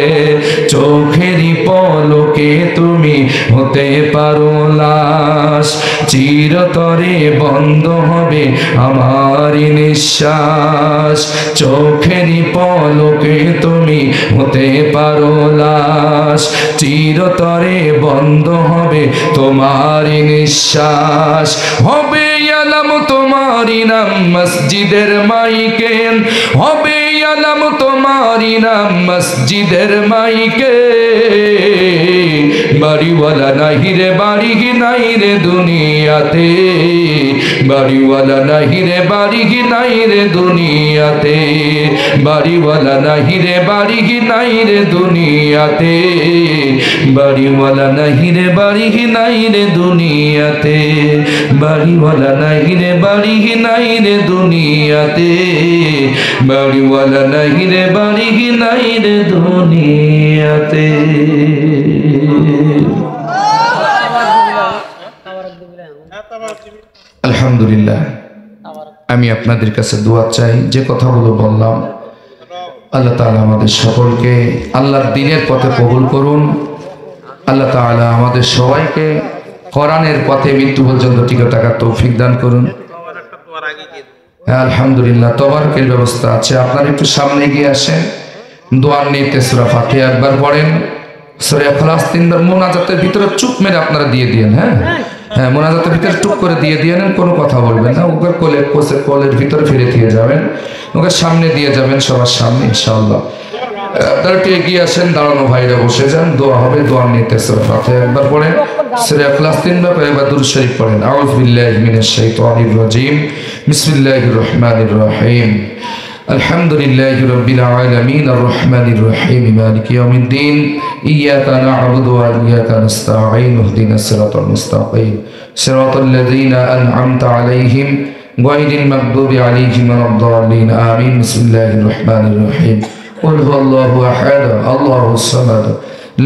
চোখেরই পলকে তুমি হতে পারো লাশ, চিরতরে বন্ধ হবে আমার নিঃশ্বাস। চোখেরই পলকে তুমি হতে পারো লাশ, চিরতরে বন্ধ হবে তোমার নিঃশ্বাস। হবে আলাম তোমারি নাম মসজিদের মাইকে, হবে আলাম তোমারি নাম মসজিদের মাইকে। বাড়িওয়ালা নাহি রে বাড়ি নাই রে দুনিয়াতে, বাড়িওয়ালা নাহি রে বাড়ি নাই রে দুনিয়াতে, বাড়িওয়ালা নাহি রে বাড়ি নাই রে দুনিয়াতে, বাড়িওয়ালা নাহি রে বাড়ি নাই রে দুনিয়াতে, বাড়িওয়ালা নাহি রে বাড়ি নাই রে দুনিয়াতে, বাড়িওয়ালা নাহি রে বাড়ি নাই রে দুনিয়াতে। আলহামদুলিল্লাহ, আমি আপনাদের কাছে দোয়া চাই। যে কথাগুলো বললাম আল্লাহ তাআলা আমাদের সকলকে আল্লাহর দ্বীনের পথে কবুল করুন। আল্লাহ তাআলা আমাদের সবাইকে কোরআনের পথে মৃত্যু পর্যন্ত টিকে থাকার তৌফিক দান করুন। আলহামদুলিল্লাহ, তবারকের ব্যবস্থা আছে। আপনারা একটু সামনে গিয়ে আসেন, দোয়ার নিতে সূরা ফাতিহা একবার পড়েন, সূরা ইখলাস তিনবার মুনাজাতের ভিতরে চুপ মেরে আপনারা দিয়ে দিয়েন। হ্যাঁ, মোনাজাতের ভিতরে টুক করে দিয়ে নেন, কোনো কথা বলবেন না। ওকে কোলের ভিতরে ফিরে দিয়ে যাবেন, ওকে সামনে দিয়ে যাবেন সবার সামনে ইনশাআল্লাহ। আপনারা এগিয়ে আসেন, দাঁড়ানো ভাইরা বসে যান, দোয়া হবে। দোয়া নিতে সূরা ফাতিহা একবার পড়েন, সূরা ইখলাস তিনবার পড়ে একবার দুরূদ শরীফ পড়েন। আউযু বিল্লাহি মিনাশ শাইতানির রাজীম, বিসমিল্লাহির রহমানির রহিম। আলহামদুলিল্লাহি রাব্বিল আলামিন, আর রহমানির রহিম, মালিকি ইয়াউমিদ্দিন, ইয়্যাকা না'বুদু ওয়া ইয়্যাকা নাস্তাঈন, ইহদিনাস সিরাতাল মুস্তাকিম, সিরাতাল লাযীনা আন'আমতা আলাইহিম গায়রিল মাগদুবি আলাইহিম ওয়ালাদ-দাল্লিন। আমিন। বিসমিল্লাহির রহমানির রহিম। কুল হুয়াল্লাহু আহাদ, আল্লাহুস সামাদ,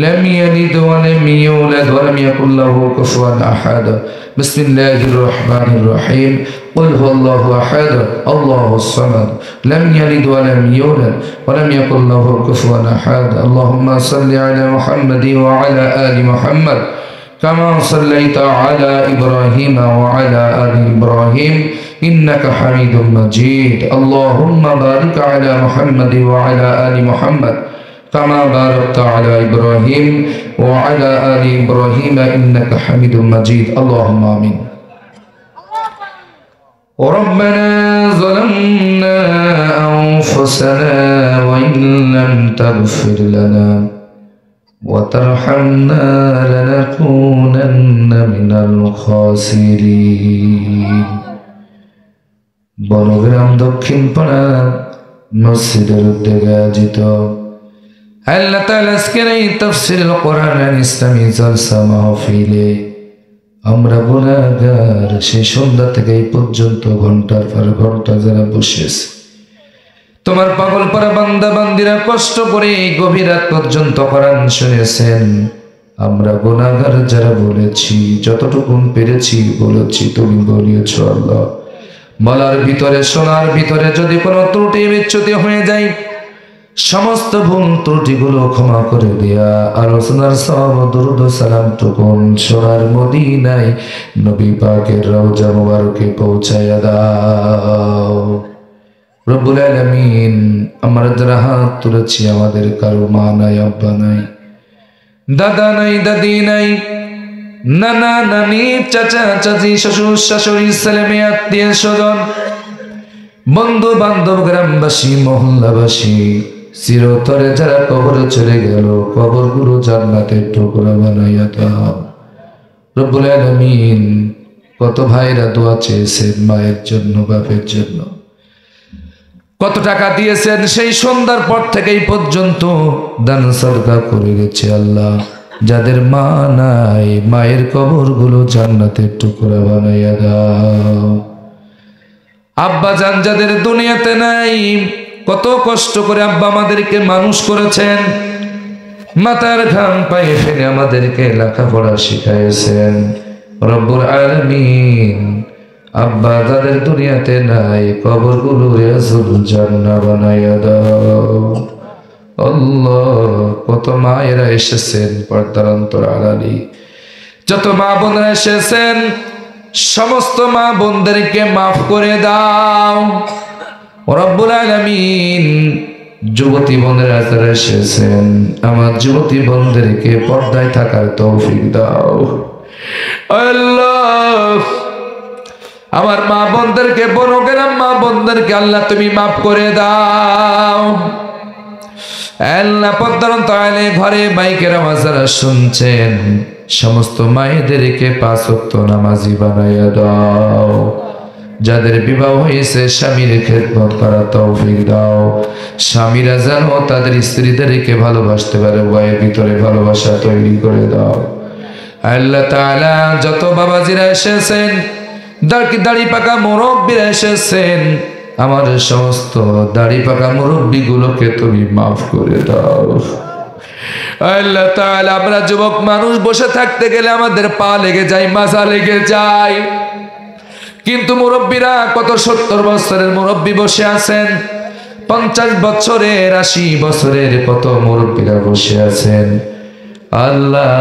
লাম ইয়ালিদ ওয়া লাম ইউলাদ ওয়া লাম ইয়াকুল লাহু কুফুয়ান আহাদ। বিসমিল্লাহির রহমানির রহিম। قل هو الله أحد الله الصمد لم يلد ولم يولد ولم يكن له كفوا أحد. اللهم صل على محمد وعلى آل محمد كما صليت على إبراهيم وعلى آل إبراهيم إنك حميد مجيد. اللهم بارك على محمد وعلى آل محمد كما باركت على إبراهيم وعلى آل إبراهيم إنك حميد مجيد. اللهم آمين. ربنا ظلمنا أنفسنا وإن لم تغفر لنا وترحمنا لنكونن من الخاسرين. বনগ্রাম দক্ষিণ পাড়া মসজিদের উদ্যোগে আয়োজিত আল্লাহ তাআলা আজকের এই তাফসীরুল কোরআন ইসলামী জলসা মাহফিলে আমরা গুনাহগার সেই সন্ধ্যা থেকে এই পর্যন্ত ঘন্টার পর ঘন্টা যারা বসেছে, তোমার পাগল পারা বান্দা বান্দিরা কষ্ট করে এই গভীর রাত পর্যন্ত কোরআন শুনেছেন। আমরা গুনাহগার যারা বলেছি, যতটুকু পেরেছি বলেছি, তুমি বলিয়েছ আল্লাহ। বলার ভিতরে শোনার ভিতরে যদি কোনো ত্রুটি বিচ্যুতি হয়ে যায়, সমস্ত ভুল ত্রুটিগুলো ক্ষমা করে দেয়া, আলোচনার সওয়াব দরুদ ও সালাম টুকুন সোনার মদিনায় নবী পাকের রওজা মুবারকে পৌঁছায়া দাও। রব্বুল আলামিন, আমরা যারা হাত তুলেছি, আমাদের কারো মা নাই, আব্বা নাই, দাদা নাই, দাদি নাই, নানা নানি, চাচা চাচি, শ্বশুর শাশুড়ি, ছেলে মেয়ে, আত্মীয় স্বজন, বন্ধু বান্ধব, গ্রামবাসী, মহল্লাবাসী, চিরতরে যারা কবরে চলে গেল, কবরগুলো জান্নাতের টুকরা বানাইয়া দাও। রব্বুল আলামিন, কত ভাইরা দোয়া চেয়েছেন মায়ের জন্য, বাপের জন্য, কত টাকা দিয়েছেন, সেই সন্ধ্যার পর থেকে এই পর্যন্ত দান সদকা করে গেছে। আল্লাহ, যাদের মা নাই, মায়ের কবরগুলো জান্নাতের টুকরা বানাইয়া দাও। আব্বা জান যাদের দুনিয়াতে নাই, কত কষ্ট করে আব্বা আমাদেরকে মানুষ করেছেন, মাথার ঘাম পায়ে ফেলে আমাদেরকে লেখাপড়া শিখাইছেন। রব্বুল আলামিন, আব্বা যাদের দুনিয়াতে নাই, কবরগুলো রিয়াজুল জান্নাহ বানাইয়া দাও। আল্লাহ, কত মায়েরা এসেছেন পর্দার অন্তর আড়ালে, যত মা বোনেরা এসেছেন, সমস্ত মা বোনদেরকে মাফ করে দাও। রব্বুল আলামিন, যুবতী বোনেরা যারা এসেছেন, আমার যুবতী বোনদেরকে পর্দায় থাকার তৌফিক দাও। আল্লাহ, আমার মা বোনদেরকে, বড় গ্রাম মা বোনদেরকে আল্লাহ তুমি মাফ করে দাও। আল্লাহ পর্দার অন্তরালে ঘরে মাইকের আওয়াজ যারা শুনছেন সমস্ত মায়েদেরকে 5 ওয়াক্ত নামাজি বানাইয়া দাও। যাদের বিবাহ হয়েছে স্বামীর খেদমত করার তৌফিক দাও। স্বামীরা যেন তাদের স্ত্রীদেরকে ভালোবাসতে পারে, উভয়ের ভিতরে ভালোবাসা তৈরি করে দাও। আল্লাহ তাআলা যত বাবাজিরা এসেছেন, দাড়ি পাকা মুরব্বীরা এসেছেন, আমার সমস্ত দাড়ি পাকা মুরব্বীগুলোকে তুমি মাফ করে দাও। আল্লাহ তাআলা আমরা যুবক মানুষ বসে থাকতে গেলে আমাদের পা লেগে যায়, মাথা লেগে যায়, কিন্তু মুরব্বীরা কত 70 বছরের মুরব্বী বসে আছেন, 50 বছরের 80 বছরের কত মুরব্বীরা বসে আছেন। আল্লাহ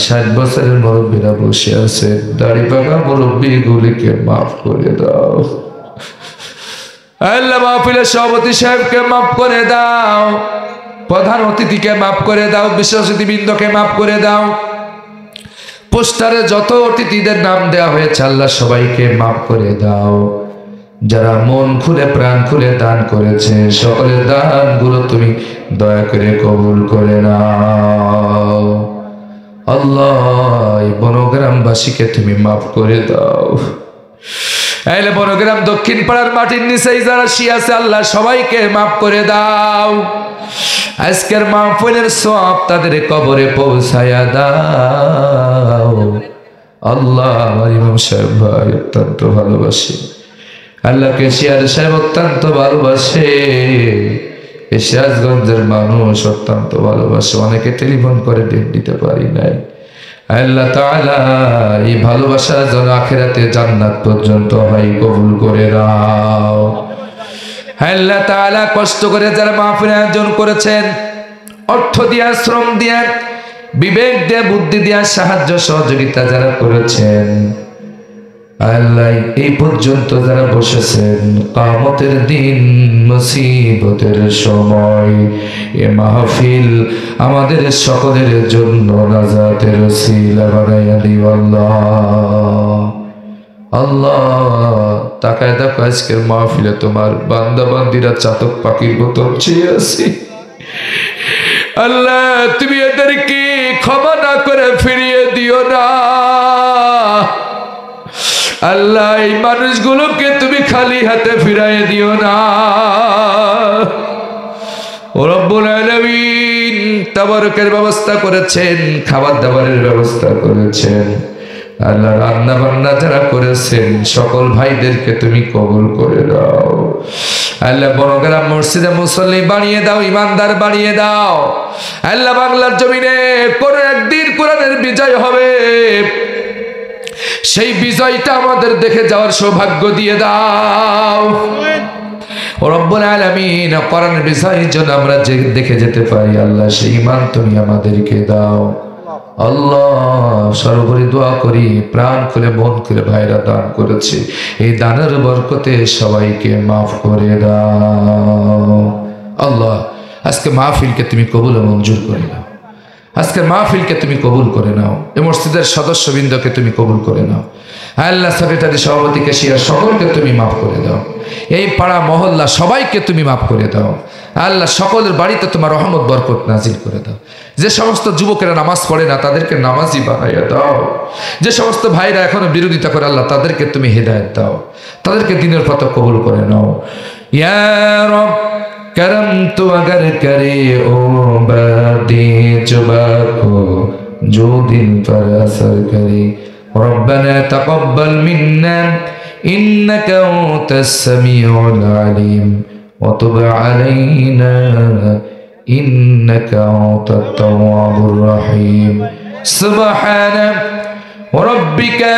60 বছরের মুরব্বীরা বসে আছেন, দাড়ি পাকা মুরব্বীগুলিকে মাফ করে দাও। আল্লাহ মাহফিলের সভাপতি সাহেবকে মাফ করে দাও, প্রধান অতিথিকে মাফ করে দাও, বিশেষ অতিথিবৃন্দকে মাফ করে দাও। পোস্টারে যত অতিথিদের নাম দেওয়া হয়েছে আল্লাহ সবাইকে মাফ করে দাও। যারা মন খুলে প্রাণ খুলে দান করেছে সকলের দানগুলো তুমি দয়া করে কবুল করে নাও। আল্লাহ এই বনগ্রামবাসীকে তুমি মাফ করে দাও। এলে বনগ্রাম দক্ষিণ পাড়ার মাটির নিচে যারা শুয়ে আছে আল্লাহ সবাইকে মাফ করে দাও। আজকের মাহফিলের সওয়াব তাদের কবরে পৌঁছায়া দাও। আল্লাহ আমার ইমাম সাহেব ভাই অত্যন্ত ভালোবাসে, আল্লাহ কেশিয়ার সাহেব অত্যন্ত ভালোবাসে, সিরাজগঞ্জের মানুষ অত্যন্ত ভালোবাসে, অনেকে টেলিফোন করে ডেট দিতে পারি নাই। আল্লাহ তাআলা এই ভালোবাসা যেন আখিরাতে জান্নাত পর্যন্ত হয় কবুল করে নাও। আল্লাহ তাআলা কষ্ট করে যারা মাহফিল আয়োজন করেছেন, অর্থ দিয়া, শ্রম দিয়া, বিবেক দিয়া, বুদ্ধি দিয়া, সাহায্য সহযোগিতা যারা করেছেন, আল্লাহ এই পর্যন্ত যারা বসেছেন, কিয়ামতের দিন মুসিবতের সময় এ মাহফিল আমাদের সকলের জন্য নাজাতের ওসিলা বানাইয়া দিও আল্লাহ। আল্লাহ তাকায় দেখো আজকের মাহফিলে তোমার বান্দা বান্দিরা চাতক পাখির মতো চেয়ে আছি। আল্লাহ তুমি এদেরকে ক্ষমা না করে ফিরিয়ে দিও না। আল্লাহ এই মানুষগুলোকে তুমি খালি হাতে ফিরাইয়ে দিও না। ও রব্বুল আলামিন তাবারকের ব্যবস্থা করেছেন, খাবার দাবারের ব্যবস্থা করেছেন, আল্লাহ রান্না বান্না যারা করেছেন সকল ভাইদেরকে তুমি কবুল করে দাও। আল্লাহ বনগ্রাম মসজিদে মুসল্লি বানিয়ে দাও, ইমানদার বানিয়ে দাও। আল্লাহ বাংলার জমিনে কোন একদিন কোরআনের বিজয় হবে, সেই বিজয়টা আমাদের দেখে যাওয়ার সৌভাগ্য দিয়ে দাও। ও রব্বুল আলামিন কোরআনের বিজয়ের জন্য আমরা যে দেখে যেতে পারি আল্লাহ সেই ঈমান তুমি আমাদেরকে দাও। আল্লাহ সর্বোপরি দোয়া করি প্রাণ খুলে মন খুলে ভাইরা দান করেছে, এই দানের বরকতে সবাইকে মাফ করে দাও। আল্লাহ আজকে মাহফিলকে তুমি কবুল ও মঞ্জুর করে নাও, আজকের মাহফিলকে তুমি কবুল করে নাও, এই মসজিদের সদস্যবৃন্দকে তুমি কবুল করে নাও। আল্লাহ সেক্রেটারি সভাপতি কেশিয়ার সকলকে তুমি মাফ করে দাও, এই পাড়া মহল্লা সবাইকে তুমি মাফ করে দাও। আল্লাহ সকলের বাড়িতে তোমার রহমত বরকত নাজিল করে দাও। যে সমস্ত যুবকেরা নামাজ পড়ে না তাদেরকে নামাজি বানাইয়া দাও। যে সমস্ত ভাইরা এখনো বিরোধিতা করে আল্লাহ তাদেরকে তুমি হেদায়েত দাও, তাদেরকে দিনের পথে কবুল করে নাও। ইয়া রব करम तो अगर करे ओ बादे जुबा को जो दिल पर असर करे रब्बना तक़ब्बल मिन्ना इन्नका अंतस समीउल अलीम व तुब अलैना इन्नका अंतत तव्वाबुर रहीम सुब्हाना रब्बिका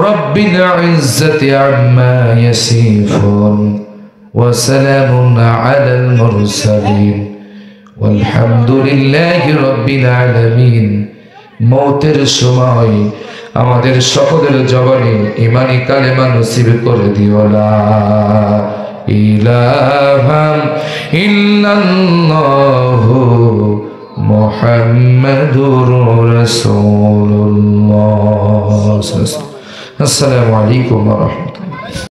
रब्बिल इज्जति अम्मा यसिफून وسلام على المرسلين والحمد لله رب العالمين। মওতের সময় আমাদের সকলের জবানে ঈমানি কালেমা নসিব করে দিও লা ইলাহা ইল্লাল্লাহু মুহাম্মাদুর রাসূলুল্লাহ। আসসালামু আলাইকুম ওয়া রাহমাতুল্লাহ।